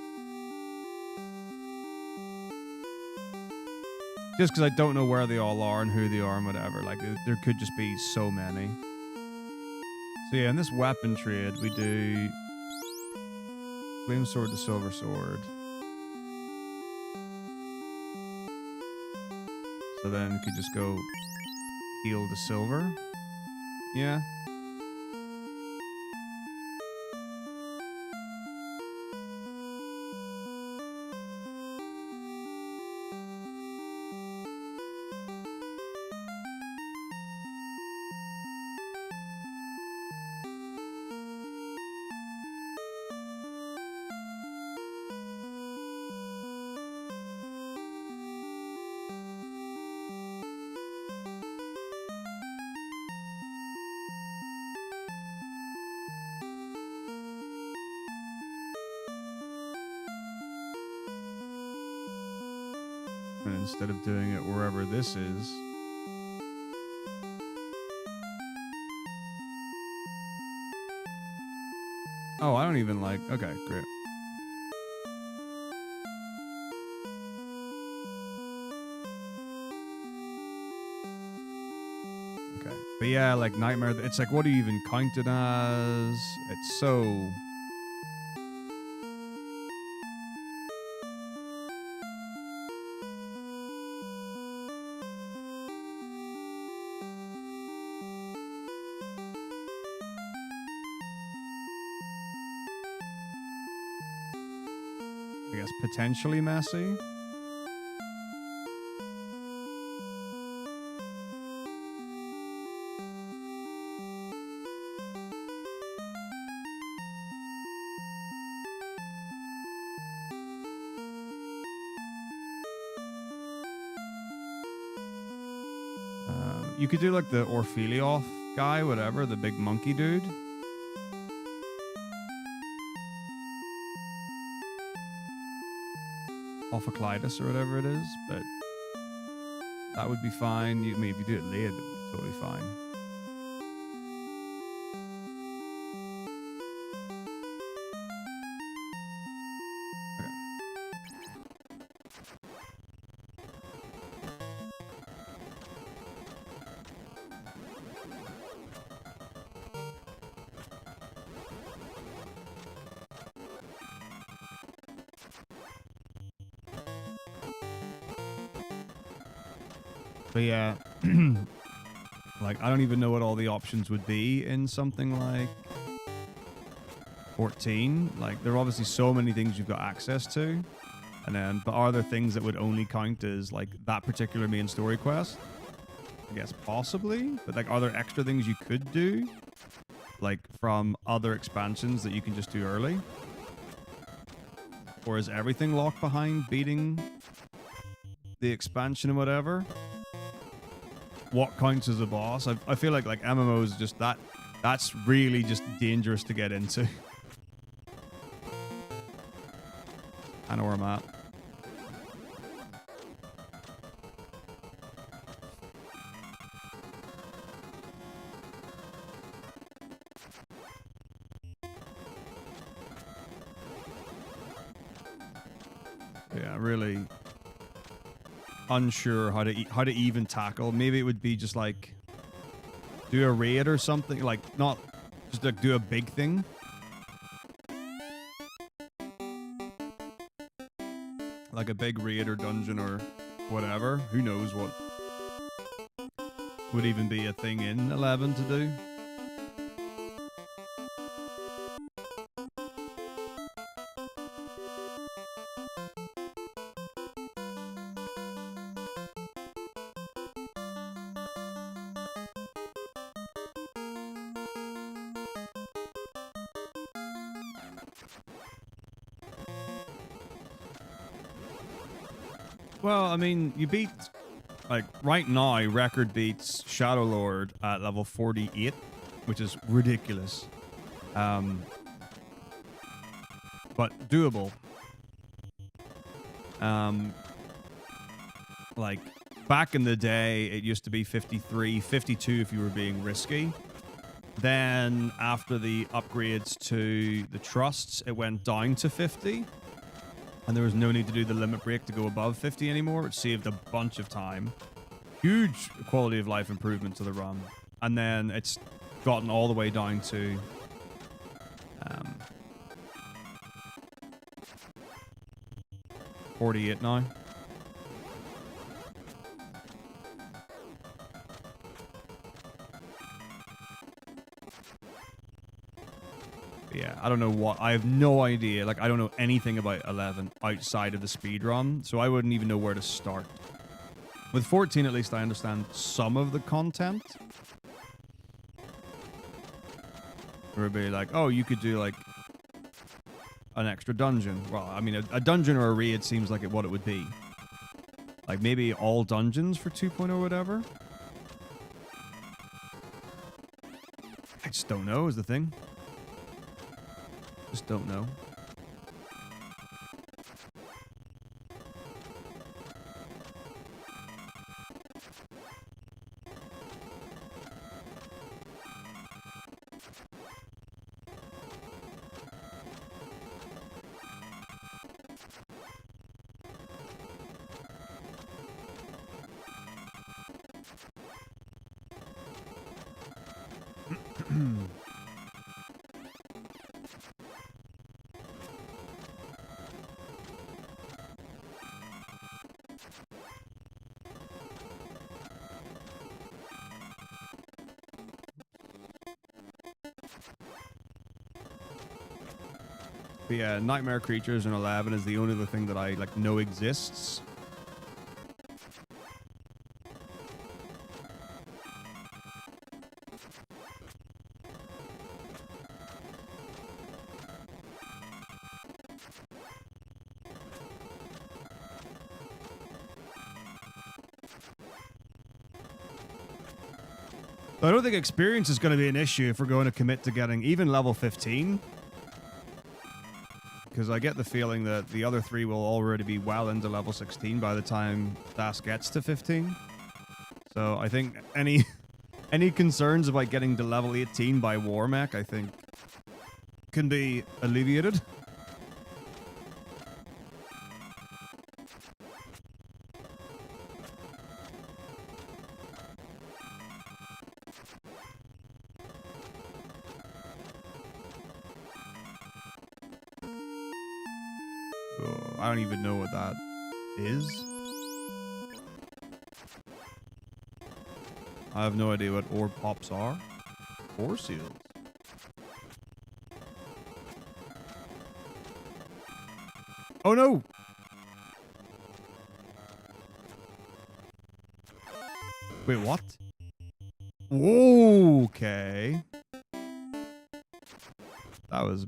Just because I don't know where they all are and who they are and whatever. Like, there could just be so many. So yeah, in this weapon trade, we do flame sword to silver sword. So then we could just go heal to silver. Yeah. And instead of doing it wherever this is, oh, I don't even like, okay, great. Okay, but yeah, like Nightmare, it's like, what do you even count it as? It's so... I guess potentially messy. You could do like the Orphelioth guy, whatever, the big monkey dude. Ophiclitus or whatever it is, but that would be fine. I mean, if you do it late, it would be totally fine. Okay. But yeah, like, I don't even know what all the options would be in something like 14. Like, there are obviously so many things you've got access to. And then, but are there things that would only count as, like, that particular main story quest? I guess possibly. But, like, are there extra things you could do? Like, from other expansions that you can just do early? Or is everything locked behind beating the expansion and whatever? What counts as a boss? I feel like MMOs just that's really just dangerous to get into. I know where I'm at. Yeah, really unsure how to even tackle. Maybe it would be just like do a raid or something, like not just like do a big thing. Like a big raid or dungeon or whatever. Who knows what would even be a thing in 11 to do. Well, I mean, you beat, like, right now, record beats Shadow Lord at level 48, which is ridiculous. But doable. Like, back in the day, it used to be 53, 52 if you were being risky. Then, after the upgrades to the trusts, it went down to 50. And there was no need to do the limit break to go above 50 anymore. It saved a bunch of time. Huge quality of life improvement to the run. And then it's gotten all the way down to 48 now. Yeah, I don't know what. I have no idea. Like, I don't know anything about 11 outside of the speedrun, so I wouldn't even know where to start. With 14, at least, I understand some of the content. Where it'd be like, oh, you could do, like, an extra dungeon. Well, I mean, a dungeon or a raid seems like what it would be. Like, maybe all dungeons for 2.0 or whatever. I just don't know is the thing. Just don't know. But yeah, Nightmare Creatures in 11 is the only other thing that I like know exists. So I don't think experience is going to be an issue if we're going to commit to getting even level 15. Because I get the feeling that the other three will already be well into level 16 by the time Das gets to 15. So I think any concerns about getting to level 18 by Warmech, I think, can be alleviated. I don't even know what that is. I have no idea what orb pops are. Ore seals. Oh no! Wait, what? Okay. That was...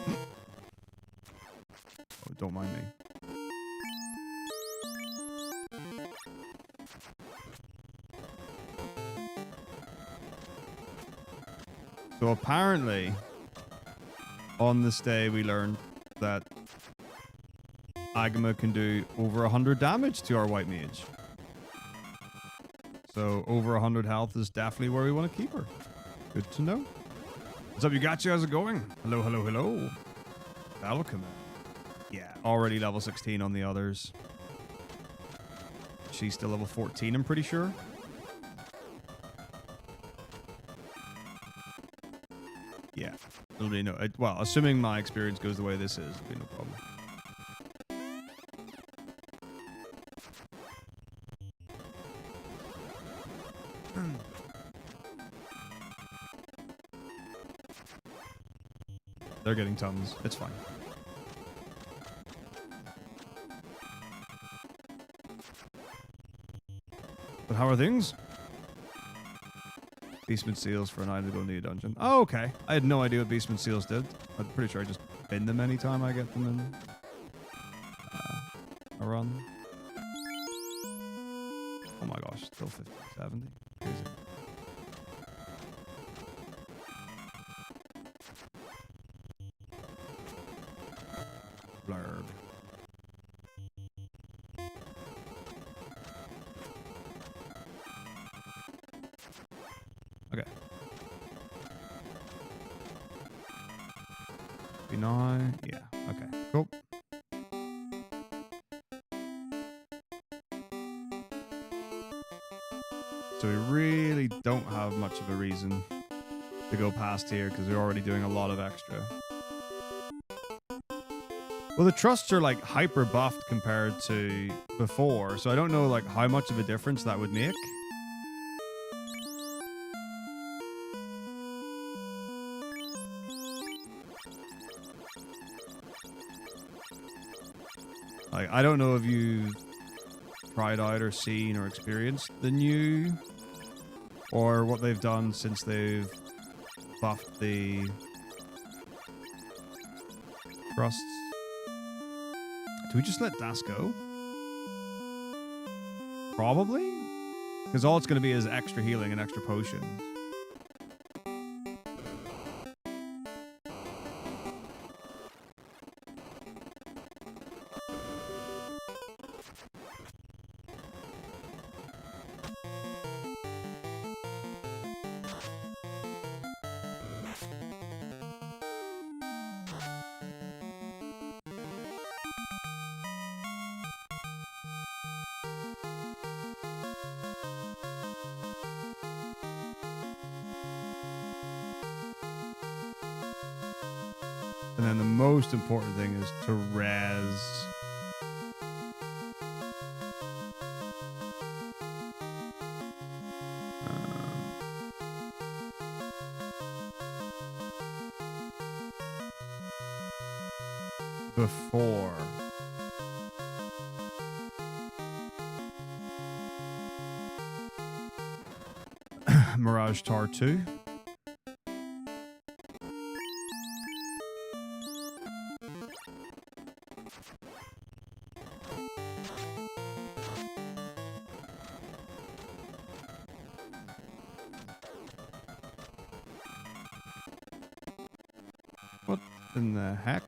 Oh, don't mind me. So apparently, on this day we learned that Agama can do over 100 damage to our white mage. So over 100 health is definitely where we want to keep her. Good to know. What's up, you gotcha? How's it going? Hello, hello, hello. That'll come in. Yeah, already level 16 on the others. She's still level 14, I'm pretty sure. Yeah, it'll be no... well, assuming my experience goes the way this is, it'll be no problem. They're getting tons. It's fine. But how are things? Beastman seals for an item to go into a dungeon. Oh, okay. I had no idea what Beastman seals did. I'm pretty sure I just bin them anytime I get them in a run. Oh my gosh, still 50, 70. Crazy. Blurb. Okay. B9. Yeah. Okay. Cool. So we really don't have much of a reason to go past here because we're already doing a lot of extra. Well, the trusts are like hyper buffed compared to before, so I don't know like how much of a difference that would make. Like, I don't know if you've tried out or seen or experienced the new, or what they've done since they've buffed the trusts. Do we just let Das go? Probably? Because all it's going to be is extra healing and extra potions. And then the most important thing is to res. Before. Mirage Tar 2. What in the heck?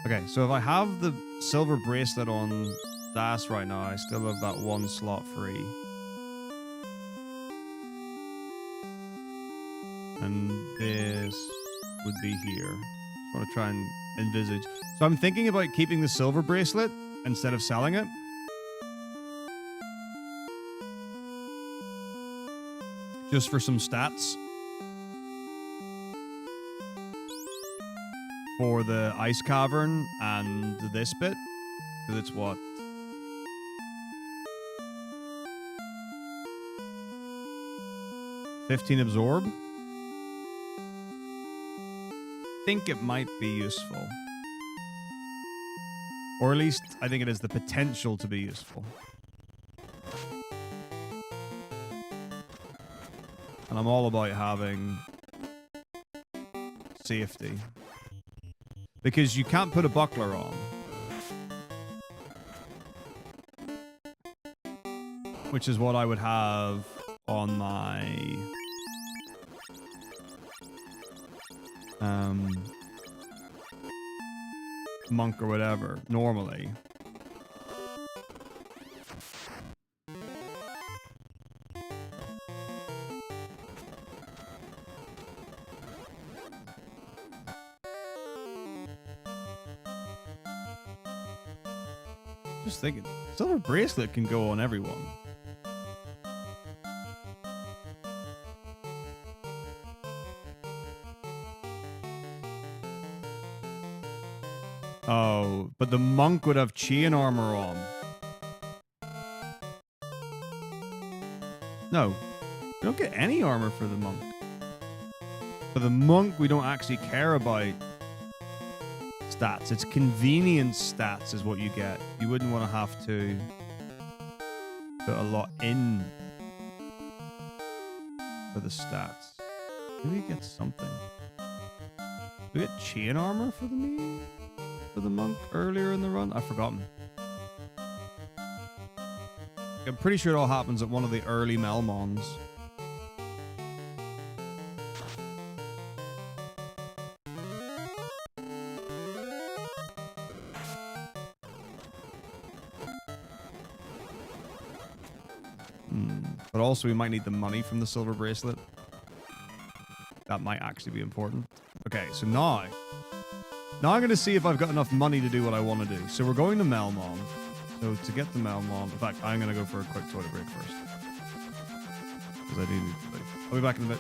Okay, so if I have the silver bracelet on Das right now, I still have that one slot free. And this would be here. Just want to try and envisage. So I'm thinking about keeping the silver bracelet instead of selling it. Just for some stats. For the ice cavern and this bit, because it's what? $15 absorb? Think it might be useful. Or at least I think it has the potential to be useful. And I'm all about having safety. Because you can't put a buckler on. Which is what I would have on my... monk or whatever, normally. Just thinking, silver bracelet can go on everyone. Oh, but the monk would have chain armor on. No, we don't get any armor for the monk. For the monk, we don't actually care about stats. It's convenience stats is what you get. You wouldn't want to have to put a lot in for the stats. Maybe get something. Do we get chain armor for the monk earlier in the run? I've forgotten. I'm pretty sure it all happens at one of the early Melmons. But also we might need the money from the silver bracelet. That might actually be important. Okay, so now I'm going to see if I've got enough money to do what I want to do. So we're going to Melmon. So to get the Melmon, in fact, I'm going to go for a quick toilet break first. Because I do need to leave. I'll be back in a bit.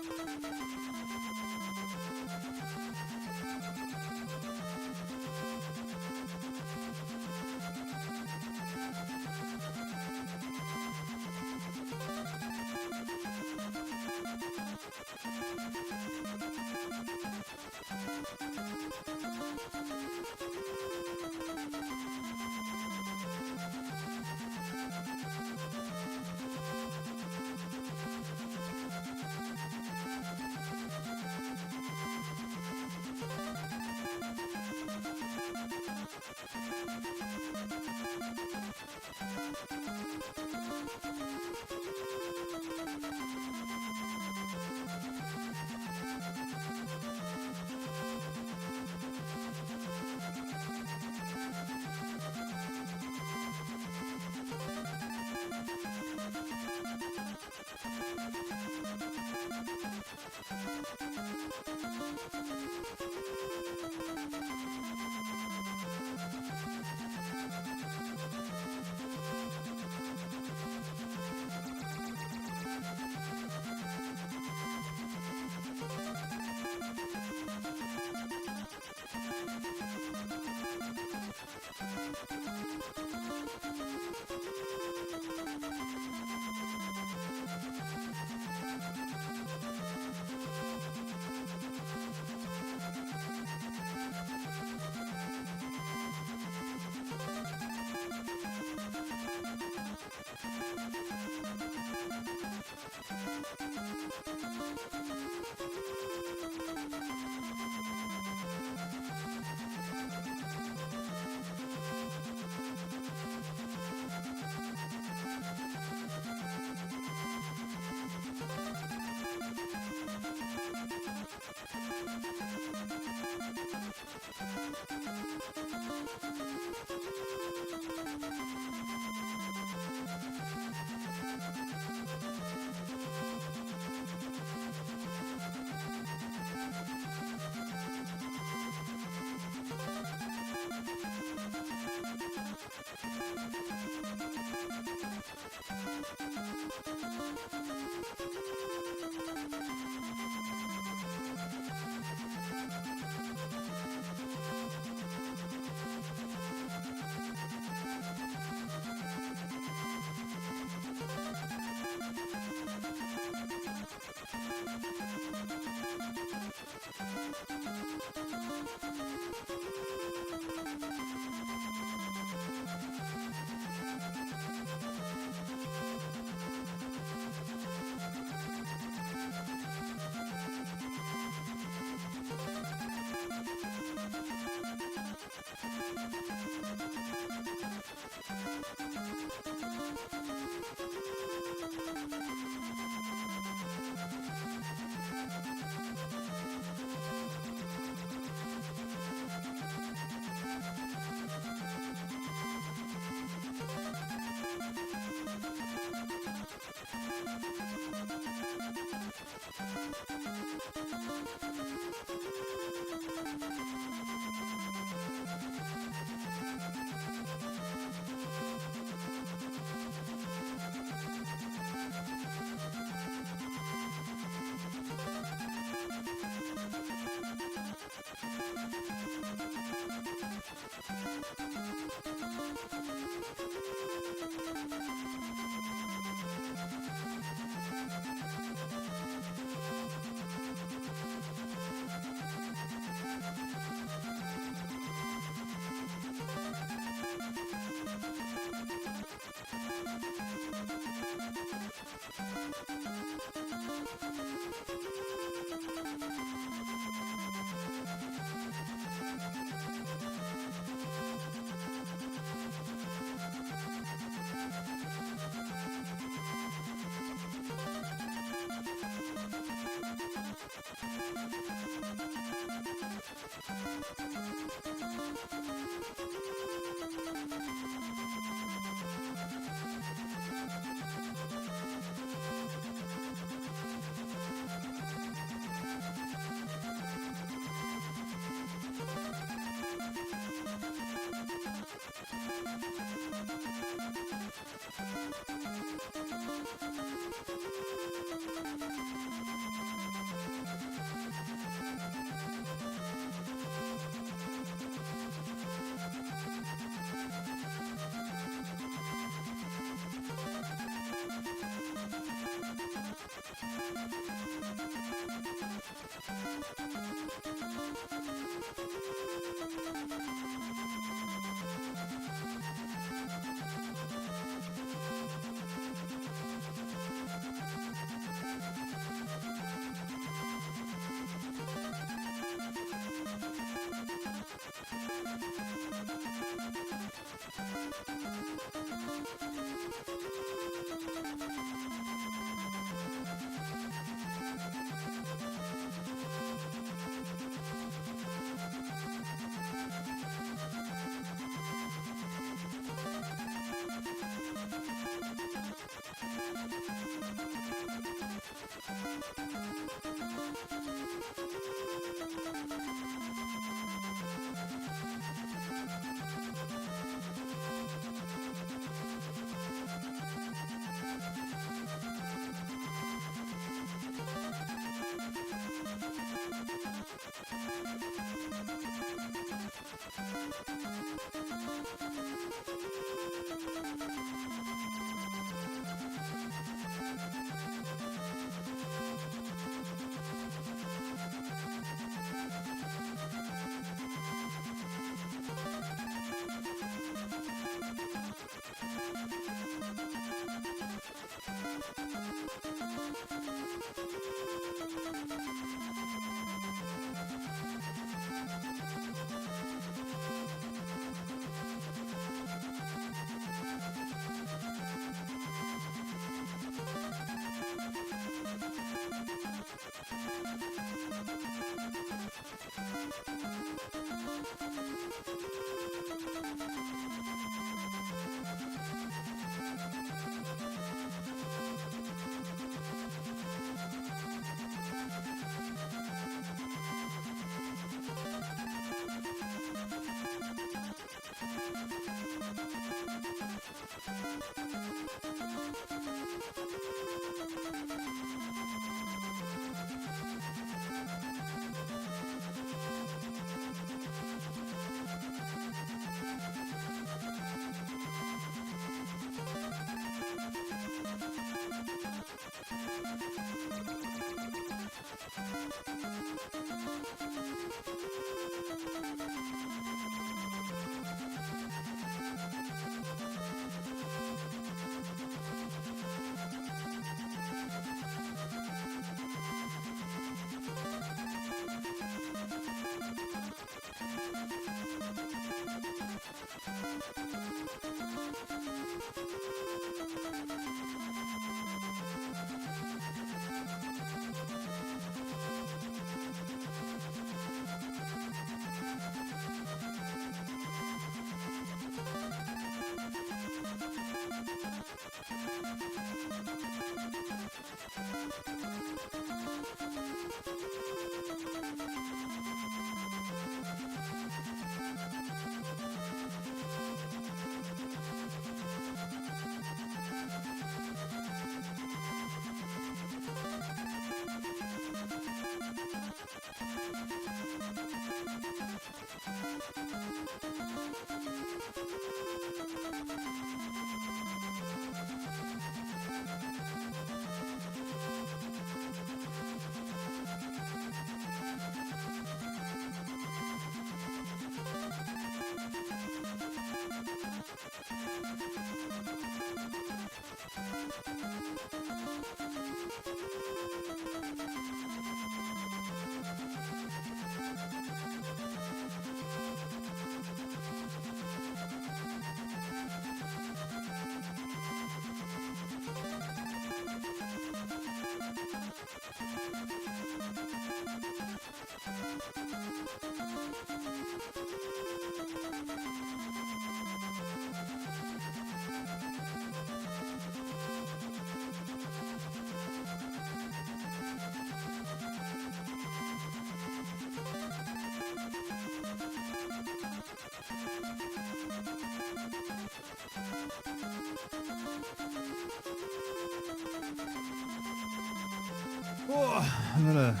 Oh, I'm gonna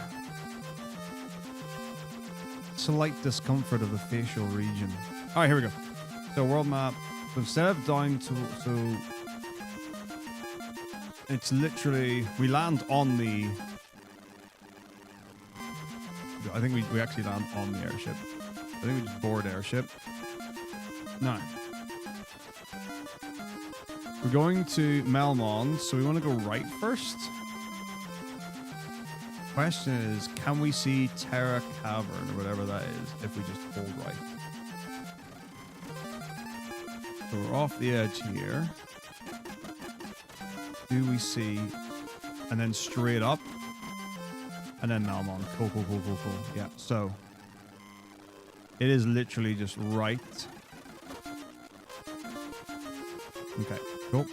slight discomfort of the facial region. All right, here we go. So world map. So instead of down to it's literally we land on the. I think we actually land on the airship. I think we just board airship. No. We're going to Melmond, so we want to go right first. Question is, can we see Terra Cavern or whatever that is if we just hold right? So we're off the edge here. Do we see? And then straight up. And then Melmond. Cool. Yeah, so it is literally just right. Okay, cool.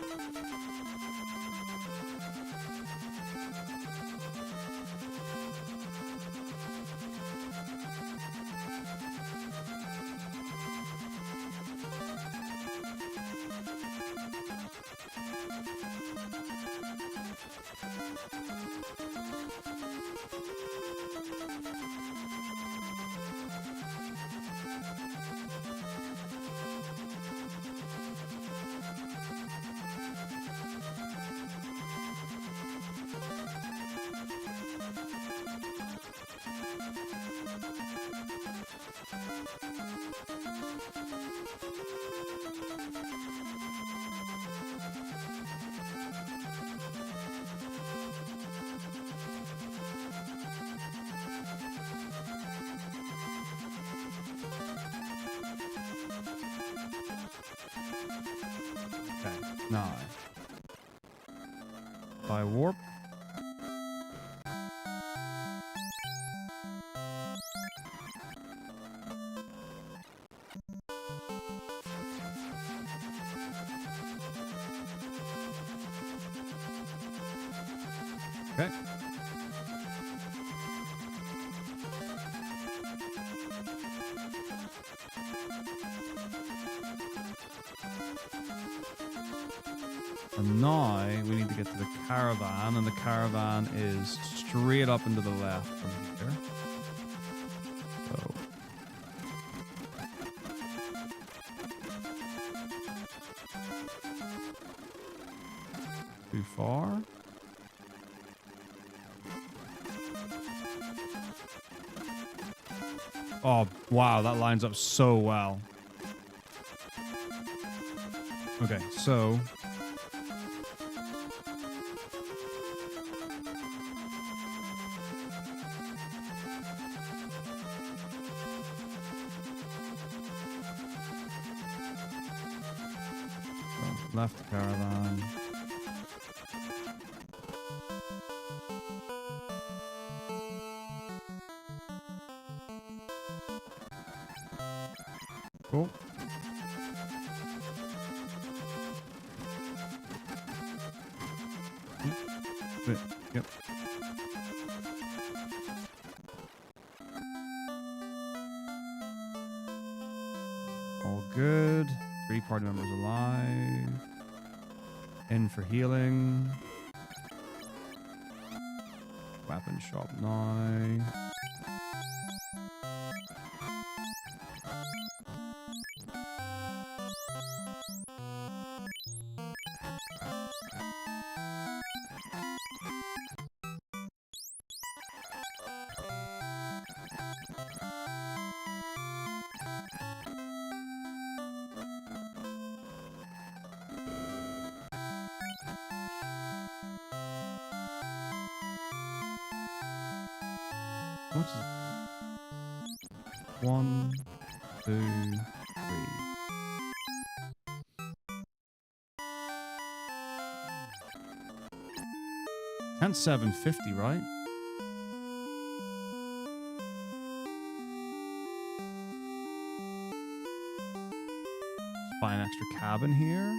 Now, by warp. Okay. And now we need to get to the caravan, and the caravan is straight up into the left from here. So. Too far. Oh, wow, that lines up so well. Okay, so left caravan. Cool. Yep. All good. 3 party members alive. In for healing. Weapon shop now. What is it? 1, 2, 3. And 750, right? Let's buy an extra cabin here.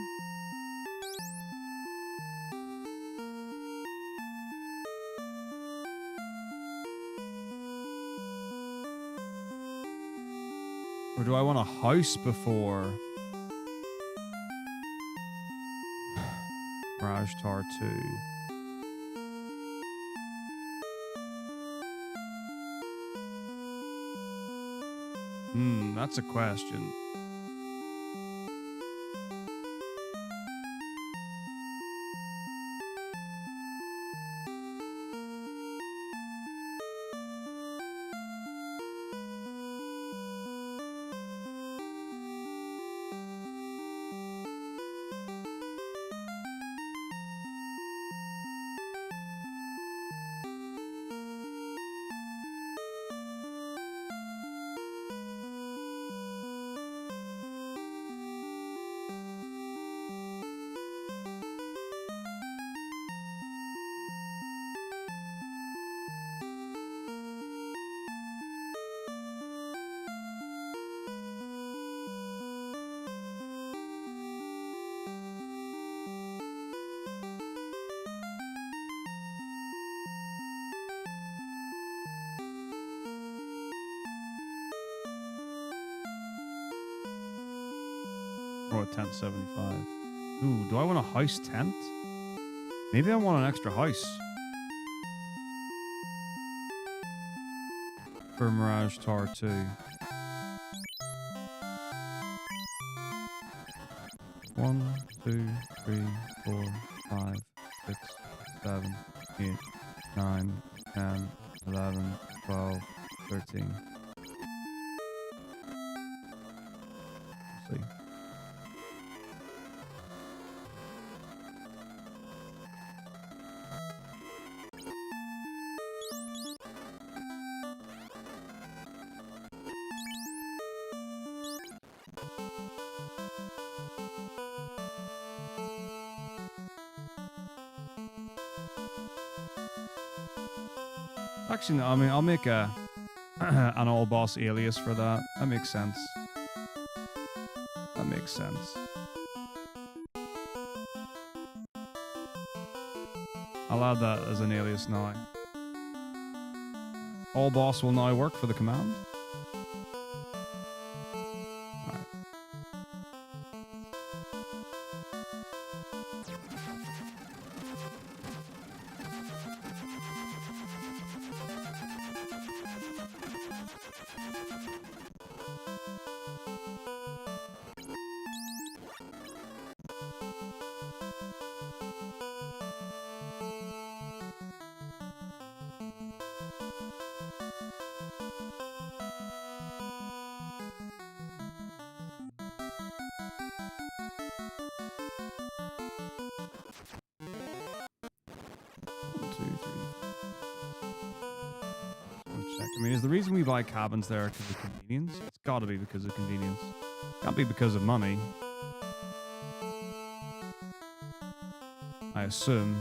Or do I want a house before? Mirage Tower 2. That's a question. Or a tent 75. Ooh, do I want a house tent? Maybe I want an extra house. For Mirage Tower 2. One, 2, 3, 4, 5, 6, 7, 8, 9, 10, 11, 12, 13. Let's see. Actually, no, I mean, I'll make a an all boss alias for that. That makes sense. That makes sense. I'll add that as an alias now. All boss will now work for the command. Right. I mean, is the reason we buy cabins there because of convenience? It's got to be because of convenience. Can't be because of money. I assume.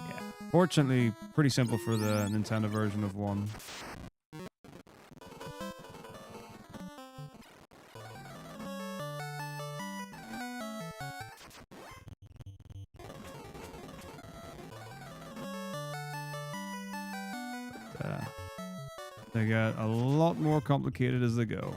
Yeah. Fortunately, pretty simple for the Nintendo version of 1. They get a lot more complicated as they go.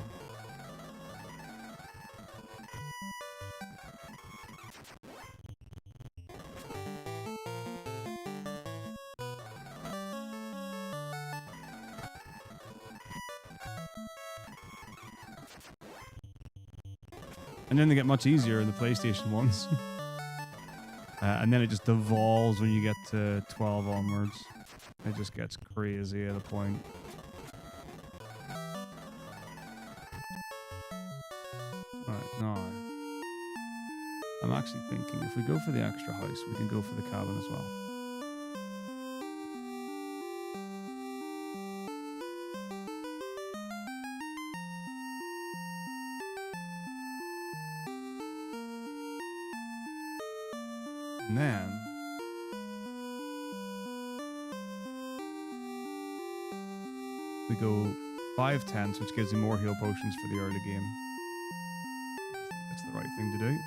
And then they get much easier in the PlayStation ones. And then it just devolves when you get to 12 onwards. It just gets crazy at a point. Alright, now I'm actually thinking if we go for the extra house, we can go for the cabin as well. And then we go 5 tents, which gives you more heal potions for the early game. That's the right thing to do.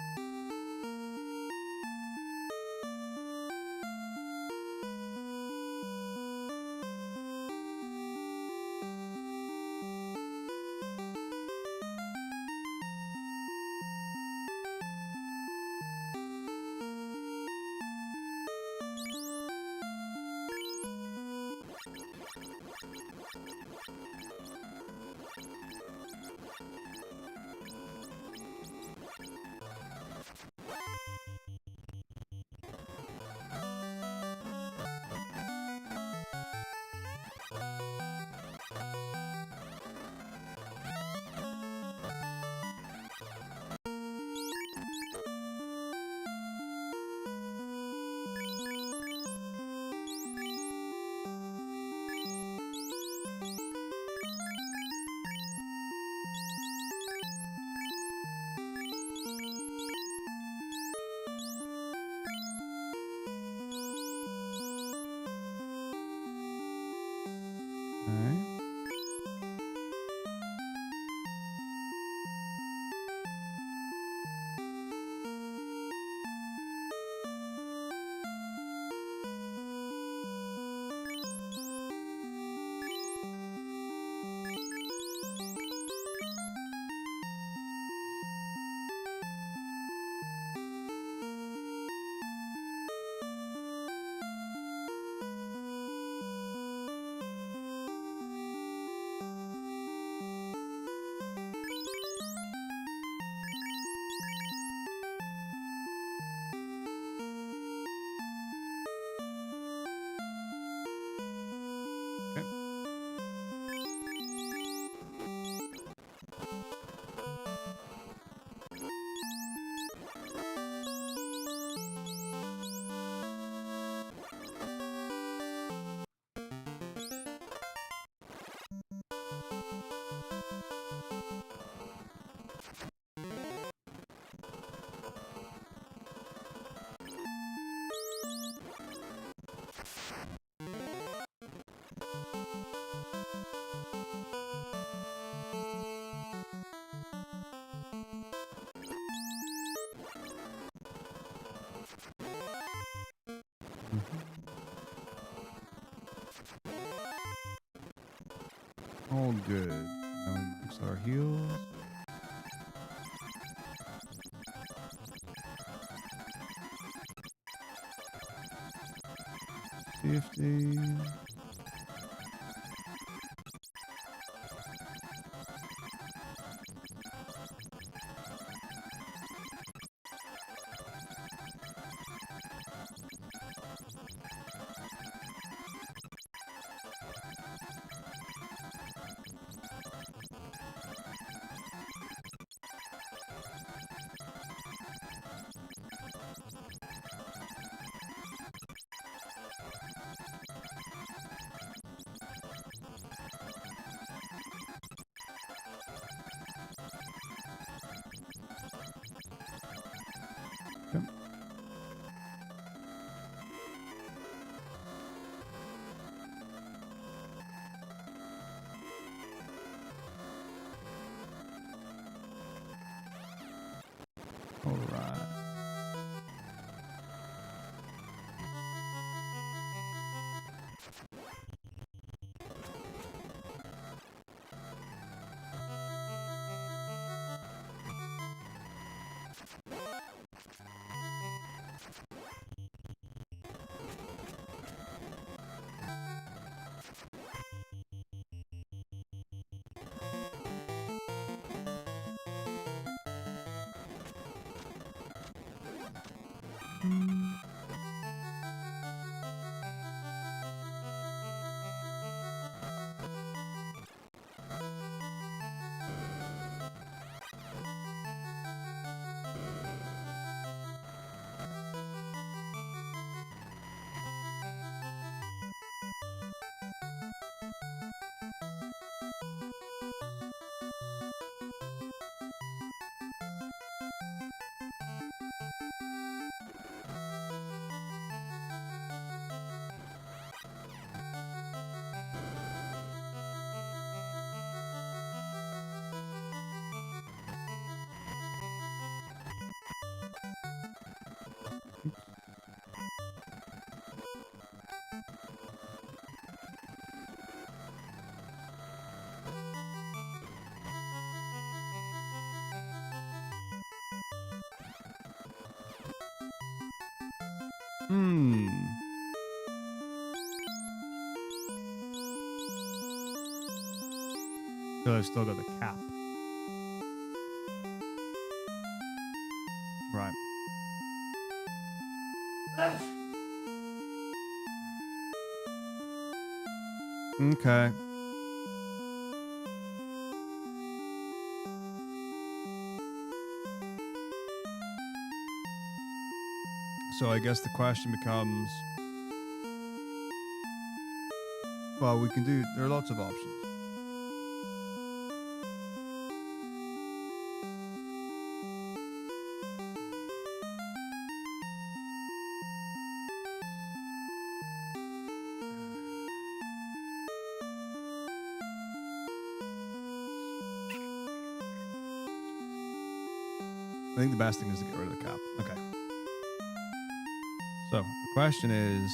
All good. Now we max our heals. $50. All right. Because I've still got the cap. Right. Okay. So I guess the question becomes, well, we can do, there are lots of options. I think the best thing is to get rid of the cap. Okay. So the question is,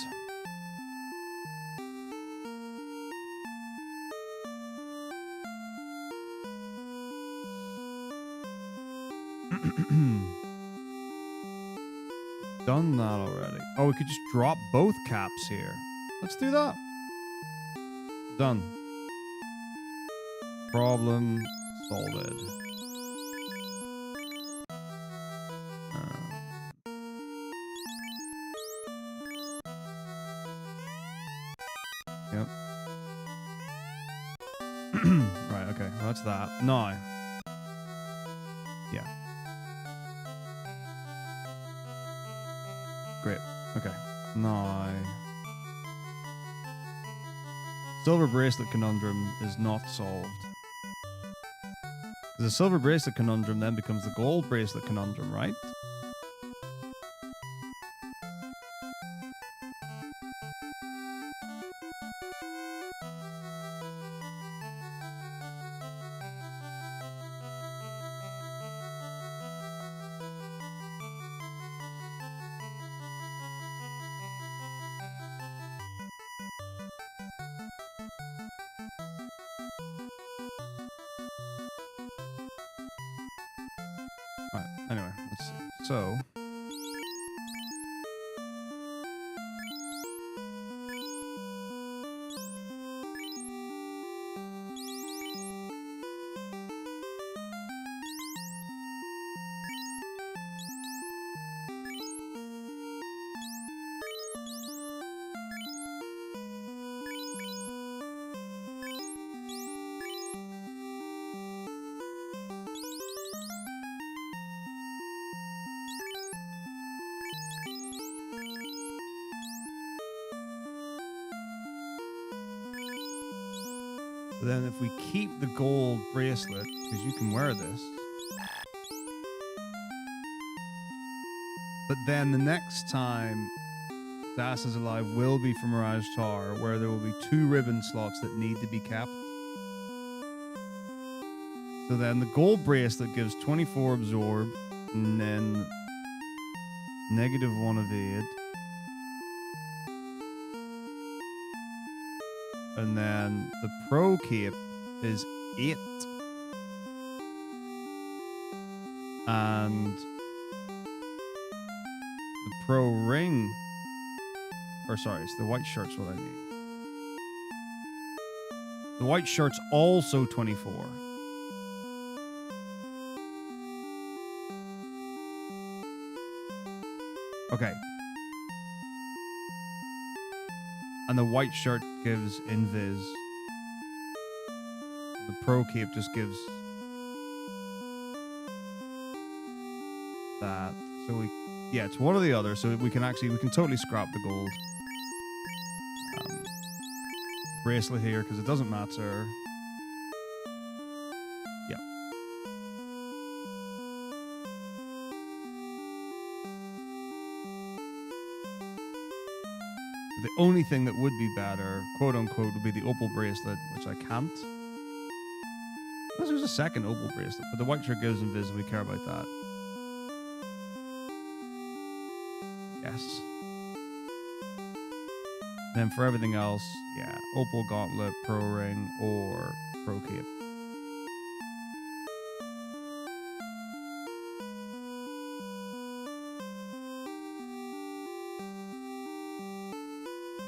done that already. Oh, we could just drop both caps here. Let's do that. Done. Problem solved. Yep. Right, okay. Well, that's that. Now. Yeah. Great. Okay. Now. Silver bracelet conundrum is not solved. The silver bracelet conundrum then becomes the gold bracelet conundrum, right? Alright, anyway, let's see. So. Then if we keep the gold bracelet, because you can wear this, but then the next time Das is Alive will be for Mirage Tower, where there will be 2 ribbon slots that need to be kept. So then the gold bracelet gives 24 absorb, and then -1 evade. And then the pro cape is 8. And the pro ring, or sorry, it's the white shirt's what I need. The white shirt's also 24. Okay. And the white shirt gives invis. The pro cape just gives that. So we, yeah, it's one or the other. So we can totally scrap the gold bracelet here because it doesn't matter. Yeah. The only thing that would be better, quote unquote, would be the opal bracelet, which I can't. Unless there's a second opal bracelet, but the white shirt gives invis, and we care about that. Yes. Then for everything else, yeah, opal gauntlet, pro ring, or pro cape.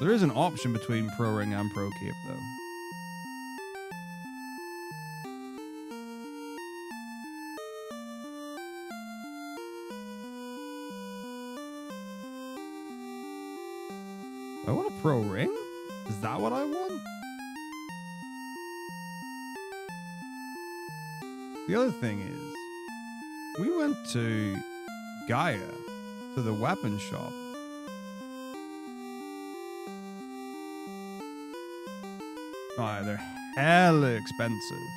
There is an option between pro ring and pro cape, though. pro ring? Is that what I won? The other thing is, we went to Gaia, to the weapon shop. Oh, they're hella expensive.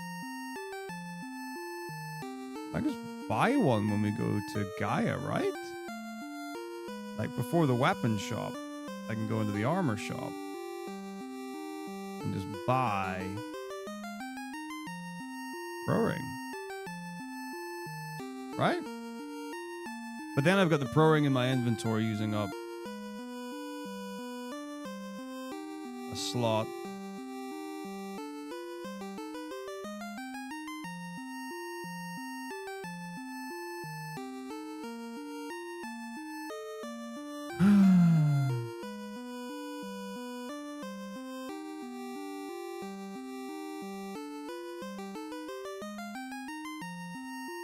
I just buy one when we go to Gaia, right? Like before the weapon shop, I can go into the armor shop and just buy Pro Ring. Right? But then I've got the Pro Ring in my inventory using up a slot.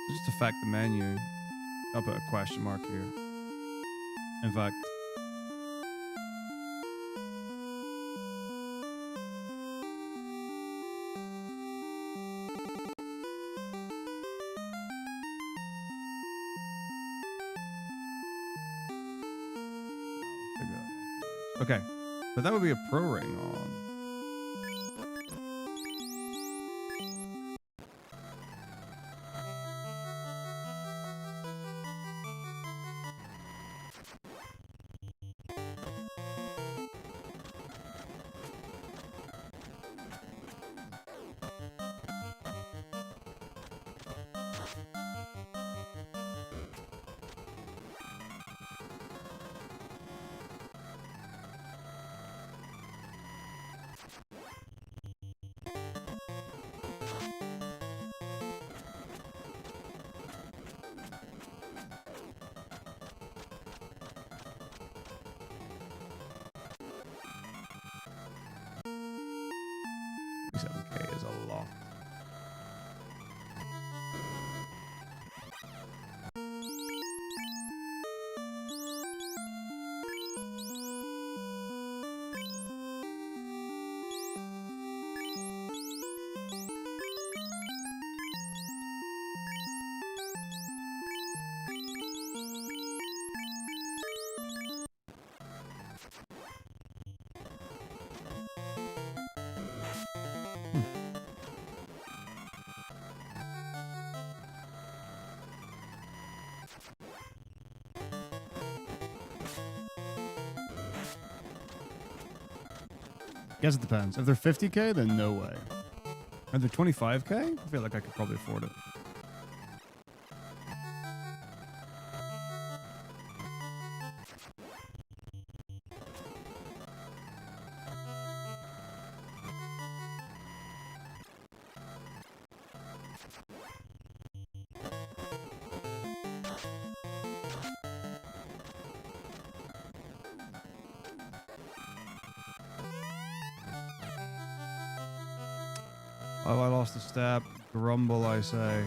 Just affect the menu. I'll put a question mark here. In fact, I'll figure that out afterwards. Okay, but that would be a Pro Ring on. $7K is a lot. Guess it depends. If they're 50K, then no way. If they're 25K, I feel like I could probably afford it. Oh, I lost a step. Grumble, I say.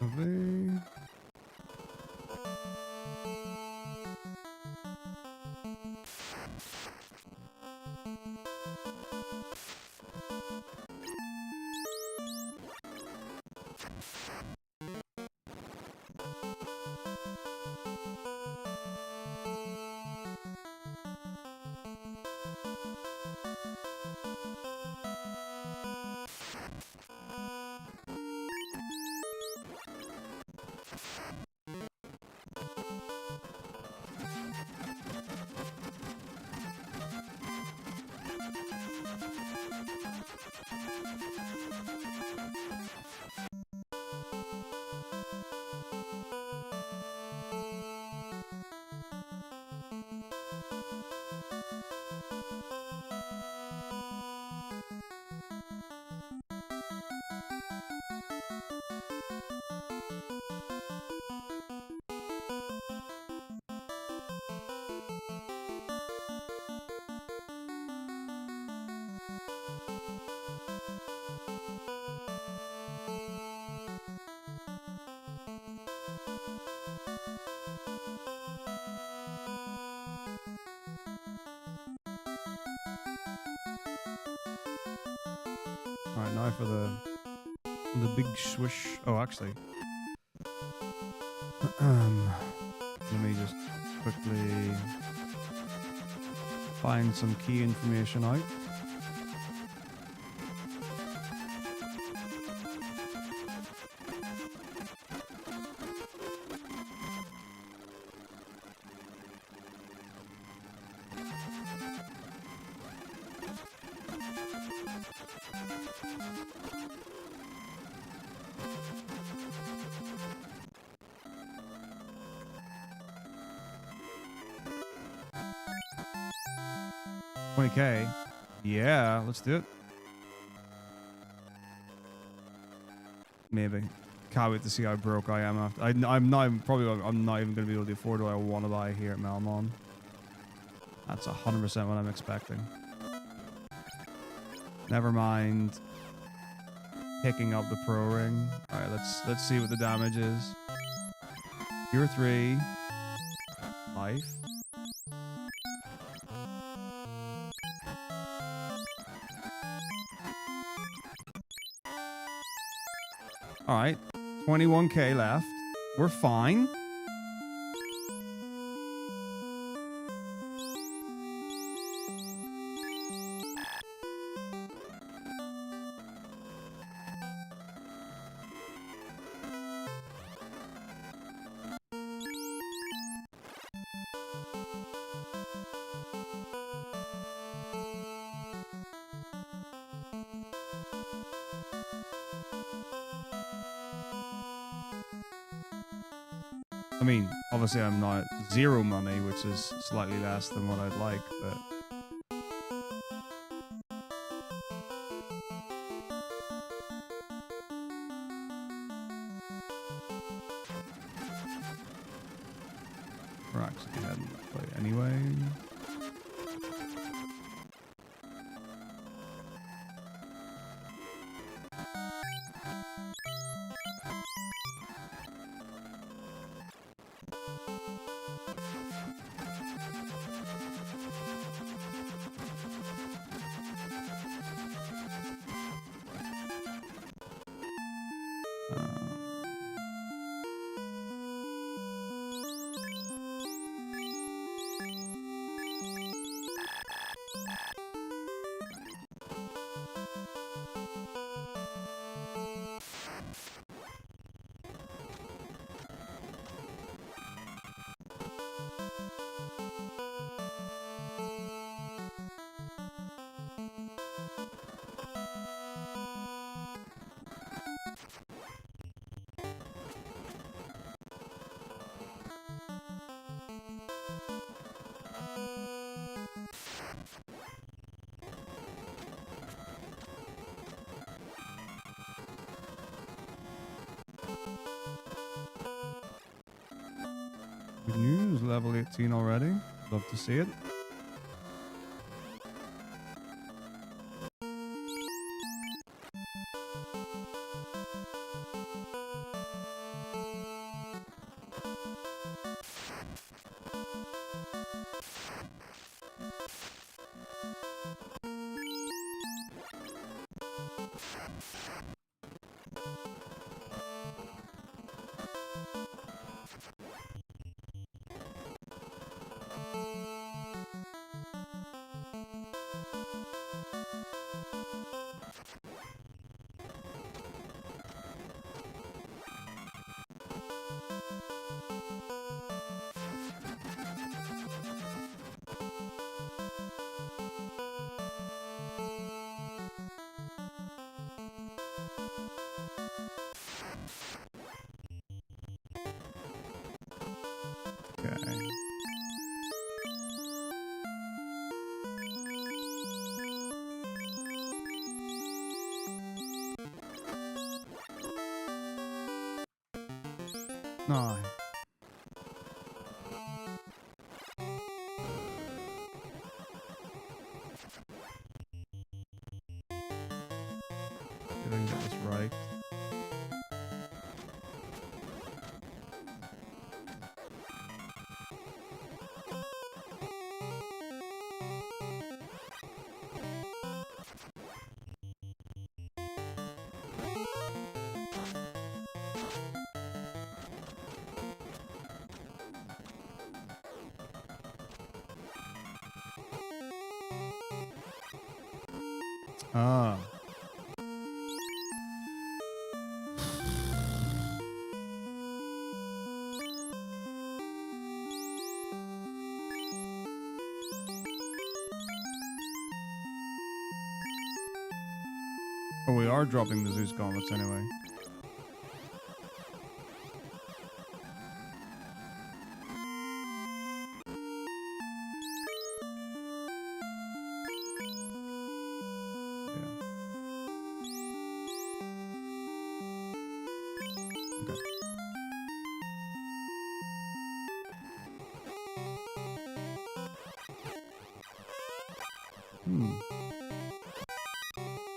Lovely. Alright, now for the big swish. Oh, actually. Let me just quickly find some key information out. $20K. Yeah, let's do it. Maybe. Can't wait to see how broke I am after. I'm not even going to be able to afford what I want to buy here at Melmon. That's 100% what I'm expecting. Never mind picking up the pro ring. All right, let's see what the damage is. Tier 3 life. All right, 21K left. We're fine. I mean, obviously I'm not zero money, which is slightly less than what I'd like, but... We're actually heading that way anyway. Good news, level 18 already. Love to see it. Okay. No. If I can get this right. Ah. Oh, we are dropping the Zeus gauntlets anyway.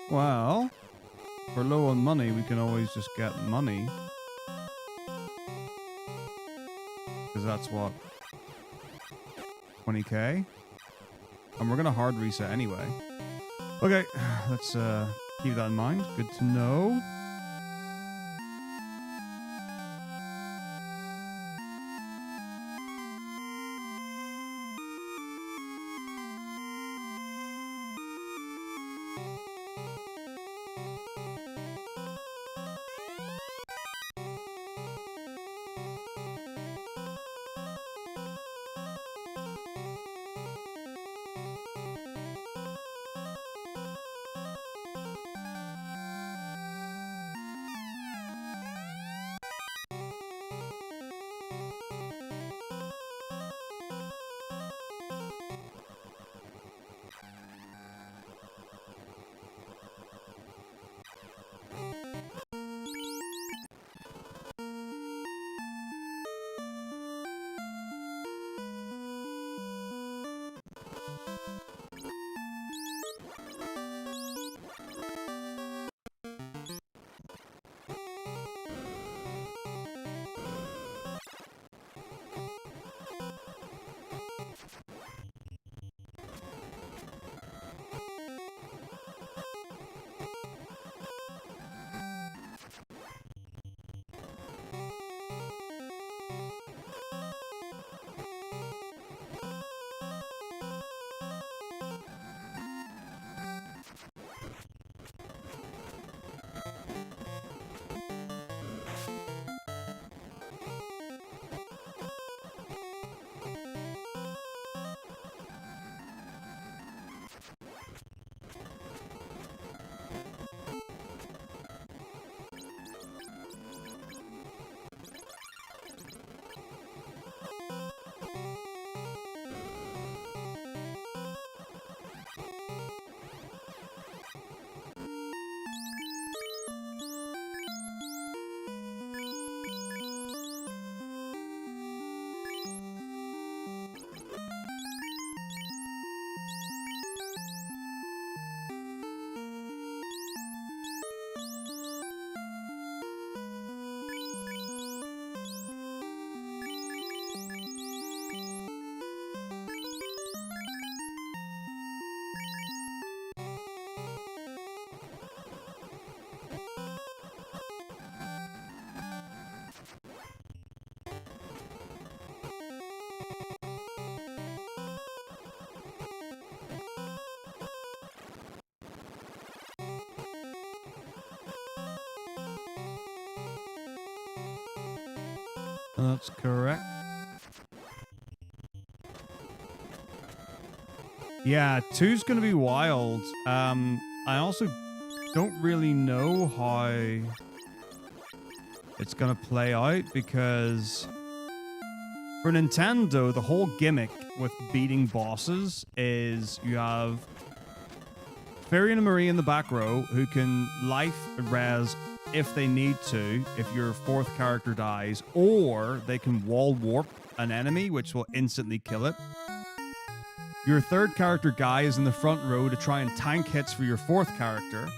Well, if we're low on money, we can always just get money. Because that's what? 20k? And we're going to hard reset anyway. Okay, let's keep that in mind. Good to know. That's correct. Yeah, 2's going to be wild. I also don't really know how it's going to play out because for Nintendo, the whole gimmick with beating bosses is you have Fairy and Marie in the back row who can life res if they need to, if your fourth character dies, or they can wall warp an enemy, which will instantly kill it. Your third character, Guy, is in the front row to try and tank hits for your fourth character.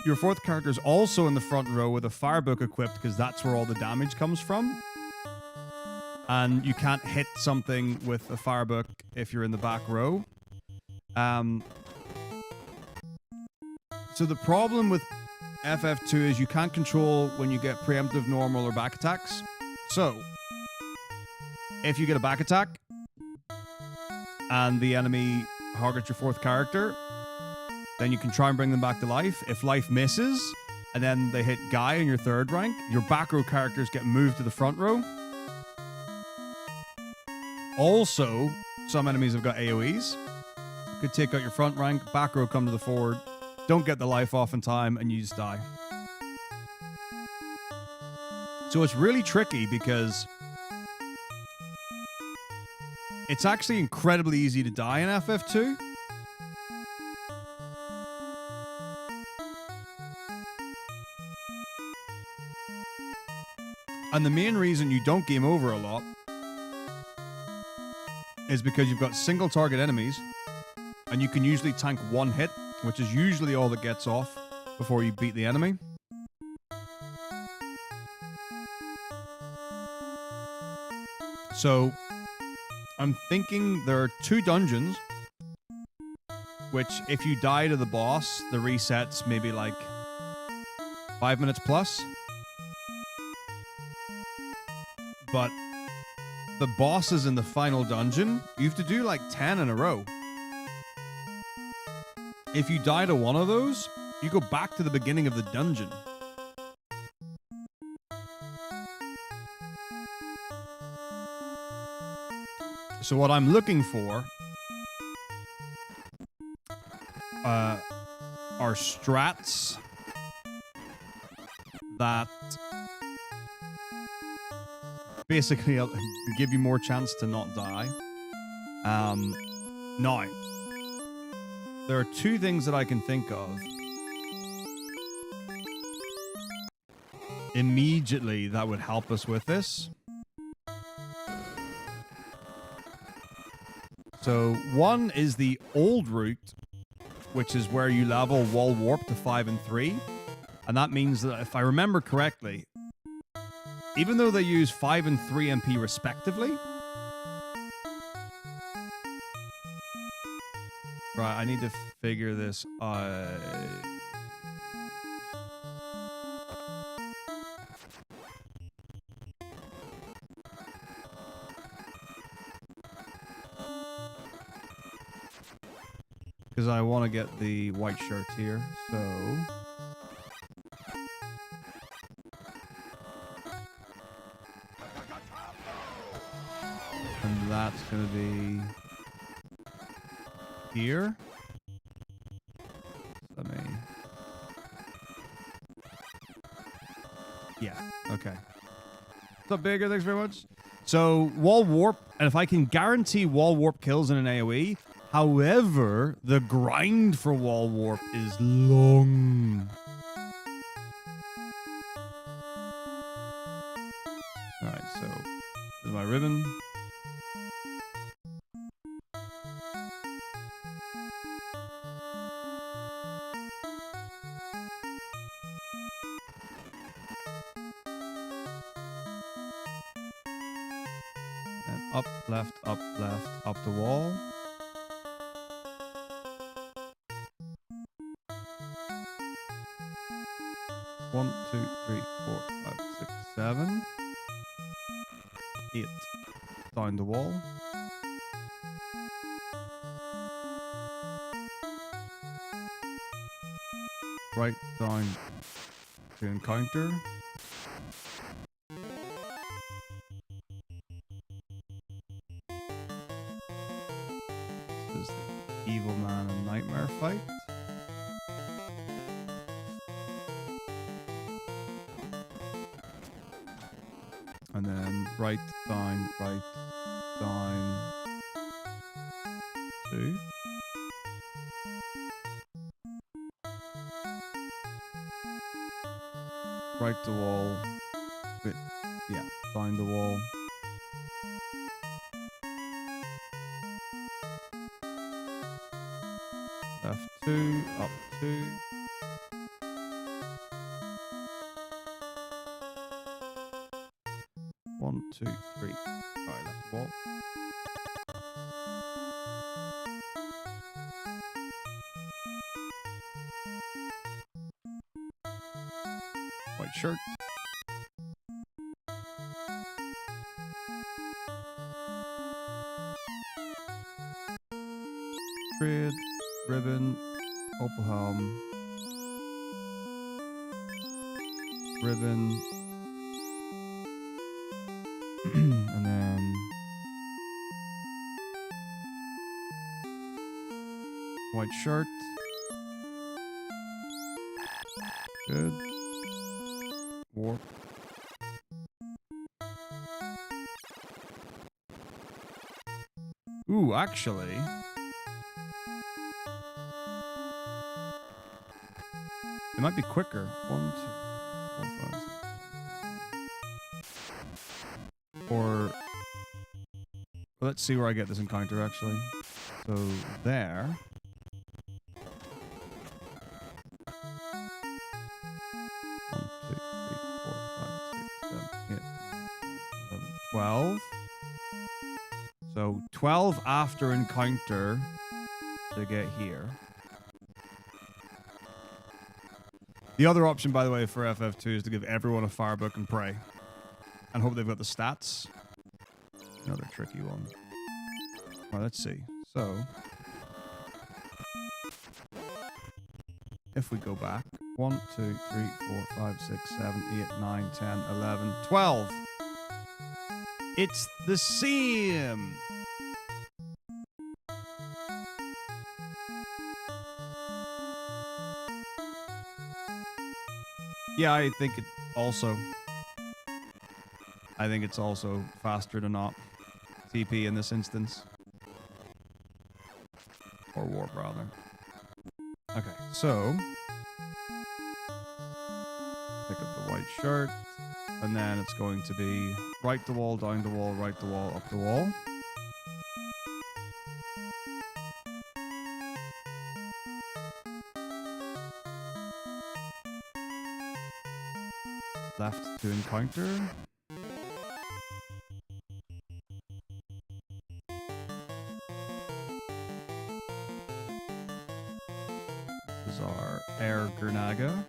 Your fourth character is also in the front row with a firebook equipped because that's where all the damage comes from. And you can't hit something with a firebook if you're in the back row. So the problem with FF2 is you can't control when you get preemptive, normal, or back attacks. So, if you get a back attack, and the enemy targets your fourth character, then you can try and bring them back to life. If life misses, and then they hit Guy in your third rank, your back row characters get moved to the front row. Also, some enemies have got AoEs. You could take out your front rank, back row come to the forward, don't get the life off in time, and you just die. So it's really tricky because it's actually incredibly easy to die in FF2. And the main reason you don't game over a lot is because you've got single target enemies and you can usually tank one hit, which is usually all that gets off before you beat the enemy. So I'm thinking there are 2 dungeons, which if you die to the boss, the resets maybe like 5 minutes plus. But the bosses in the final dungeon, you have to do like 10 in a row. If you die to one of those, you go back to the beginning of the dungeon. So what I'm looking for are strats that basically give you more chance to not die. Now, there are 2 things that I can think of immediately that would help us with this. So one is the old route, which is where you level wall warp to 5 and 3. And that means that if I remember correctly, even though they use 5 and 3 MP respectively, right, I need to figure this out. Because I want to get the white shirt here, so... And that's going to be... here. Let me... Yeah, okay. What's up, Bigger? Thanks very much. So, wall warp, and if I can guarantee wall warp kills in an AoE, however, the grind for wall warp is long. Alright, so there's my ribbon. And up, left, up the wall. One, 2, 3, 4, 5, 6, 7. 8. Down the wall. Right down to encounter. Evil Man and Nightmare fight. And then right, down, 2. Right the wall. Wait, yeah, down the wall. Left 2, up 2. One, two, three. Alright, left wall. White shirt. Trade, ribbon, opal helm, ribbon, and then white shirt. Good. Warp. Ooh, actually. It might be quicker. 1, 2, 4, 5, 6. Or let's see where I get this encounter actually. So there. 1, 2, 3, 4, 5, 6, 7, 8, 11, 12. So 12 after encounter to get here. The other option, by the way, for FF2 is to give everyone a fire book and pray. And hope they've got the stats. Another tricky one. Well, let's see. So, if we go back, 1, 2, 3, 4, 5, 6, 7, 8, 9, 10, 11, 12. It's the same. Yeah, I think it's also faster to not TP in this instance. Or warp, rather. Okay, so pick up the white shirt, and then it's going to be right the wall, down the wall, right the wall, up the wall. Left to encounter. This is our Air Gurnaga.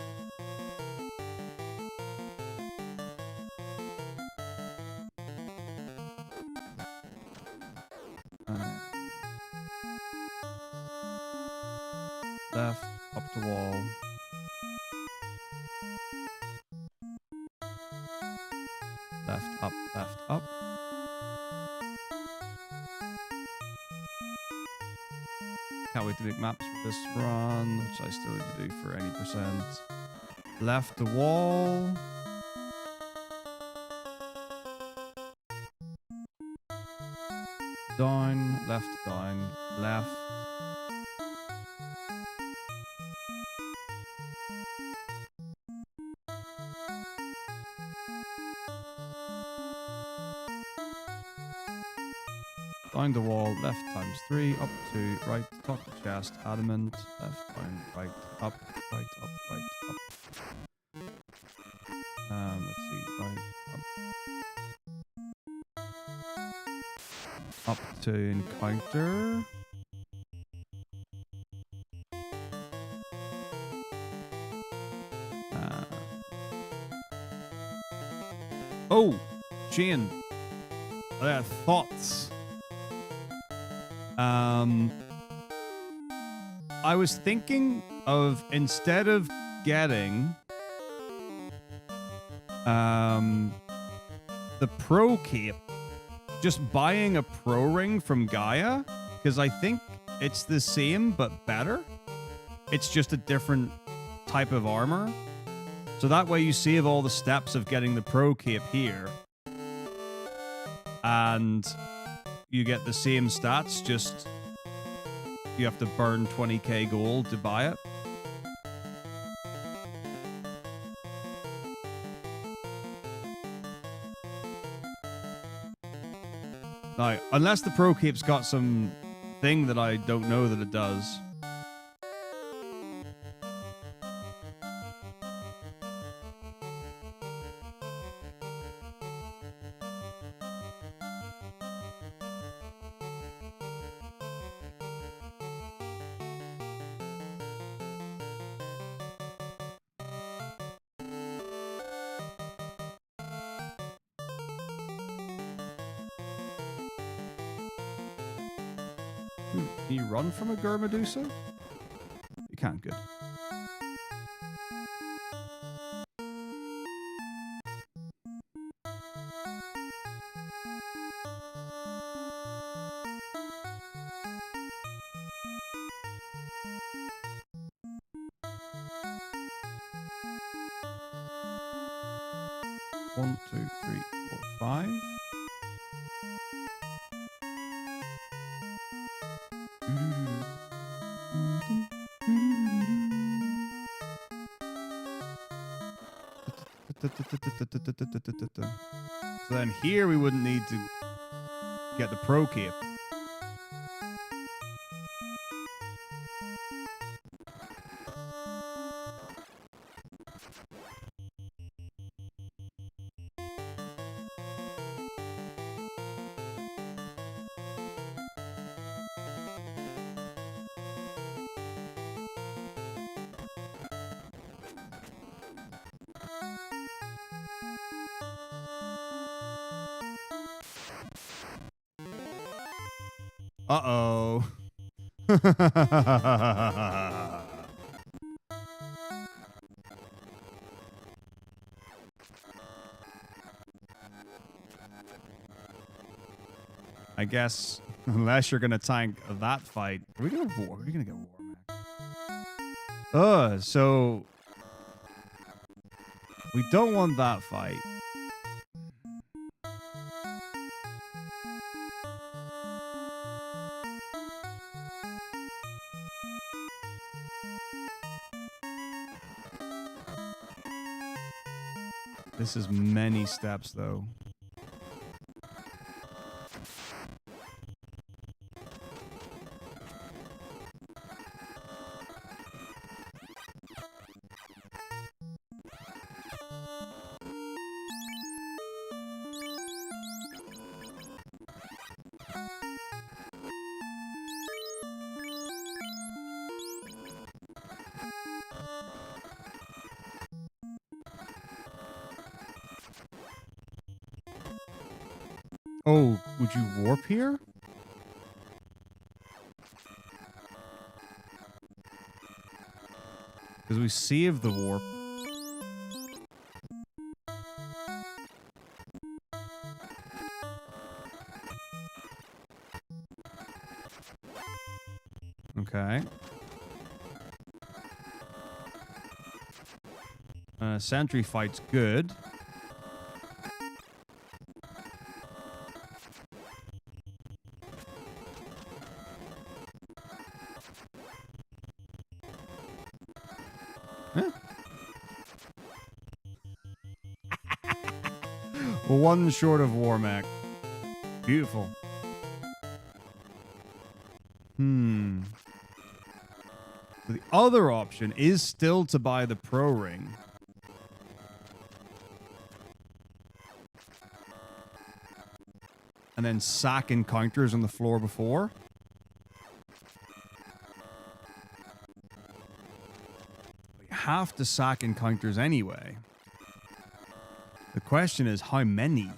Left, up the wall. Left, up, left, up. Can't wait to make maps for this run, which I still need to do for any percent. Left the wall. Down, left, down, left. Down the wall, left times 3, up 2, right, top the chest, adamant, left, down, right, up, right, up, right, up. Let's see, right, up. Up to encounter. Oh, Shane. Thoughts. I was thinking of, instead of getting the pro cape, just buying a pro ring from Gaia, because I think it's the same but better. It's just a different type of armor. So that way you save all the steps of getting the pro cape here. And you get the same stats, just you have to burn 20k gold to buy it. Now, unless the pro cape's got some thing that I don't know that it does. Can you run from a Gurmedusa? You can't, good. One, two, three, four, five. So then here we wouldn't need to get the pro cape. Uh-oh. I guess unless you're gonna tank that fight, are we gonna get war, man? So we don't want that fight. This is many steps, though. Oh, would you warp here? Because we saved the warp. Okay. Sentry fight's good. One short of Warmac. Beautiful. So the other option is still to buy the pro ring. And then sack encounters on the floor before. You have to sack encounters anyway. The question is, how many?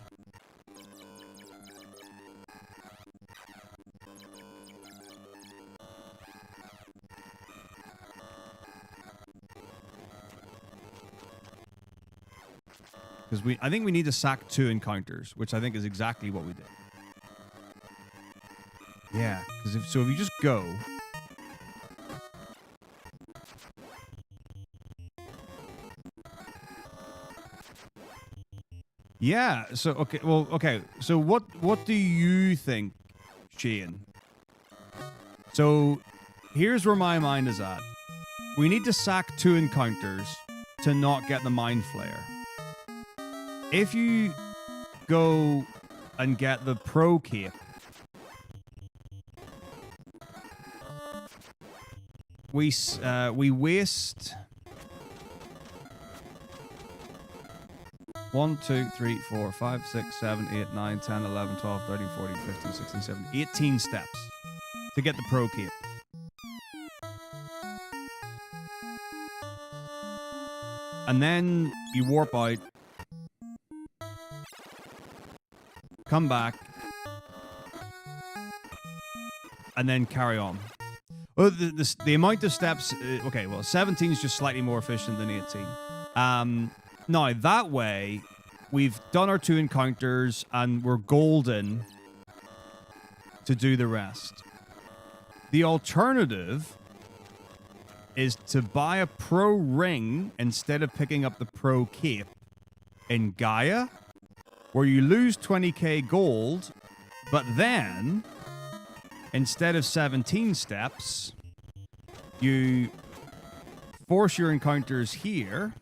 Because I think we need to sack 2 encounters, which I think is exactly what we did. Yeah, because if you just go. Yeah, so okay. So what do you think, Shane? So here's where my mind is at. We need to sack 2 encounters to not get the Mind Flayer. If you go and get the Pro Cape, we waste 1, 2, 3, 4, 5, 6, 7, 8, 9, 10, 11, 12, 13, 14, 15, 16, 17, 18 steps to get the Pro Cape. And then you warp out, come back, and then carry on. Well, the amount of steps... okay, well, 17 is just slightly more efficient than 18. Now, that way, we've done our 2 encounters, and we're golden to do the rest. The alternative is to buy a Pro Ring instead of picking up the Pro Cape in Gaia, where you lose 20k gold, but then, instead of 17 steps, you force your encounters here,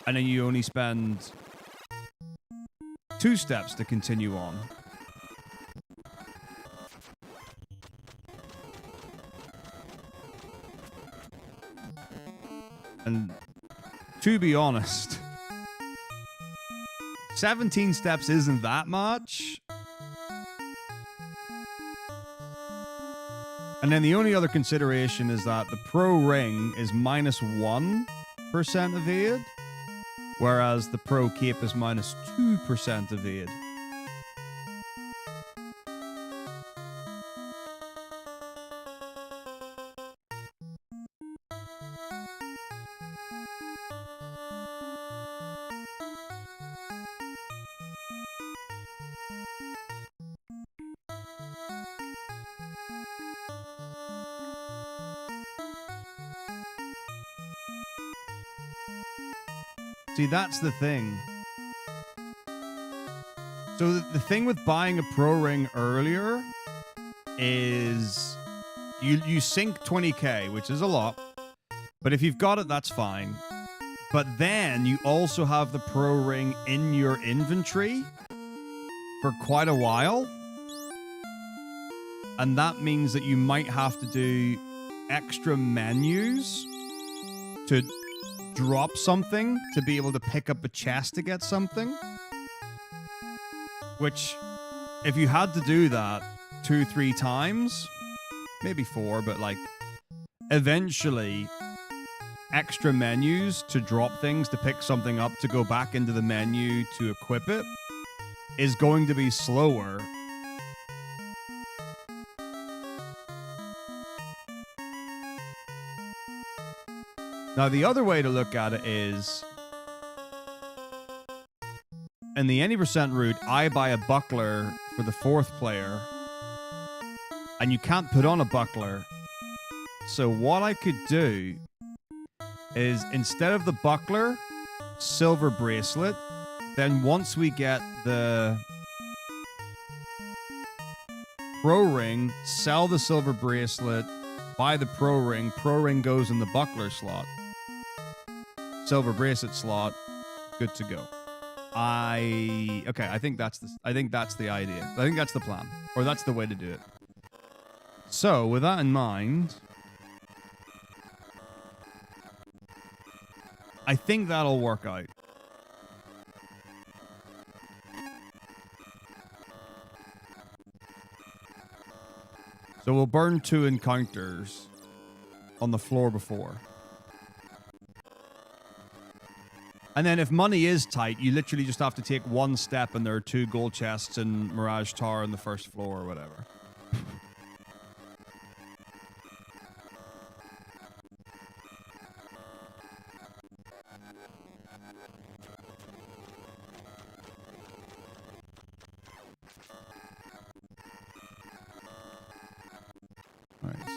and then you only spend 2 steps to continue on. And to be honest, 17 steps isn't that much. And then the only other consideration is that the Pro Ring is minus 1% evade, whereas the Pro Cape is minus 2% evade. See, that's the thing. So the thing with buying a Pro Ring earlier is you sink 20k, which is a lot. But if you've got it, that's fine. But then you also have the Pro Ring in your inventory for quite a while. And that means that you might have to do extra menus to drop something to be able to pick up a chest to get something. Which, if you had to do that 2-3 times, maybe 4, but like, eventually, extra menus to drop things, to pick something up, to go back into the menu to equip it, is going to be slower. Now, the other way to look at it is, in the any percent route, I buy a buckler for the 4th player, and you can't put on a buckler. So what I could do is, instead of the buckler, silver bracelet. Then once we get the Pro Ring, sell the silver bracelet, buy the Pro Ring goes in the buckler slot. Silver bracelet slot, good to go. I think that's the idea. I think that's the plan, or that's the way to do it. So with that in mind, I think that'll work out. So we'll burn 2 encounters on the floor before. And then if money is tight, you literally just have to take 1 step and there are 2 gold chests in Mirage Tower on the 1st floor or whatever.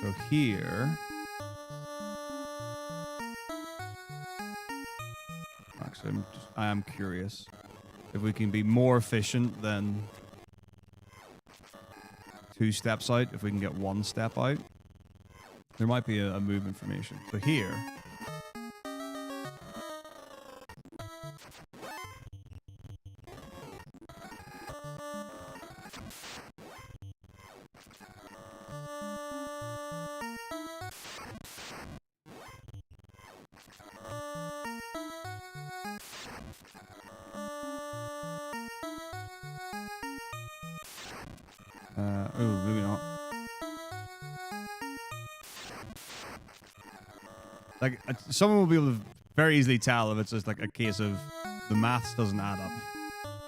So here... Actually, I am curious if we can be more efficient than 2 steps out, if we can get 1 step out. There might be a move information. So here... oh, maybe not. Like, someone will be able to very easily tell if it's just like a case of the maths doesn't add up.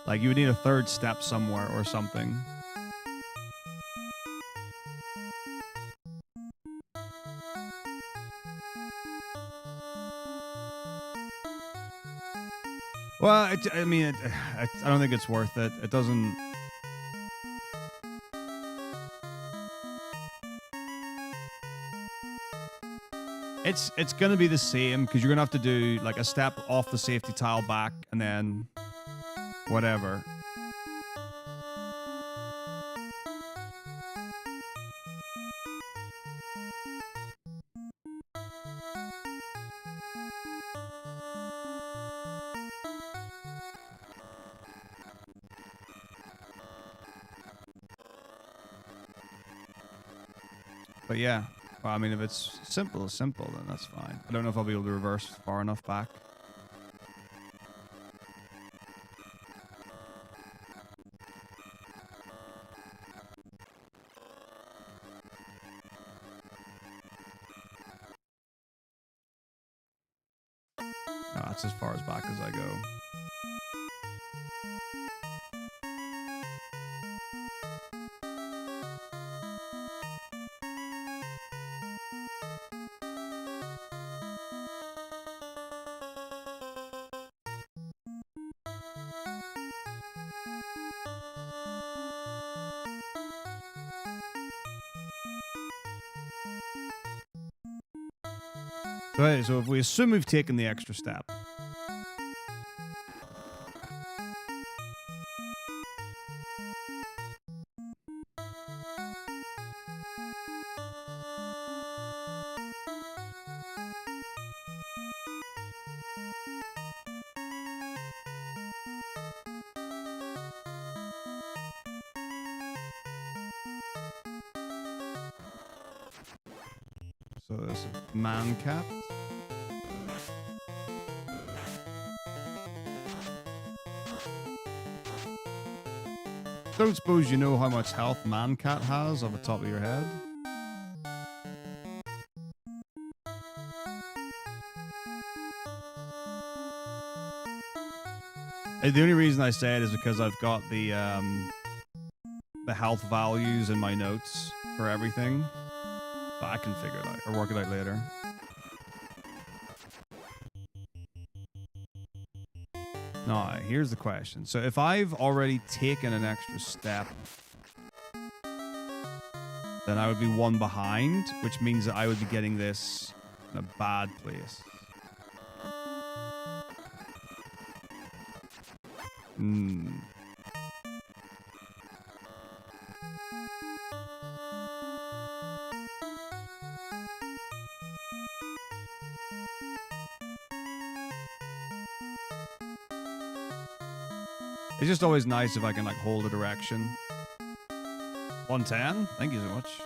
Like, you would need a 3rd step somewhere or something. Well, I mean, I don't think it's worth it. It doesn't... It's going to be the same, because you're going to have to do, like, a step off the safety tile back, and then... whatever. But yeah, well, I mean, if it's simple, then that's fine. I don't know if I'll be able to reverse far enough back. No, that's as far as back as I go. Right, so if we assume we've taken the extra step. So there's a man cat. Don't suppose you know how much health man cat has off the top of your head? The only reason I say it is because I've got the health values in my notes for everything. But I can figure it out or work it out later. Now, here's the question. So if I've already taken an extra step, then I would be 1 behind, which means that I would be getting this in a bad place. It's just always nice if I can, like, hold a direction. 110? Thank you so much.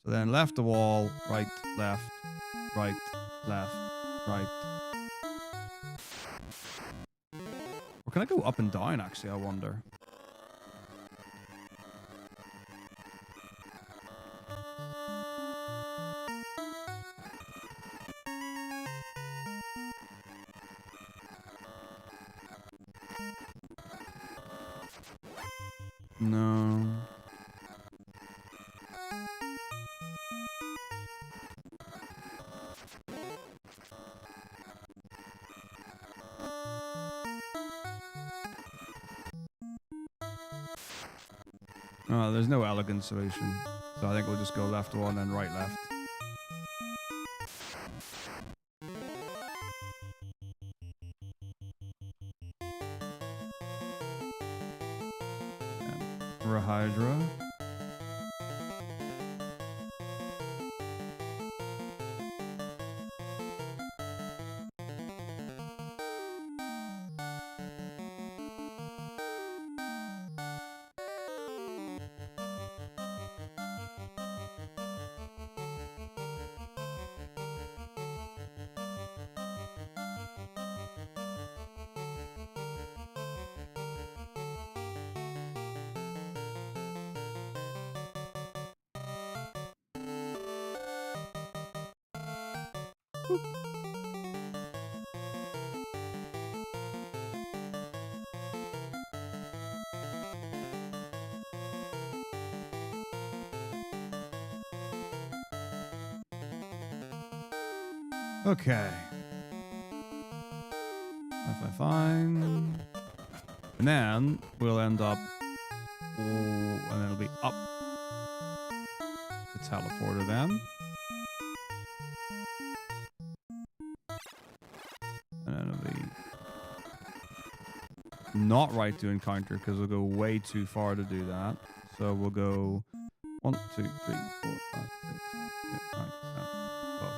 So then left the wall, right, left, right, left, right. Or can I go up and down, actually, I wonder? No. Oh, there's no elegant solution. So I think we'll just go left one and right left. And Rahydra. Okay. Fine. And then we'll end up... Oh, and then it'll be up the teleporter then. And then it'll be not right to encounter because we'll go way too far to do that. So we'll go 1, 2, 3, 4, 5, 6, 7, 8, 9, 10, 12.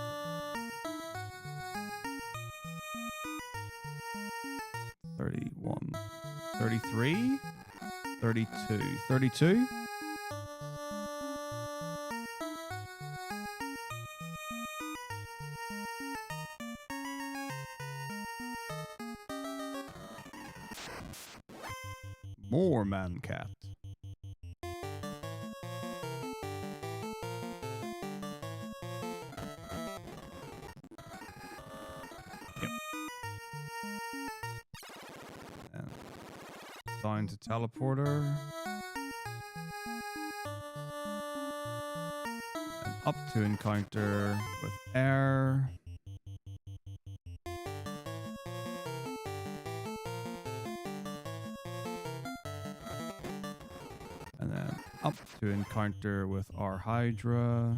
31, 33, 32, 32. More man cat. Down to teleporter. And up to encounter with air. And then up to encounter with our Hydra.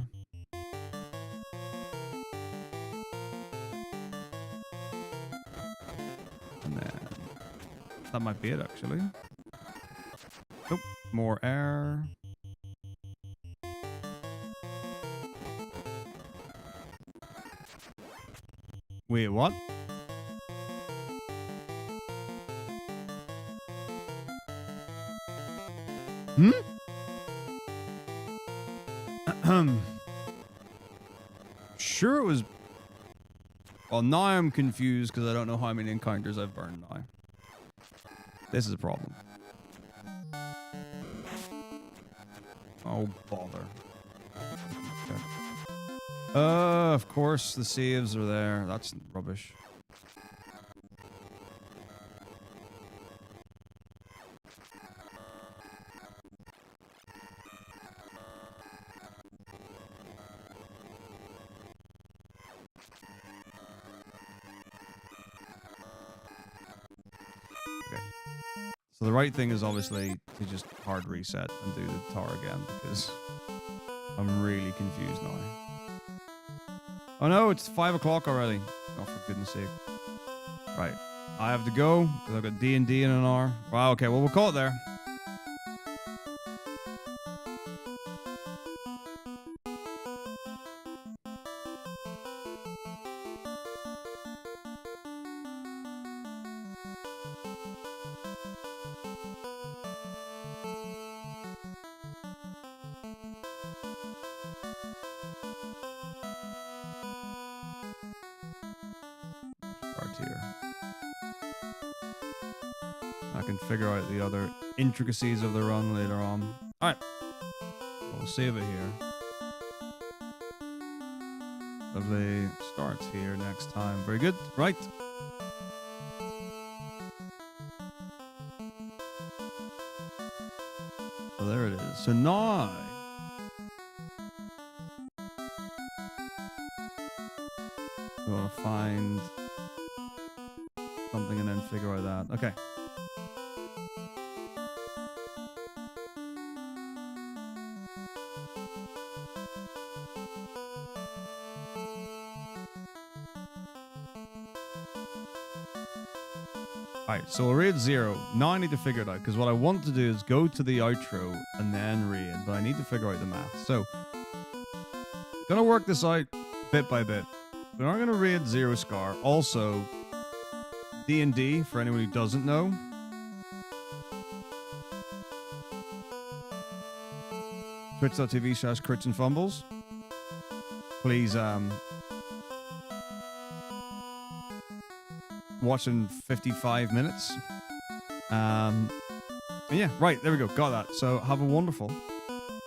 And then that might be it, actually. Nope. More air. Wait, what? Sure it was... Well, now I'm confused because I don't know how many encounters I've burned now. This is a problem. Oh, bother. Okay. Of course, the saves are there. That's rubbish. So the right thing is obviously to just hard reset and do the tower again because I'm really confused now. Oh no, it's 5 o'clock already. Oh, for goodness sake. Right. I have to go because I've got D&D in an hour. Wow, okay, well, we'll call it there. I can figure out the other intricacies of the run later on. Alright. We'll save it here. Lovely. Starts here next time. Very good. Right. So there it is. So now... we want to find something and then figure out that. Okay. Alright, so we'll raid 0. Now I need to figure it out, because what I want to do is go to the outro and then raid, but I need to figure out the math. So, gonna work this out bit by bit. We are gonna raid 0 Scar. Also, D&D, for anyone who doesn't know. Twitch.tv/crits and fumbles. Please, watch in 55 minutes. And yeah, right, there we go, got that. So have a wonderful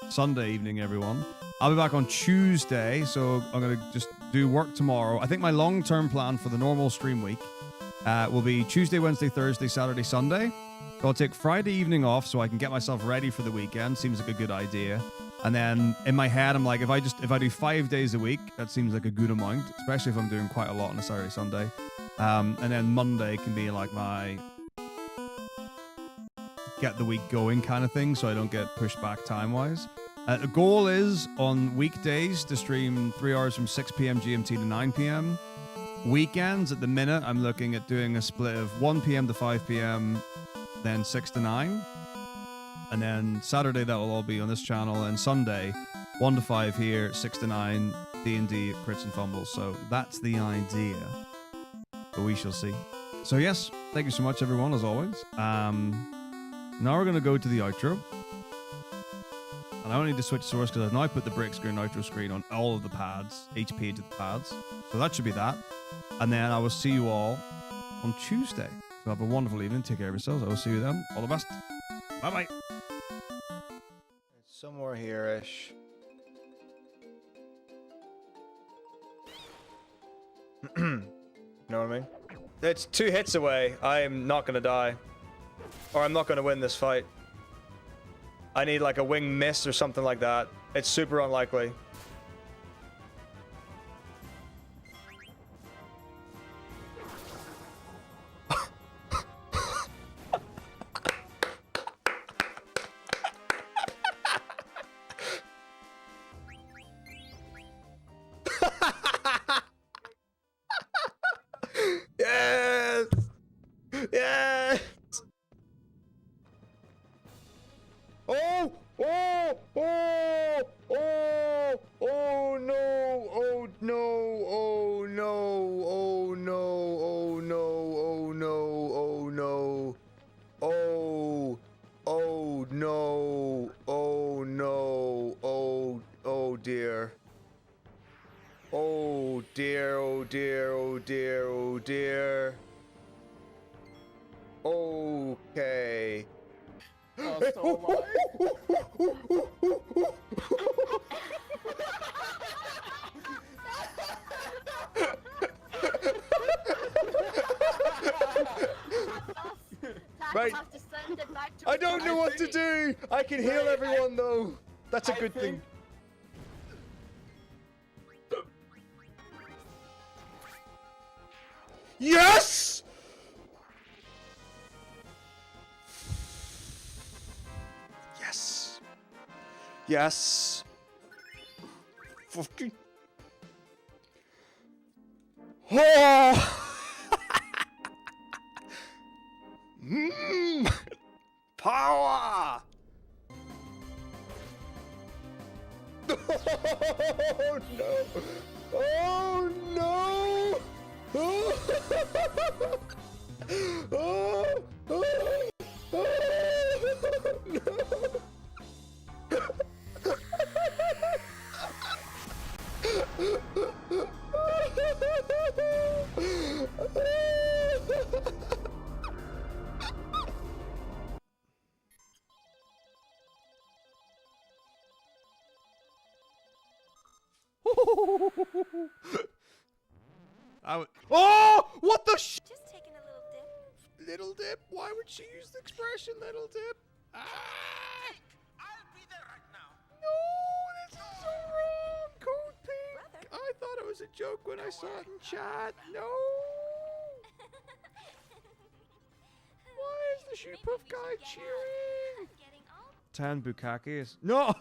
Sunday evening, everyone. I'll be back on Tuesday, so I'm going to just do work tomorrow. I think my long-term plan for the normal stream week will be Tuesday, Wednesday, Thursday, Saturday, Sunday. So I'll take Friday evening off so I can get myself ready for the weekend. Seems like a good idea. And then in my head, I'm like, if I do 5 days a week, that seems like a good amount, especially if I'm doing quite a lot on a Saturday, Sunday. And then Monday can be like my get the week going kind of thing, so I don't get pushed back time-wise. The goal is on weekdays to stream 3 hours from 6 p.m. GMT to 9 p.m. Weekends, at the minute, I'm looking at doing a split of 1 p.m. to 5 p.m., then 6 to 9. And then Saturday, that will all be on this channel. And Sunday, 1 to 5 here, 6 to 9, D&D, Crits and Fumbles. So that's the idea. But we shall see. So yes, thank you so much, everyone, as always. Now we're going to go to the outro. And I don't need to switch source because I've now put the break screen outro screen on all of the pads, each page of the pads. So that should be that. And then I will see you all on Tuesday. So have a wonderful evening. Take care of yourselves. I will see you then. All the best. Bye-bye. It's somewhere here-ish. Know what I mean? It's 2 hits away. I am not gonna die. Or I'm not gonna win this fight. I need like a wing miss or something like that. It's super unlikely. Yes! Yes! Oh! Oh! Oh! Oh! Oh no! Oh no! Oh no! Oh no! Oh no! Oh no! Oh no! Oh! Oh no! Oh no! Oh! Oh dear! Oh dear! Oh dear! Oh dear! Oh dear! Okay. Oh, so Right. I don't know what to do. I can heal everyone though. That's a good thing. Yes! Yes. Yes. Fucking. Oh! Power! Oh no! Oh no! Oh! Oh! Oh! Oh! No! Oh! What the sh- Just taking a little dip. Little dip? Why would she use the expression little dip? Ah! I'll be there right now. No, this is so wrong! Code Pink! Brother. I thought it was a joke when I saw it in chat. No! Why is the shoe Maybe puff we guy should get out. cheering? I'm getting all Tan Bukakis. No!